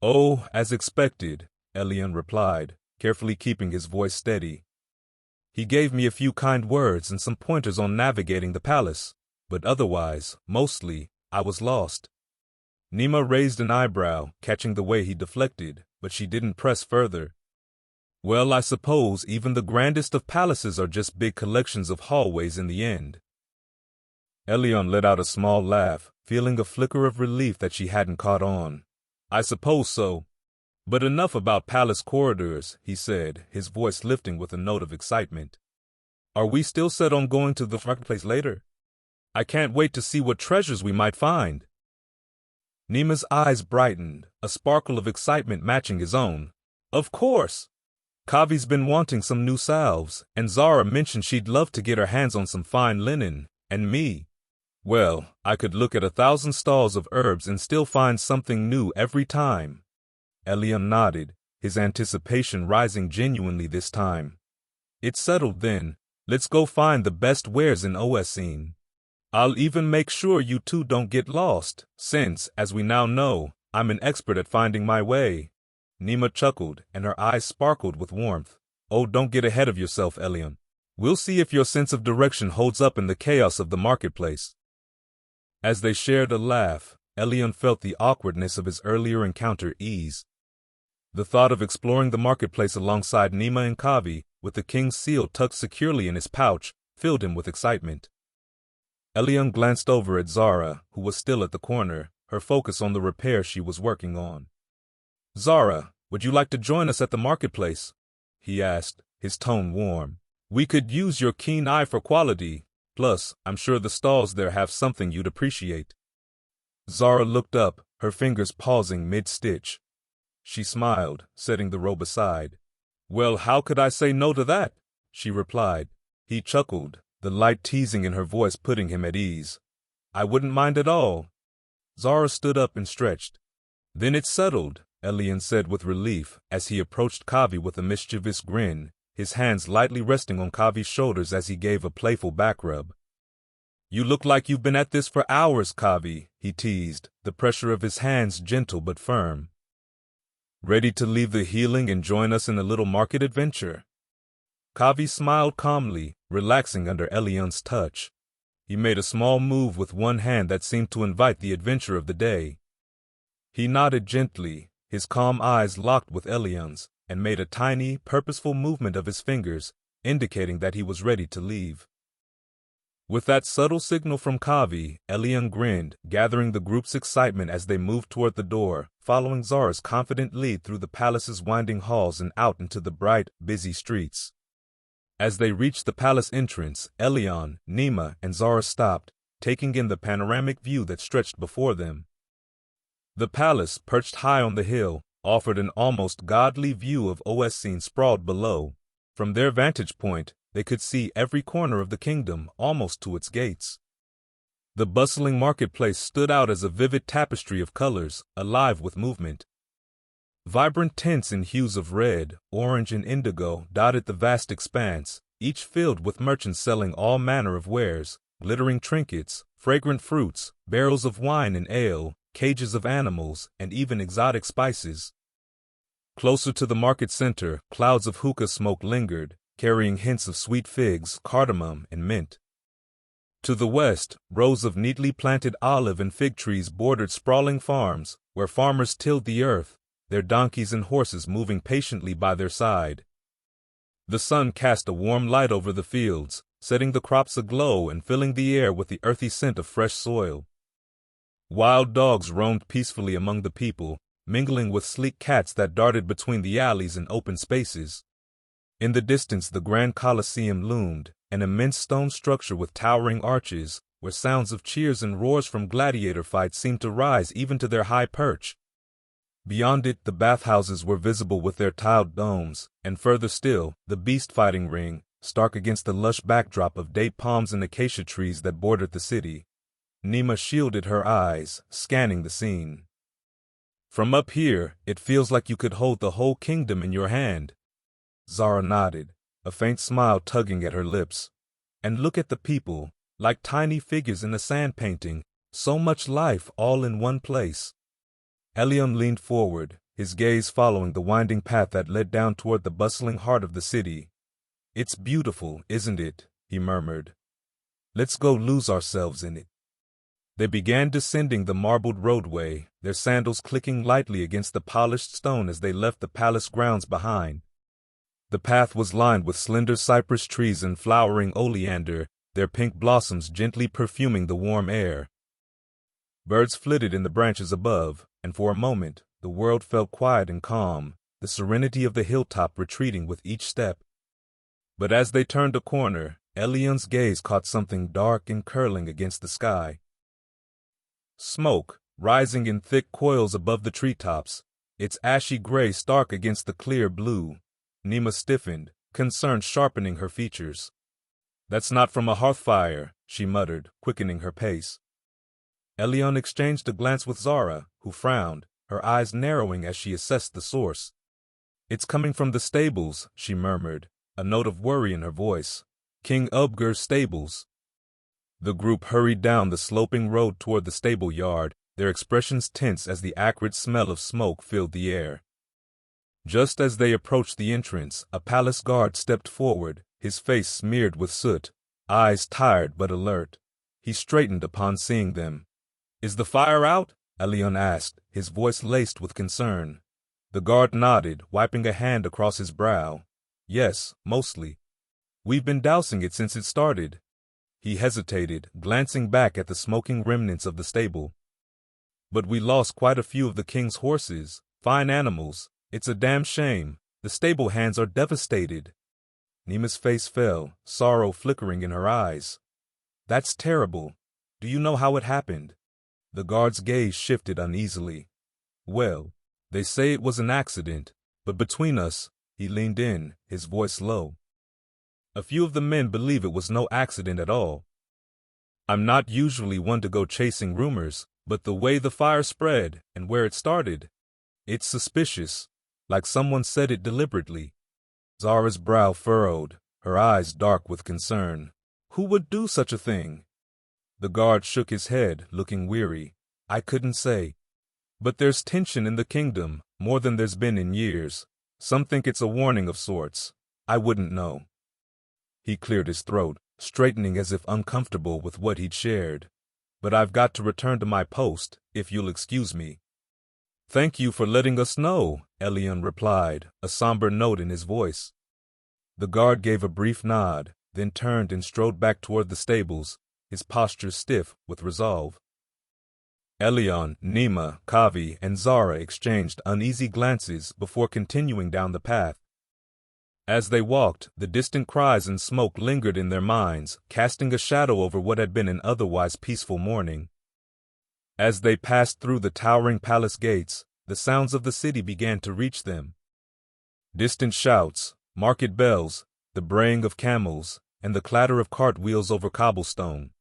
"Oh, as expected," Elion replied, carefully keeping his voice steady. "He gave me a few kind words and some pointers on navigating the palace, but otherwise, mostly, I was lost." Nima raised an eyebrow, catching the way he deflected, but she didn't press further. "Well, I suppose even the grandest of palaces are just big collections of hallways in the end." Elion let out a small laugh, feeling a flicker of relief that she hadn't caught on. "I suppose so. But enough about palace corridors," he said, his voice lifting with a note of excitement. "Are we still set on going to the marketplace later? I can't wait to see what treasures we might find." Nima's eyes brightened, a sparkle of excitement matching his own. "Of course! Kavi's been wanting some new salves, and Zara mentioned she'd love to get her hands on some fine linen, and me. Well, I could look at 1,000 stalls of herbs and still find something new every time." Elion nodded, his anticipation rising genuinely this time. "It's settled then. Let's go find the best wares in Oessine. I'll even make sure you two don't get lost, since, as we now know, I'm an expert at finding my way." Nima chuckled, and her eyes sparkled with warmth. "Oh, don't get ahead of yourself, Elion. We'll see if your sense of direction holds up in the chaos of the marketplace." As they shared a laugh, Elion felt the awkwardness of his earlier encounter ease. The thought of exploring the marketplace alongside Nima and Kavi, with the king's seal tucked securely in his pouch, filled him with excitement. Elion glanced over at Zara, who was still at the corner, her focus on the repair she was working on. "Zara, would you like to join us at the marketplace?" he asked, his tone warm. "We could use your keen eye for quality. Plus, I'm sure the stalls there have something you'd appreciate." Zara looked up, her fingers pausing mid-stitch. She smiled, setting the robe aside. "Well, how could I say no to that?" she replied. He chuckled, the light teasing in her voice putting him at ease. "I wouldn't mind at all." Zara stood up and stretched. "Then it's settled," Elion said with relief as he approached Kavi with a mischievous grin, his hands lightly resting on Kavi's shoulders as he gave a playful back rub. "You look like you've been at this for hours, Kavi," he teased, the pressure of his hands gentle but firm. "Ready to leave the healing and join us in a little market adventure?" Kavi smiled calmly, relaxing under Elion's touch. He made a small move with one hand that seemed to invite the adventure of the day. He nodded gently, his calm eyes locked with Elion's, and made a tiny, purposeful movement of his fingers, indicating that he was ready to leave. With that subtle signal from Kavi, Elion grinned, gathering the group's excitement as they moved toward the door, following Zara's confident lead through the palace's winding halls and out into the bright, busy streets. As they reached the palace entrance, Elion, Nima, and Zara stopped, taking in the panoramic view that stretched before them. The palace, perched high on the hill, offered an almost godly view of Oessine sprawled below. From their vantage point, they could see every corner of the kingdom, almost to its gates. The bustling marketplace stood out as a vivid tapestry of colors, alive with movement. Vibrant tints in hues of red, orange, and indigo dotted the vast expanse, each filled with merchants selling all manner of wares, glittering trinkets, fragrant fruits, barrels of wine and ale, cages of animals, and even exotic spices. Closer to the market center, clouds of hookah smoke lingered, carrying hints of sweet figs, cardamom, and mint. To the west, rows of neatly planted olive and fig trees bordered sprawling farms, where farmers tilled the earth, their donkeys and horses moving patiently by their side. The sun cast a warm light over the fields, setting the crops aglow and filling the air with the earthy scent of fresh soil. Wild dogs roamed peacefully among the people, mingling with sleek cats that darted between the alleys and open spaces. In the distance the Grand Colosseum loomed, an immense stone structure with towering arches, where sounds of cheers and roars from gladiator fights seemed to rise even to their high perch. Beyond it, the bathhouses were visible with their tiled domes, and further still, the beast-fighting ring, stark against the lush backdrop of date palms and acacia trees that bordered the city. Nima shielded her eyes, scanning the scene. From up here, it feels like you could hold the whole kingdom in your hand. Zara nodded, a faint smile tugging at her lips. And look at the people, like tiny figures in a sand painting, so much life all in one place. Elion leaned forward, his gaze following the winding path that led down toward the bustling heart of the city. "It's beautiful, isn't it?" he murmured. "Let's go lose ourselves in it." They began descending the marbled roadway, their sandals clicking lightly against the polished stone as they left the palace grounds behind. The path was lined with slender cypress trees and flowering oleander, their pink blossoms gently perfuming the warm air. Birds flitted in the branches above, and for a moment, the world felt quiet and calm, the serenity of the hilltop retreating with each step. But as they turned a corner, Elion's gaze caught something dark and curling against the sky. Smoke, rising in thick coils above the treetops, its ashy gray stark against the clear blue. Nima stiffened, concern sharpening her features. "That's not from a hearth fire," she muttered, quickening her pace. Elion exchanged a glance with Zara, who frowned, her eyes narrowing as she assessed the source. "It's coming from the stables," she murmured, a note of worry in her voice. "King Ubgur's stables." The group hurried down the sloping road toward the stable yard, their expressions tense as the acrid smell of smoke filled the air. Just as they approached the entrance, a palace guard stepped forward, his face smeared with soot, eyes tired but alert. He straightened upon seeing them. "Is the fire out?" Elion asked, his voice laced with concern. The guard nodded, wiping a hand across his brow. "Yes, mostly. We've been dousing it since it started." He hesitated, glancing back at the smoking remnants of the stable. "But we lost quite a few of the king's horses, fine animals. It's a damn shame. The stable hands are devastated." Nima's face fell, sorrow flickering in her eyes. "That's terrible. Do you know how it happened?" The guard's gaze shifted uneasily. "Well, they say it was an accident, but between us," he leaned in, his voice low, "a few of the men believe it was no accident at all. I'm not usually one to go chasing rumors, but the way the fire spread and where it started, it's suspicious, like someone said it deliberately." Zara's brow furrowed, her eyes dark with concern. "Who would do such a thing?" The guard shook his head, looking weary. "I couldn't say. But there's tension in the kingdom, more than there's been in years. Some think it's a warning of sorts. I wouldn't know." He cleared his throat, straightening as if uncomfortable with what he'd shared. "But I've got to return to my post, if you'll excuse me." "Thank you for letting us know," Elion replied, a somber note in his voice. The guard gave a brief nod, then turned and strode back toward the stables, his posture stiff with resolve. Elion, Nima, Kavi, and Zara exchanged uneasy glances before continuing down the path. As they walked, the distant cries and smoke lingered in their minds, casting a shadow over what had been an otherwise peaceful morning. As they passed through the towering palace gates, the sounds of the city began to reach them. Distant shouts, market bells, the braying of camels, and the clatter of cartwheels over cobblestone.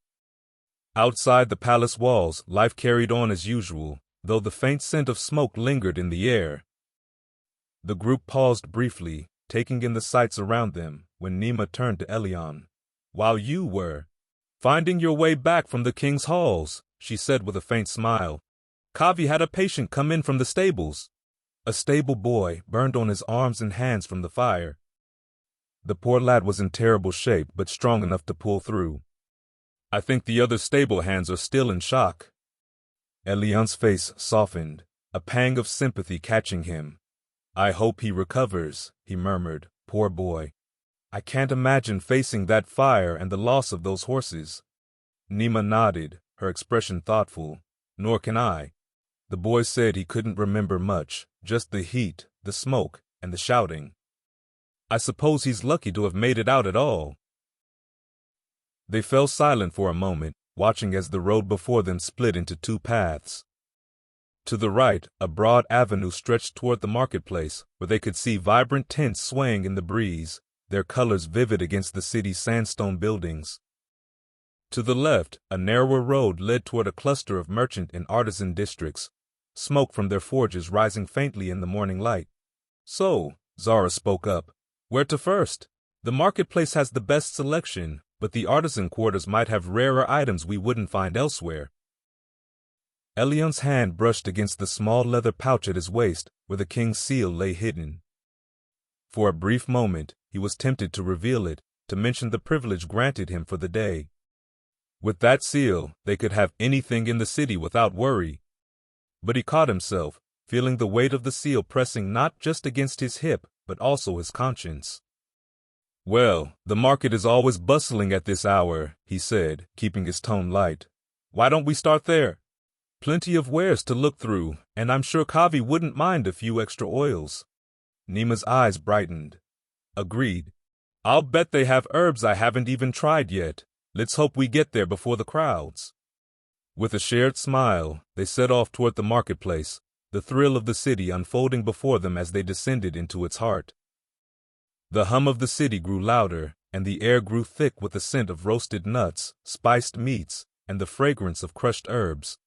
Outside the palace walls, life carried on as usual, though the faint scent of smoke lingered in the air. The group paused briefly, taking in the sights around them, when Nima turned to Elion. "While you were finding your way back from the king's halls," she said with a faint smile, "Kavi had a patient come in from the stables. A stable boy, burned on his arms and hands from the fire. The poor lad was in terrible shape, but strong enough to pull through." I think the other stable hands are still in shock. Elian's face softened, a pang of sympathy catching him. I hope he recovers, he murmured. Poor boy. I can't imagine facing that fire and the loss of those horses. Nima nodded, her expression thoughtful. Nor can I. The boy said he couldn't remember much, just the heat, the smoke, and the shouting. I suppose he's lucky to have made it out at all. They fell silent for a moment, watching as the road before them split into two paths. To the right, a broad avenue stretched toward the marketplace, where they could see vibrant tents swaying in the breeze, their colors vivid against the city's sandstone buildings. To the left, a narrower road led toward a cluster of merchant and artisan districts, smoke from their forges rising faintly in the morning light. So, Zara spoke up, where to first? The marketplace has the best selection, but the artisan quarters might have rarer items we wouldn't find elsewhere. Elian's hand brushed against the small leather pouch at his waist, where the king's seal lay hidden. For a brief moment, he was tempted to reveal it, to mention the privilege granted him for the day. With that seal, they could have anything in the city without worry. But he caught himself, feeling the weight of the seal pressing not just against his hip, but also his conscience. Well, the market is always bustling at this hour, he said, keeping his tone light. Why don't we start there? Plenty of wares to look through, and I'm sure Kavi wouldn't mind a few extra oils. Nima's eyes brightened. Agreed. I'll bet they have herbs I haven't even tried yet. Let's hope we get there before the crowds. With a shared smile, they set off toward the marketplace, the thrill of the city unfolding before them as they descended into its heart. The hum of the city grew louder, and the air grew thick with the scent of roasted nuts, spiced meats, and the fragrance of crushed herbs.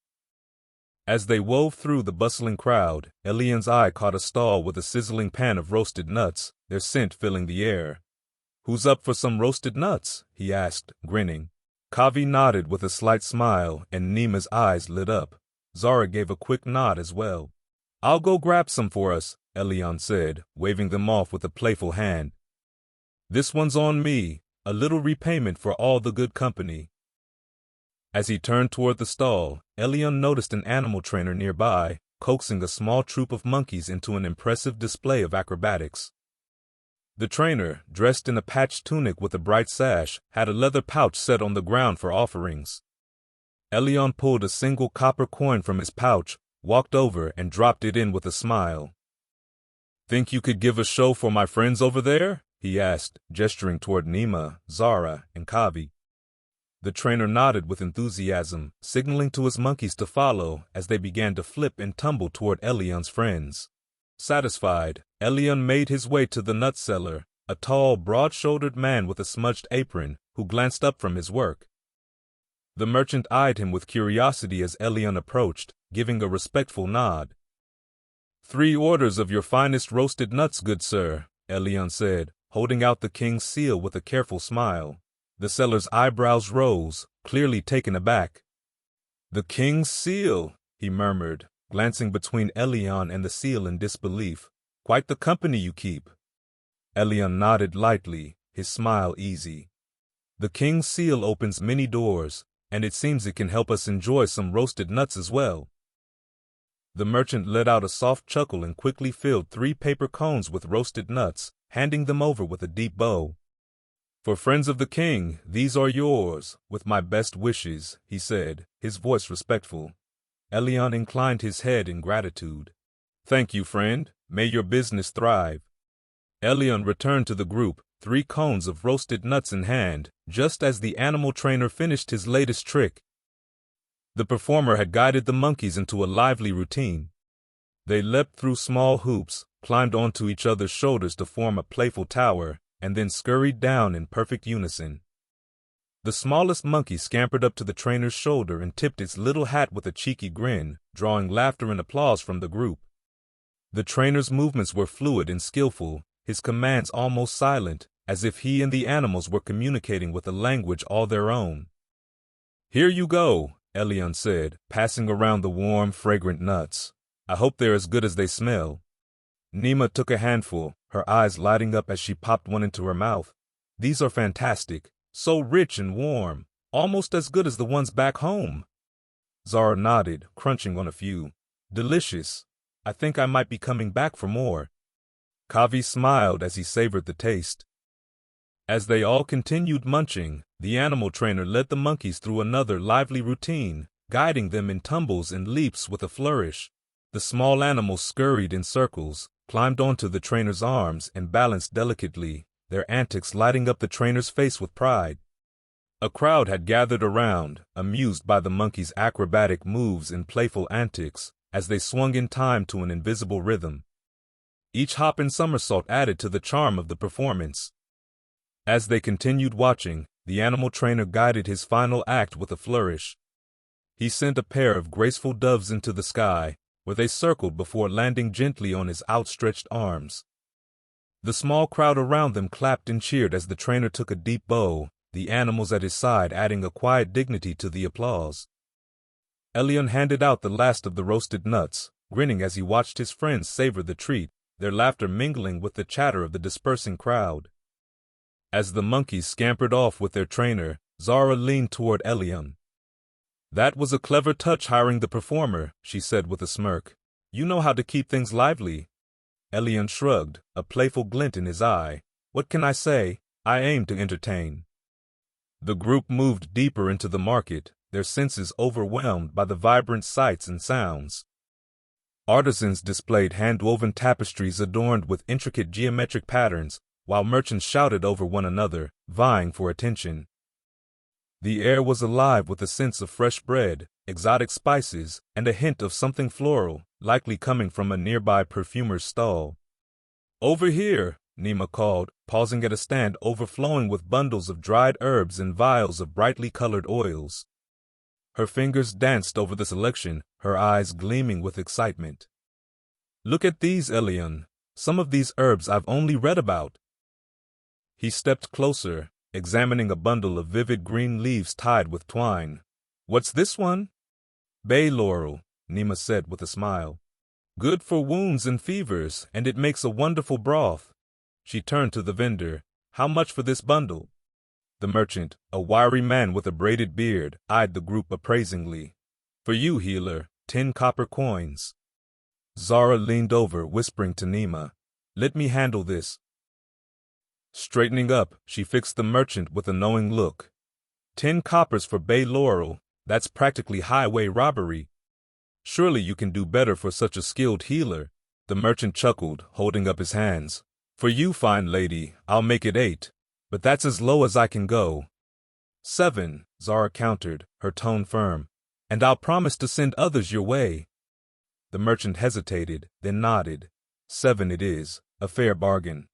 As they wove through the bustling crowd, Elian's eye caught a stall with a sizzling pan of roasted nuts, their scent filling the air. Who's up for some roasted nuts? He asked, grinning. Kavi nodded with a slight smile, and Nima's eyes lit up. Zara gave a quick nod as well. I'll go grab some for us, Elian said, waving them off with a playful hand. This one's on me, a little repayment for all the good company. As he turned toward the stall, Elian noticed an animal trainer nearby, coaxing a small troop of monkeys into an impressive display of acrobatics. The trainer, dressed in a patched tunic with a bright sash, had a leather pouch set on the ground for offerings. Elian pulled a single copper coin from his pouch, walked over, and dropped it in with a smile. Think you could give a show for my friends over there? He asked, gesturing toward Nima, Zara, and Kavi. The trainer nodded with enthusiasm, signaling to his monkeys to follow as they began to flip and tumble toward Elian's friends. Satisfied, Elian made his way to the nut seller, a tall, broad-shouldered man with a smudged apron, who glanced up from his work. The merchant eyed him with curiosity as Elian approached, giving a respectful nod. 3 orders of your finest roasted nuts, good sir, Elian said, holding out the king's seal with a careful smile. The seller's eyebrows rose, clearly taken aback. The king's seal, he murmured, glancing between Elian and the seal in disbelief. Quite the company you keep. Elian nodded lightly, his smile easy. The king's seal opens many doors, and it seems it can help us enjoy some roasted nuts as well. The merchant let out a soft chuckle and quickly filled 3 paper cones with roasted nuts, handing them over with a deep bow. For friends of the king, these are yours, with my best wishes, he said, his voice respectful. Elian inclined his head in gratitude. Thank you, friend. May your business thrive. Elian returned to the group, 3 cones of roasted nuts in hand, just as the animal trainer finished his latest trick. The performer had guided the monkeys into a lively routine. They leapt through small hoops, climbed onto each other's shoulders to form a playful tower, and then scurried down in perfect unison. The smallest monkey scampered up to the trainer's shoulder and tipped its little hat with a cheeky grin, drawing laughter and applause from the group. The trainer's movements were fluid and skillful, his commands almost silent, as if he and the animals were communicating with a language all their own. Here you go, Elian said, passing around the warm, fragrant nuts. I hope they're as good as they smell. Nima took a handful, her eyes lighting up as she popped one into her mouth. These are fantastic, so rich and warm. Almost as good as the ones back home. Zara nodded, crunching on a few. Delicious. I think I might be coming back for more. Kavi smiled as he savored the taste. As they all continued munching, the animal trainer led the monkeys through another lively routine, guiding them in tumbles and leaps with a flourish. The small animals scurried in circles, climbed onto the trainer's arms, and balanced delicately, their antics lighting up the trainer's face with pride. A crowd had gathered around, amused by the monkeys' acrobatic moves and playful antics, as they swung in time to an invisible rhythm. Each hop and somersault added to the charm of the performance. As they continued watching, the animal trainer guided his final act with a flourish. He sent a pair of graceful doves into the sky, where they circled before landing gently on his outstretched arms. The small crowd around them clapped and cheered as the trainer took a deep bow, the animals at his side adding a quiet dignity to the applause. Elion handed out the last of the roasted nuts, grinning as he watched his friends savor the treat, their laughter mingling with the chatter of the dispersing crowd. As the monkeys scampered off with their trainer, Zara leaned toward Elion. "That was a clever touch hiring the performer," she said with a smirk. "You know how to keep things lively." Elion shrugged, a playful glint in his eye. "What can I say? I aim to entertain." The group moved deeper into the market, their senses overwhelmed by the vibrant sights and sounds. Artisans displayed hand-woven tapestries adorned with intricate geometric patterns, while merchants shouted over one another, vying for attention. The air was alive with a sense of fresh bread, exotic spices, and a hint of something floral, likely coming from a nearby perfumer's stall. "Over here," Nima called, pausing at a stand overflowing with bundles of dried herbs and vials of brightly colored oils. Her fingers danced over the selection, her eyes gleaming with excitement. "Look at these, Elion. Some of these herbs I've only read about." He stepped closer, examining a bundle of vivid green leaves tied with twine. "What's this one?" "Bay laurel," Nima said with a smile. "Good for wounds and fevers, and it makes a wonderful broth." She turned to the vendor. "How much for this bundle?" The merchant, a wiry man with a braided beard, eyed the group appraisingly. "For you, healer, 10 copper coins." Zara leaned over, whispering to Nima, "Let me handle this." Straightening up, she fixed the merchant with a knowing look. 10 coppers for bay laurel, that's practically highway robbery. Surely you can do better for such a skilled healer." The merchant chuckled, holding up his hands. "For you, fine lady, I'll make it 8, but that's as low as I can go." 7, Zara countered, her tone firm, "and I'll promise to send others your way." The merchant hesitated, then nodded. 7 it is, a fair bargain.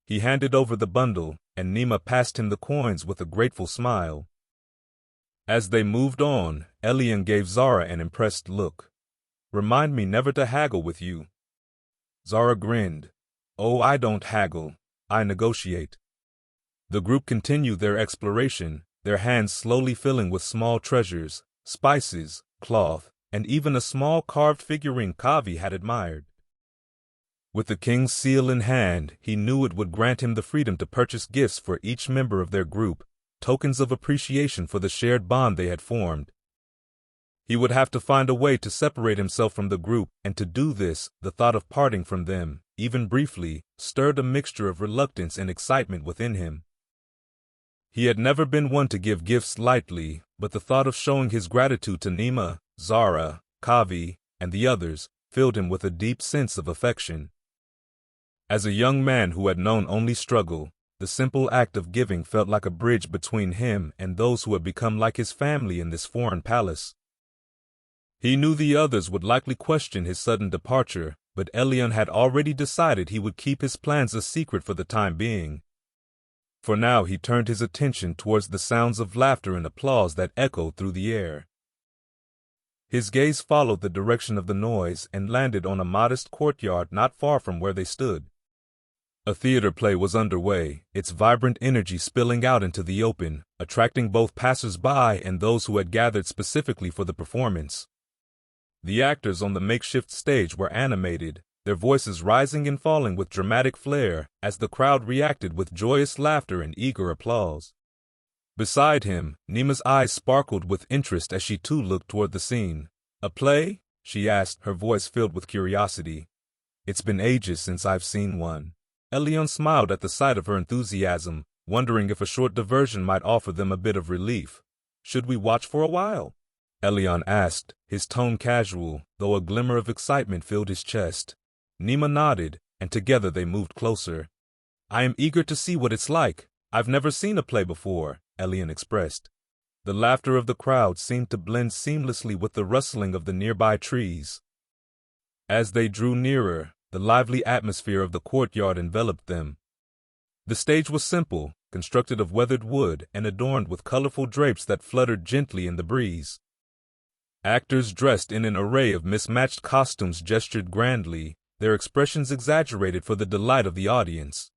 He handed over the bundle, and Nima passed him the coins with a grateful smile. As they moved on, Elion gave Zara an impressed look. "Remind me never to haggle with you." Zara grinned. "Oh, I don't haggle, I negotiate." The group continued their exploration, their hands slowly filling with small treasures, spices, cloth, and even a small carved figurine Kavi had admired. With the king's seal in hand, he knew it would grant him the freedom to purchase gifts for each member of their group, tokens of appreciation for the shared bond they had formed. He would have to find a way to separate himself from the group, and to do this, the thought of parting from them, even briefly, stirred a mixture of reluctance and excitement within him. He had never been one to give gifts lightly, but the thought of showing his gratitude to Nima, Zara, Kavi, and the others filled him with a deep sense of affection. As a young man who had known only struggle, the simple act of giving felt like a bridge between him and those who had become like his family in this foreign palace. He knew the others would likely question his sudden departure, but Elion had already decided he would keep his plans a secret for the time being. For now he turned his attention towards the sounds of laughter and applause that echoed through the air. His gaze followed the direction of the noise and landed on a modest courtyard not far from where they stood. A theater play was underway, its vibrant energy spilling out into the open, attracting both passers-by and those who had gathered specifically for the performance. The actors on the makeshift stage were animated, their voices rising and falling with dramatic flair as the crowd reacted with joyous laughter and eager applause. Beside him, Nima's eyes sparkled with interest as she too looked toward the scene. "A play?" she asked, her voice filled with curiosity. "It's been ages since I've seen one." Elion smiled at the sight of her enthusiasm, wondering if a short diversion might offer them a bit of relief. "Should we watch for a while?" Elion asked, his tone casual, though a glimmer of excitement filled his chest. Nima nodded, and together they moved closer. "I am eager to see what it's like. I've never seen a play before," Elion expressed. The laughter of the crowd seemed to blend seamlessly with the rustling of the nearby trees. As they drew nearer, the lively atmosphere of the courtyard enveloped them. The stage was simple, constructed of weathered wood and adorned with colorful drapes that fluttered gently in the breeze. Actors dressed in an array of mismatched costumes gestured grandly, their expressions exaggerated for the delight of the audience.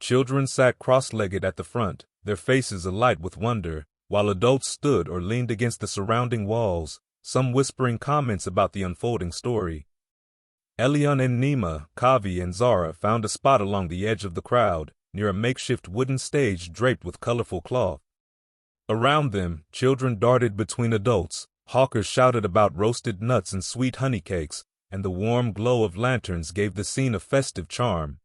Children sat cross-legged at the front, their faces alight with wonder, while adults stood or leaned against the surrounding walls, some whispering comments about the unfolding story. Elion and Nima, Kavi and Zara found a spot along the edge of the crowd, near a makeshift wooden stage draped with colorful cloth. Around them, children darted between adults, hawkers shouted about roasted nuts and sweet honey cakes, and the warm glow of lanterns gave the scene a festive charm.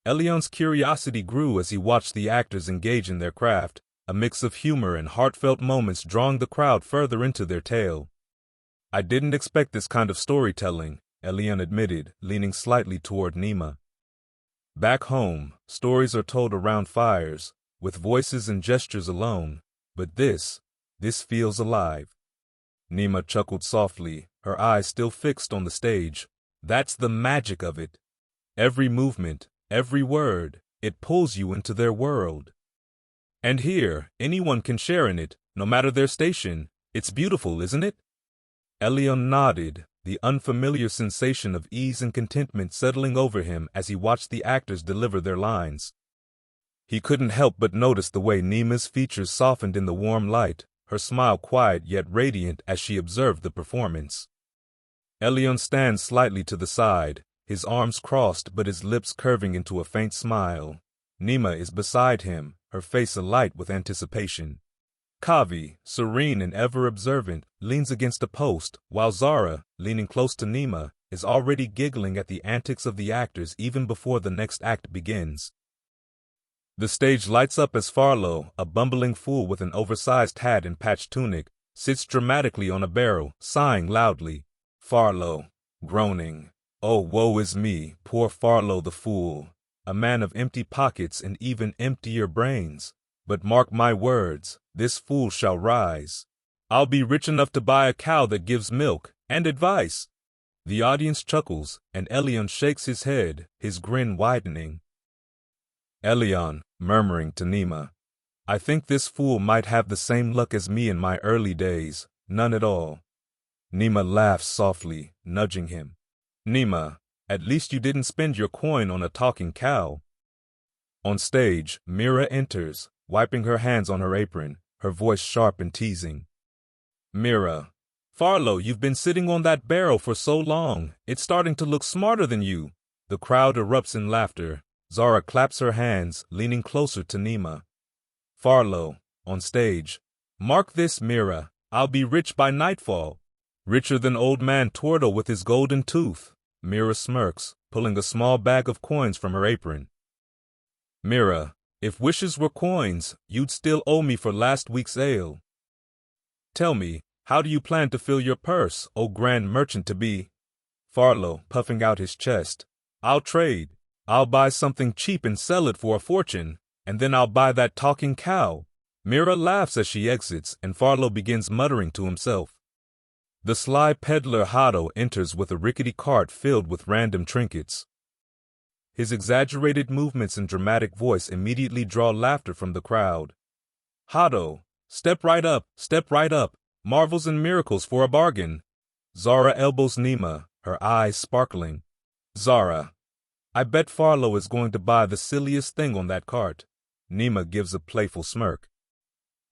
Elion's curiosity grew as he watched the actors engage in their craft, a mix of humor and heartfelt moments drawing the crowd further into their tale. "I didn't expect this kind of storytelling," Elion admitted, leaning slightly toward Nima. "Back home, stories are told around fires, with voices and gestures alone, but this feels alive." Nima chuckled softly, her eyes still fixed on the stage. "That's the magic of it. Every movement, every word, it pulls you into their world. And here, anyone can share in it, no matter their station. It's beautiful, isn't it?" Elion nodded, the unfamiliar sensation of ease and contentment settling over him as he watched the actors deliver their lines. He couldn't help but notice the way Nima's features softened in the warm light, her smile quiet yet radiant as she observed the performance. Elion stands slightly to the side, his arms crossed but his lips curving into a faint smile. Nima is beside him, her face alight with anticipation. Kavi, serene and ever observant, leans against a post, while Zara, leaning close to Nima, is already giggling at the antics of the actors even before the next act begins. The stage lights up as Farlow, a bumbling fool with an oversized hat and patched tunic, sits dramatically on a barrel, sighing loudly. Farlow, groaning, "Oh, woe is me, poor Farlow the fool, a man of empty pockets and even emptier brains. But mark my words, this fool shall rise. I'll be rich enough to buy a cow that gives milk and advice." The audience chuckles, and Elion shakes his head, his grin widening. Elion, murmuring to Nima, "I think this fool might have the same luck as me in my early days, none at all." Nima laughs softly, nudging him. "Nima, at least you didn't spend your coin on a talking cow." On stage, Mira enters, wiping her hands on her apron, her voice sharp and teasing. "Mira, Farlow, you've been sitting on that barrel for so long, it's starting to look smarter than you." The crowd erupts in laughter. Zara claps her hands, leaning closer to Nima. Farlow, on stage, "Mark this, Mira, I'll be rich by nightfall." "Richer than old man Tortle with his golden tooth." Mira smirks, pulling a small bag of coins from her apron. "Mira, if wishes were coins, you'd still owe me for last week's ale. Tell me, how do you plan to fill your purse, O grand merchant-to-be?" Farlow, puffing out his chest, "I'll trade. I'll buy something cheap and sell it for a fortune, and then I'll buy that talking cow." Mira laughs as she exits, and Farlow begins muttering to himself. The sly peddler Hado enters with a rickety cart filled with random trinkets. His exaggerated movements and dramatic voice immediately draw laughter from the crowd. "Hado, step right up, marvels and miracles for a bargain." Zara elbows Nima, her eyes sparkling. "Zara, I bet Farlow is going to buy the silliest thing on that cart." Nima gives a playful smirk.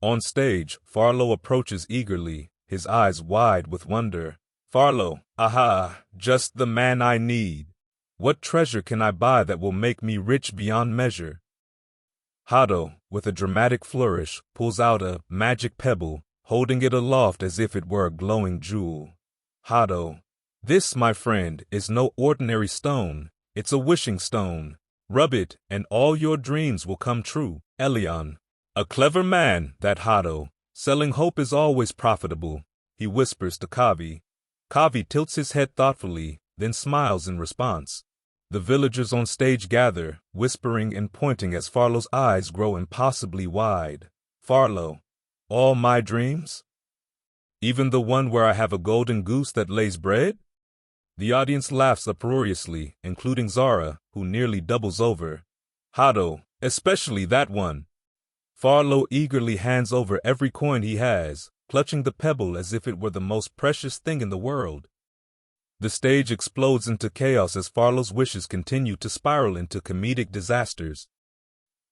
On stage, Farlow approaches eagerly, his eyes wide with wonder. "Farlow, aha, just the man I need. What treasure can I buy that will make me rich beyond measure?" Hado, with a dramatic flourish, pulls out a magic pebble, holding it aloft as if it were a glowing jewel. Hado, this, my friend, is no ordinary stone. It's a wishing stone. Rub it, and all your dreams will come true. Elion, a clever man, that Hado. Selling hope is always profitable, he whispers to Kavi. Kavi tilts his head thoughtfully, then smiles in response. The villagers on stage gather, whispering and pointing as Farlow's eyes grow impossibly wide. Farlow, all my dreams? Even the one where I have a golden goose that lays bread? The audience laughs uproariously, including Zara, who nearly doubles over. Hado, especially that one. Farlow eagerly hands over every coin he has, clutching the pebble as if it were the most precious thing in the world. The stage explodes into chaos as Farlow's wishes continue to spiral into comedic disasters.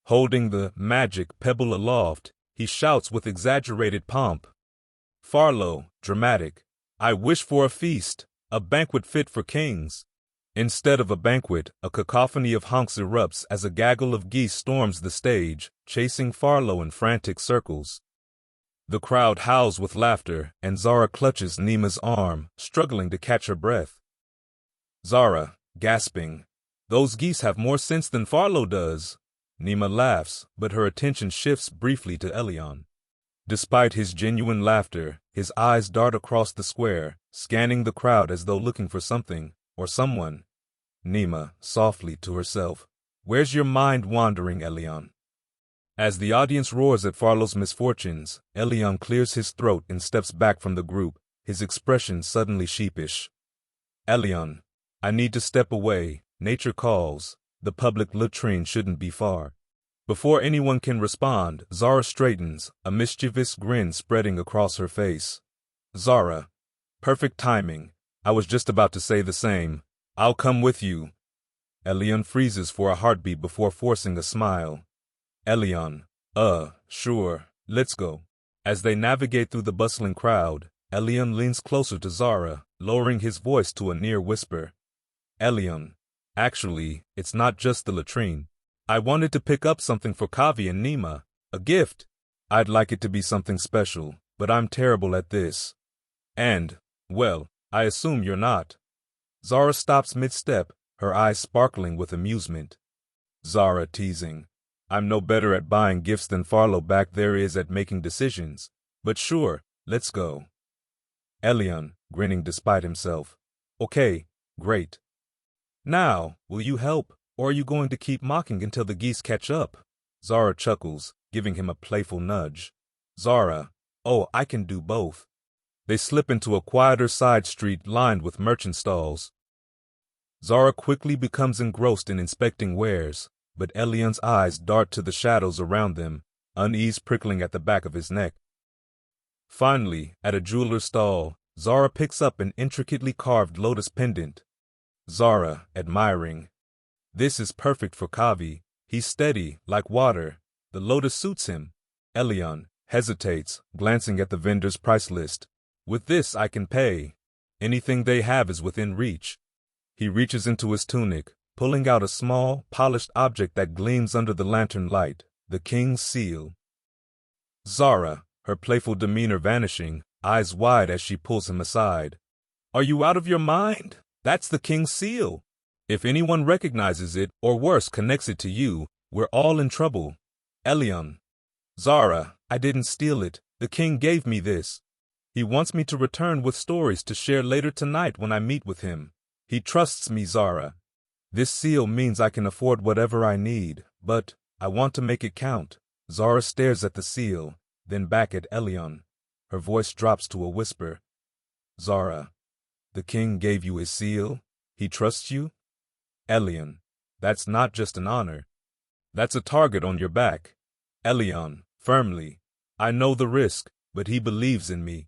Holding the magic pebble aloft, he shouts with exaggerated pomp. Farlow, dramatic, I wish for a feast, a banquet fit for kings. Instead of a banquet, a cacophony of honks erupts as a gaggle of geese storms the stage, chasing Farlow in frantic circles. The crowd howls with laughter, and Zara clutches Nima's arm, struggling to catch her breath. Zara, gasping, those geese have more sense than Farlow does. Nima laughs, but her attention shifts briefly to Elion. Despite his genuine laughter, his eyes dart across the square, scanning the crowd as though looking for something, or someone. Nima, softly to herself, where's your mind wandering, Elion? As the audience roars at Farlow's misfortunes, Elion clears his throat and steps back from the group, his expression suddenly sheepish. Elion, I need to step away, nature calls, the public latrine shouldn't be far. Before anyone can respond, Zara straightens, a mischievous grin spreading across her face. Zara, perfect timing, I was just about to say the same, I'll come with you. Elion freezes for a heartbeat before forcing a smile. Elion, sure, let's go. As they navigate through the bustling crowd, Elion leans closer to Zara, lowering his voice to a near whisper. Elion, actually, it's not just the latrine. I wanted to pick up something for Kavi and Nima, a gift. I'd like it to be something special, but I'm terrible at this. And, well, I assume you're not. Zara stops mid-step, her eyes sparkling with amusement. Zara teasing. I'm no better at buying gifts than Farlow back there is at making decisions. But sure, let's go. Elion, grinning despite himself. Okay, great. Now, will you help, or are you going to keep mocking until the geese catch up? Zara chuckles, giving him a playful nudge. Zara, oh, I can do both. They slip into a quieter side street lined with merchant stalls. Zara quickly becomes engrossed in inspecting wares, but Elion's eyes dart to the shadows around them, unease prickling at the back of his neck. Finally, at a jeweler's stall, Zara picks up an intricately carved lotus pendant. Zara, admiring. This is perfect for Kavi. He's steady, like water. The lotus suits him. Elion hesitates, glancing at the vendor's price list. With this I can pay. Anything they have is within reach. He reaches into his tunic, pulling out a small, polished object that gleams under the lantern light, the king's seal. Zara, her playful demeanor vanishing, eyes wide as she pulls him aside. Are you out of your mind? That's the king's seal. If anyone recognizes it, or worse, connects it to you, we're all in trouble. Elion. Zara, I didn't steal it. The king gave me this. He wants me to return with stories to share later tonight when I meet with him. He trusts me, Zara. This seal means I can afford whatever I need, but I want to make it count. Zara stares at the seal, then back at Elion. Her voice drops to a whisper. Zara, the king gave you his seal? He trusts you? Elion, that's not just an honor. That's a target on your back. Elion, firmly. I know the risk, but he believes in me.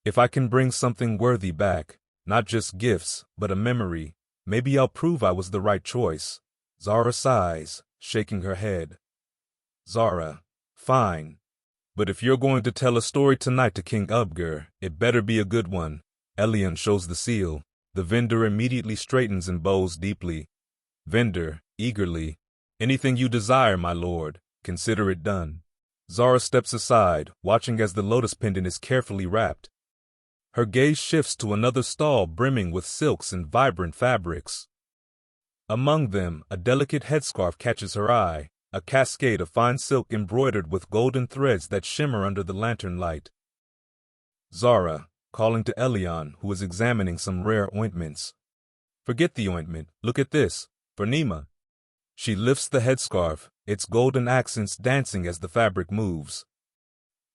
If I can bring something worthy back, not just gifts, but a memory, maybe I'll prove I was the right choice. Zara sighs, shaking her head. Zara, fine. But if you're going to tell a story tonight to King Ubger, it better be a good one. Elion shows the seal. The vendor immediately straightens and bows deeply. Vendor, eagerly. Anything you desire, my lord. Consider it done. Zara steps aside, watching as the lotus pendant is carefully wrapped. Her gaze shifts to another stall brimming with silks and vibrant fabrics. Among them, a delicate headscarf catches her eye, a cascade of fine silk embroidered with golden threads that shimmer under the lantern light. Zara, calling to Elion, who is examining some rare ointments. Forget the ointment, look at this, for Nima. She lifts the headscarf, its golden accents dancing as the fabric moves.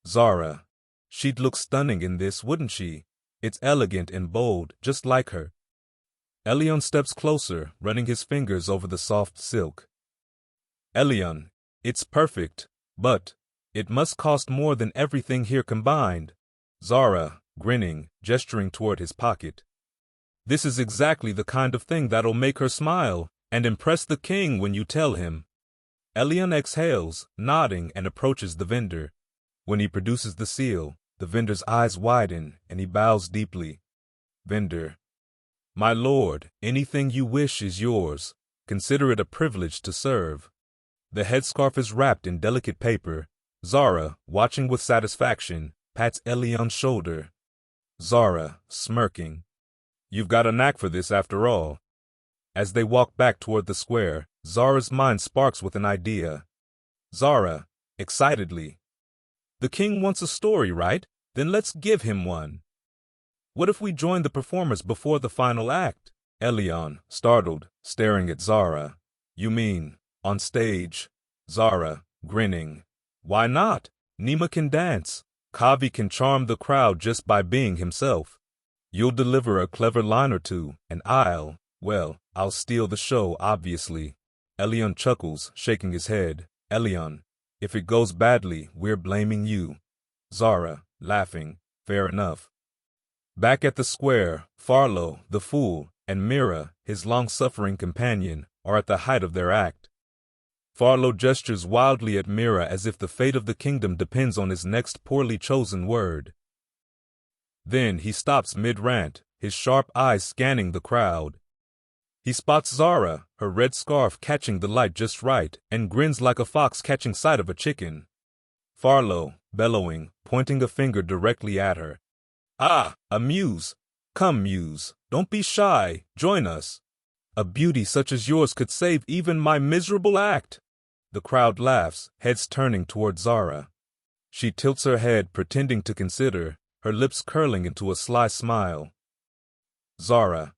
Zara, she'd look stunning in this, wouldn't she? It's elegant and bold, just like her. Elion steps closer, running his fingers over the soft silk. Elion, it's perfect, but it must cost more than everything here combined. Zara, grinning, gesturing toward his pocket. This is exactly the kind of thing that'll make her smile and impress the king when you tell him. Elion exhales, nodding, and approaches the vendor. When he produces the seal, the vendor's eyes widen and he bows deeply. Vendor, my lord, anything you wish is yours. Consider it a privilege to serve. The headscarf is wrapped in delicate paper. Zara, watching with satisfaction, pats Elion's shoulder. Zara, smirking. You've got a knack for this after all. As they walk back toward the square, Zara's mind sparks with an idea. Zara, excitedly. The king wants a story, right? Then let's give him one. What if we join the performers before the final act? Elion, startled, staring at Zara. You mean, on stage? Zara, grinning. Why not? Nima can dance. Kavi can charm the crowd just by being himself. You'll deliver a clever line or two, and I'll steal the show, obviously. Elion chuckles, shaking his head. Elion, if it goes badly, we're blaming you. Zara, laughing. Fair enough. Back at the square, Farlow, the fool, and Mira, his long-suffering companion, are at the height of their act. Farlow gestures wildly at Mira as if the fate of the kingdom depends on his next poorly chosen word. Then he stops mid-rant, his sharp eyes scanning the crowd. He spots Zara, her red scarf catching the light just right, and grins like a fox catching sight of a chicken. Farlow, bellowing, pointing a finger directly at her. Ah, a muse. Come, muse, don't be shy, join us. A beauty such as yours could save even my miserable act. The crowd laughs, heads turning toward Zara. She tilts her head, pretending to consider, her lips curling into a sly smile. Zara,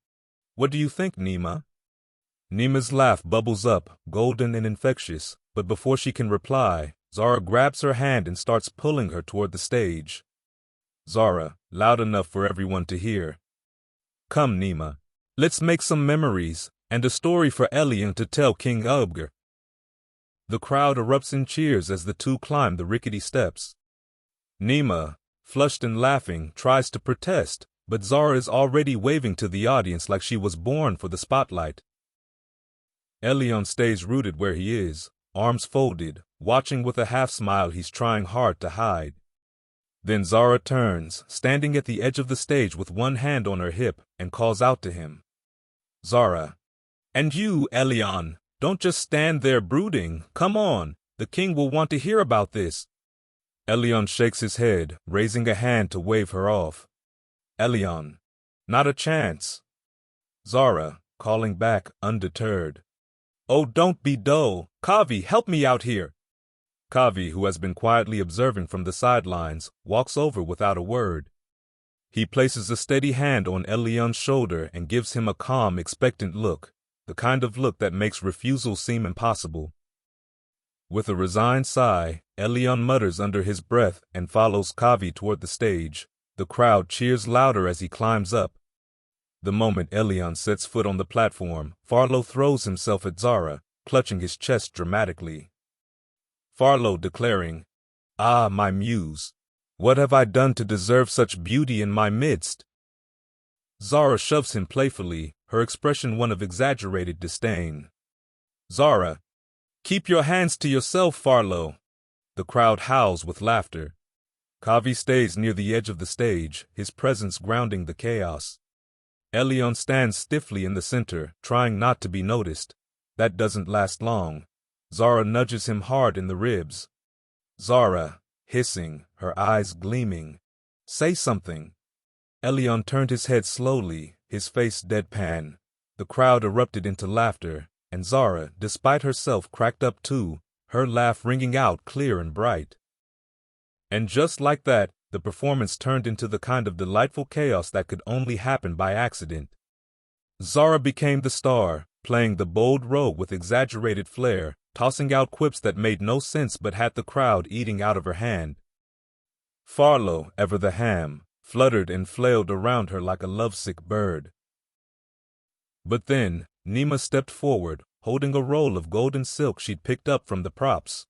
what do you think, Nima? Nima's laugh bubbles up, golden and infectious, but before she can reply, Zara grabs her hand and starts pulling her toward the stage. Zara, loud enough for everyone to hear. Come, Nima, let's make some memories, and a story for Elion to tell King Ubger. The crowd erupts in cheers as the two climb the rickety steps. Nima, flushed and laughing, tries to protest, but Zara is already waving to the audience like she was born for the spotlight. Elion stays rooted where he is, arms folded, watching with a half-smile he's trying hard to hide. Then Zara turns, standing at the edge of the stage with one hand on her hip, and calls out to him. Zara, and you, Elion, don't just stand there brooding, come on, the king will want to hear about this. Elion shakes his head, raising a hand to wave her off. Elion, not a chance. Zara, calling back, undeterred. Oh, don't be dull. Kavi, help me out here. Kavi, who has been quietly observing from the sidelines, walks over without a word. He places a steady hand on Elion's shoulder and gives him a calm, expectant look, the kind of look that makes refusal seem impossible. With a resigned sigh, Elion mutters under his breath and follows Kavi toward the stage. The crowd cheers louder as he climbs up. The moment Elion sets foot on the platform, Farlow throws himself at Zara, clutching his chest dramatically. Farlow declaring, Ah, my muse, what have I done to deserve such beauty in my midst? Zara shoves him playfully, her expression one of exaggerated disdain. Zara, keep your hands to yourself, Farlow. The crowd howls with laughter. Kavi stays near the edge of the stage, his presence grounding the chaos. Elion stands stiffly in the center, trying not to be noticed. That doesn't last long. Zara nudges him hard in the ribs. Zara, hissing, her eyes gleaming. Say something. Elion turned his head slowly, his face deadpan. The crowd erupted into laughter, and Zara, despite herself, cracked up too, her laugh ringing out clear and bright. And just like that, the performance turned into the kind of delightful chaos that could only happen by accident. Zara became the star, playing the bold role with exaggerated flair, tossing out quips that made no sense but had the crowd eating out of her hand. Farlow, ever the ham, fluttered and flailed around her like a lovesick bird. But then, Nima stepped forward, holding a roll of golden silk she'd picked up from the props.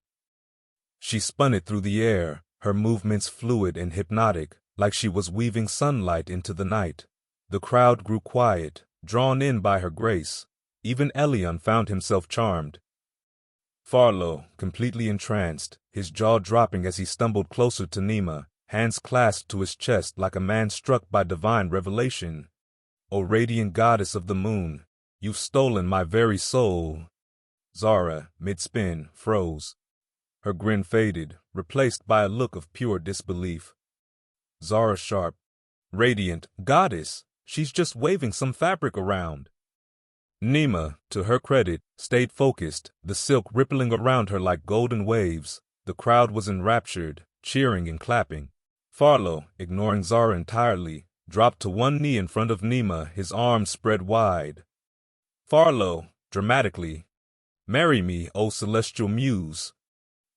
She spun it through the air, her movements fluid and hypnotic, like she was weaving sunlight into the night. The crowd grew quiet, drawn in by her grace. Even Elion found himself charmed. Farlow, completely entranced, his jaw dropping as he stumbled closer to Nima, hands clasped to his chest like a man struck by divine revelation. O radiant goddess of the moon, you've stolen my very soul. Zara, mid-spin, froze. Her grin faded, replaced by a look of pure disbelief. Zara sharp. Radiant, goddess, she's just waving some fabric around. Nima, to her credit, stayed focused, the silk rippling around her like golden waves. The crowd was enraptured, cheering and clapping. Farlow, ignoring Zara entirely, dropped to one knee in front of Nima, his arms spread wide. Farlow, dramatically, marry me, O celestial muse.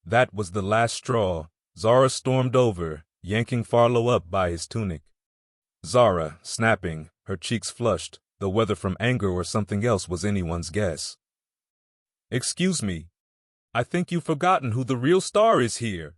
That was the last straw. Zara stormed over, yanking Farlow up by his tunic. Zara, snapping, her cheeks flushed, though whether from anger or something else was anyone's guess. Excuse me. I think you've forgotten who the real star is here.